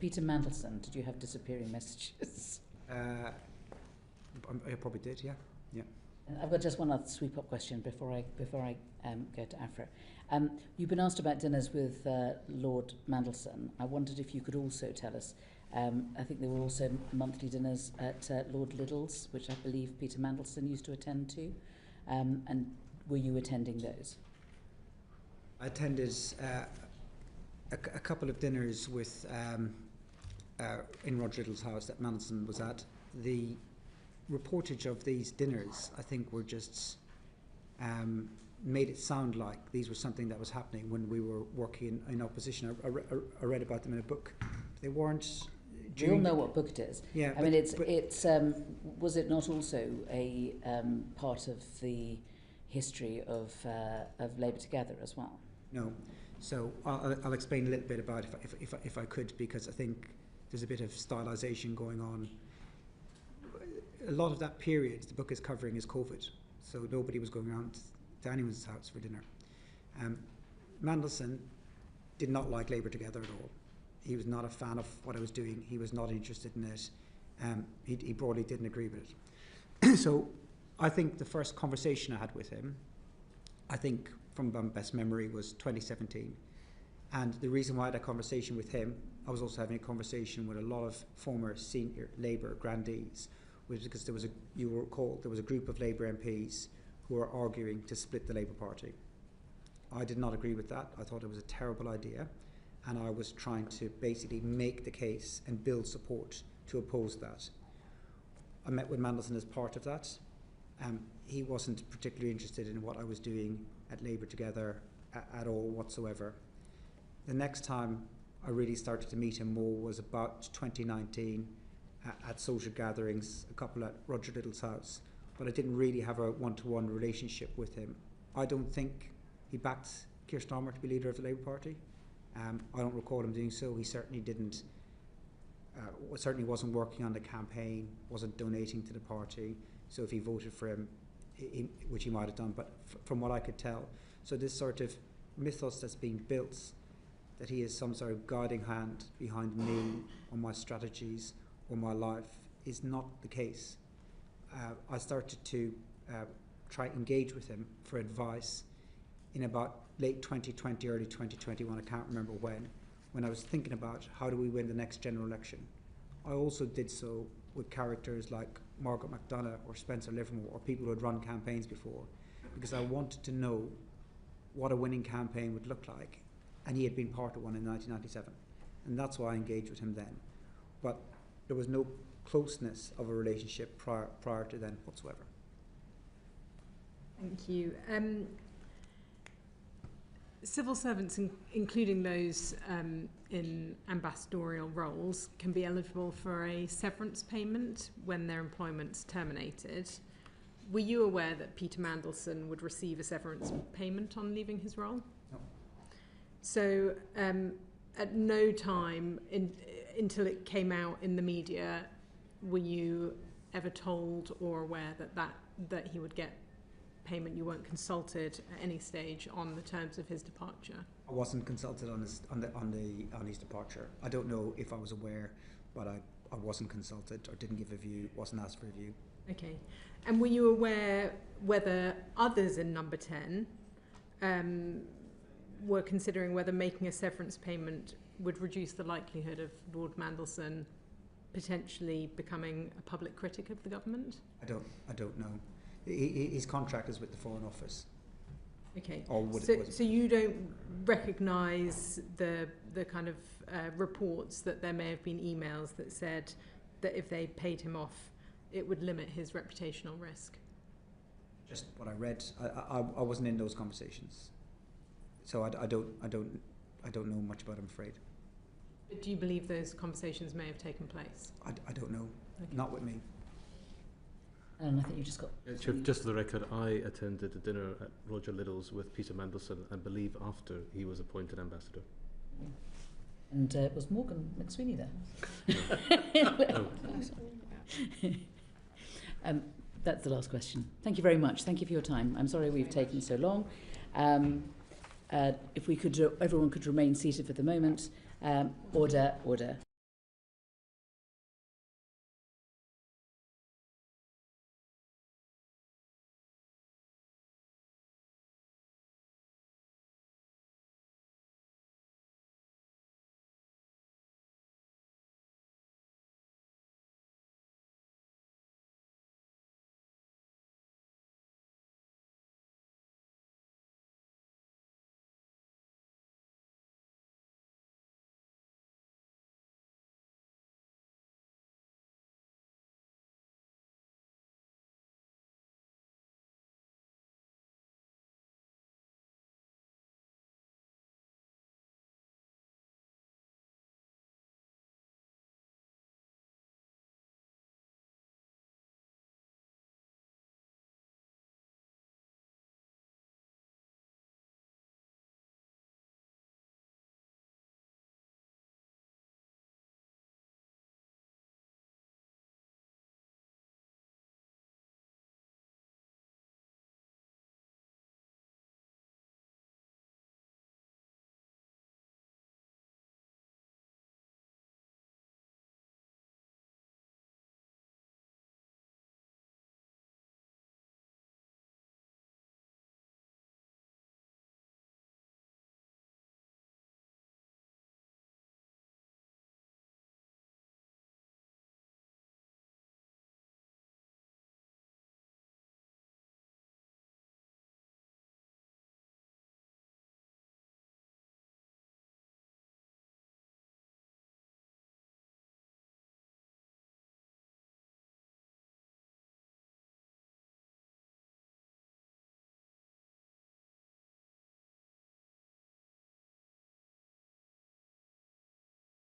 S1: Peter Mandelson, did you have disappearing messages?
S12: I probably did, yeah. Yeah.
S1: I've got just one other sweep-up question before I go to Afra. You've been asked about dinners with Lord Mandelson. I wondered if you could also tell us. I think there were also monthly dinners at Lord Liddell's, which I believe Peter Mandelson used to attend to. And were you attending those?
S12: I attended a couple of dinners with in Roger Liddell's house that Mandelson was at. The reportage of these dinners, I think, were just made it sound like these were something that was happening when we were working in opposition. I read about them in a book. They weren't.
S1: We all know what book it is.
S12: Yeah,
S1: I mean, it's was it not also a part of the history of Labour Together as well?
S12: No. So I'll explain a little bit about it if I could, because I think there's a bit of stylisation going on. A lot of that period the book is covering is COVID, so nobody was going around to anyone's house for dinner. Mandelson did not like Labour Together at all. He was not a fan of what I was doing. He was not interested in it. He broadly didn't agree with it. So I think the first conversation I had with him, I think from my best memory, was 2017. And the reason why I had a conversation with him, I was also having a conversation with a lot of former senior Labour grandees, was because there was you will recall, there was a group of Labour MPs who were arguing to split the Labour Party. I did not agree with that. I thought it was a terrible idea, and I was trying to basically make the case and build support to oppose that. I met with Mandelson as part of that. He wasn't particularly interested in what I was doing at Labour Together at all whatsoever. The next time I really started to meet him more was about 2019 at social gatherings, a couple at Roger Little's house, but I didn't really have a one-to-one relationship with him. I don't think he backed Keir Starmer to be leader of the Labour Party. I don't recall him doing so. He certainly didn't. Certainly wasn't working on the campaign, wasn't donating to the party. So if he voted for him, which he might have done, but from what I could tell, so this sort of mythos that's being built, that he is some sort of guiding hand behind me or my strategies or my life, is not the case. I started to try to engage with him for advice in about late 2020, early 2021, I can't remember when I was thinking about how do we win the next general election. I also did so with characters like Margaret McDonough or Spencer Livermore or people who had run campaigns before, because I wanted to know what a winning campaign would look like, and he had been part of one in 1997, and that's why I engaged with him then. But there was no closeness of a relationship prior to then whatsoever.
S4: Thank you. Civil servants, including those in ambassadorial roles, can be eligible for a severance payment when their employment's terminated. Were you aware that Peter Mandelson would receive a severance payment on leaving his role?
S12: No.
S4: So at no time until it came out in the media were you ever told or aware that he would get payment? You weren't consulted at any stage on the terms of his departure?
S12: I wasn't consulted on his departure. I don't know if I was aware, but I wasn't consulted or didn't give a view, wasn't asked for a view.
S4: Okay. And were you aware whether others in number 10 were considering whether making a severance payment would reduce the likelihood of Lord Mandelson potentially becoming a public critic of the government? I
S12: don't know. His contract is with the Foreign Office.
S4: Okay.
S12: So
S4: you don't recognise the kind of reports that there may have been emails that said that if they paid him off, it would limit his reputational risk?
S12: Just what I read. I wasn't in those conversations, so I don't know much about him, I'm afraid.
S4: But do you believe those conversations may have taken place?
S12: I don't know.
S4: Okay.
S12: Not with me.
S1: And I think you just got...
S8: Just for the record, I attended a dinner at Roger Little's with Peter Mandelson, I believe after he was appointed ambassador.
S1: And was Morgan McSweeney there? That's the last question. Thank you very much. Thank you for your time. I'm sorry we've taken so long. If we could, everyone could remain seated for the moment. Order.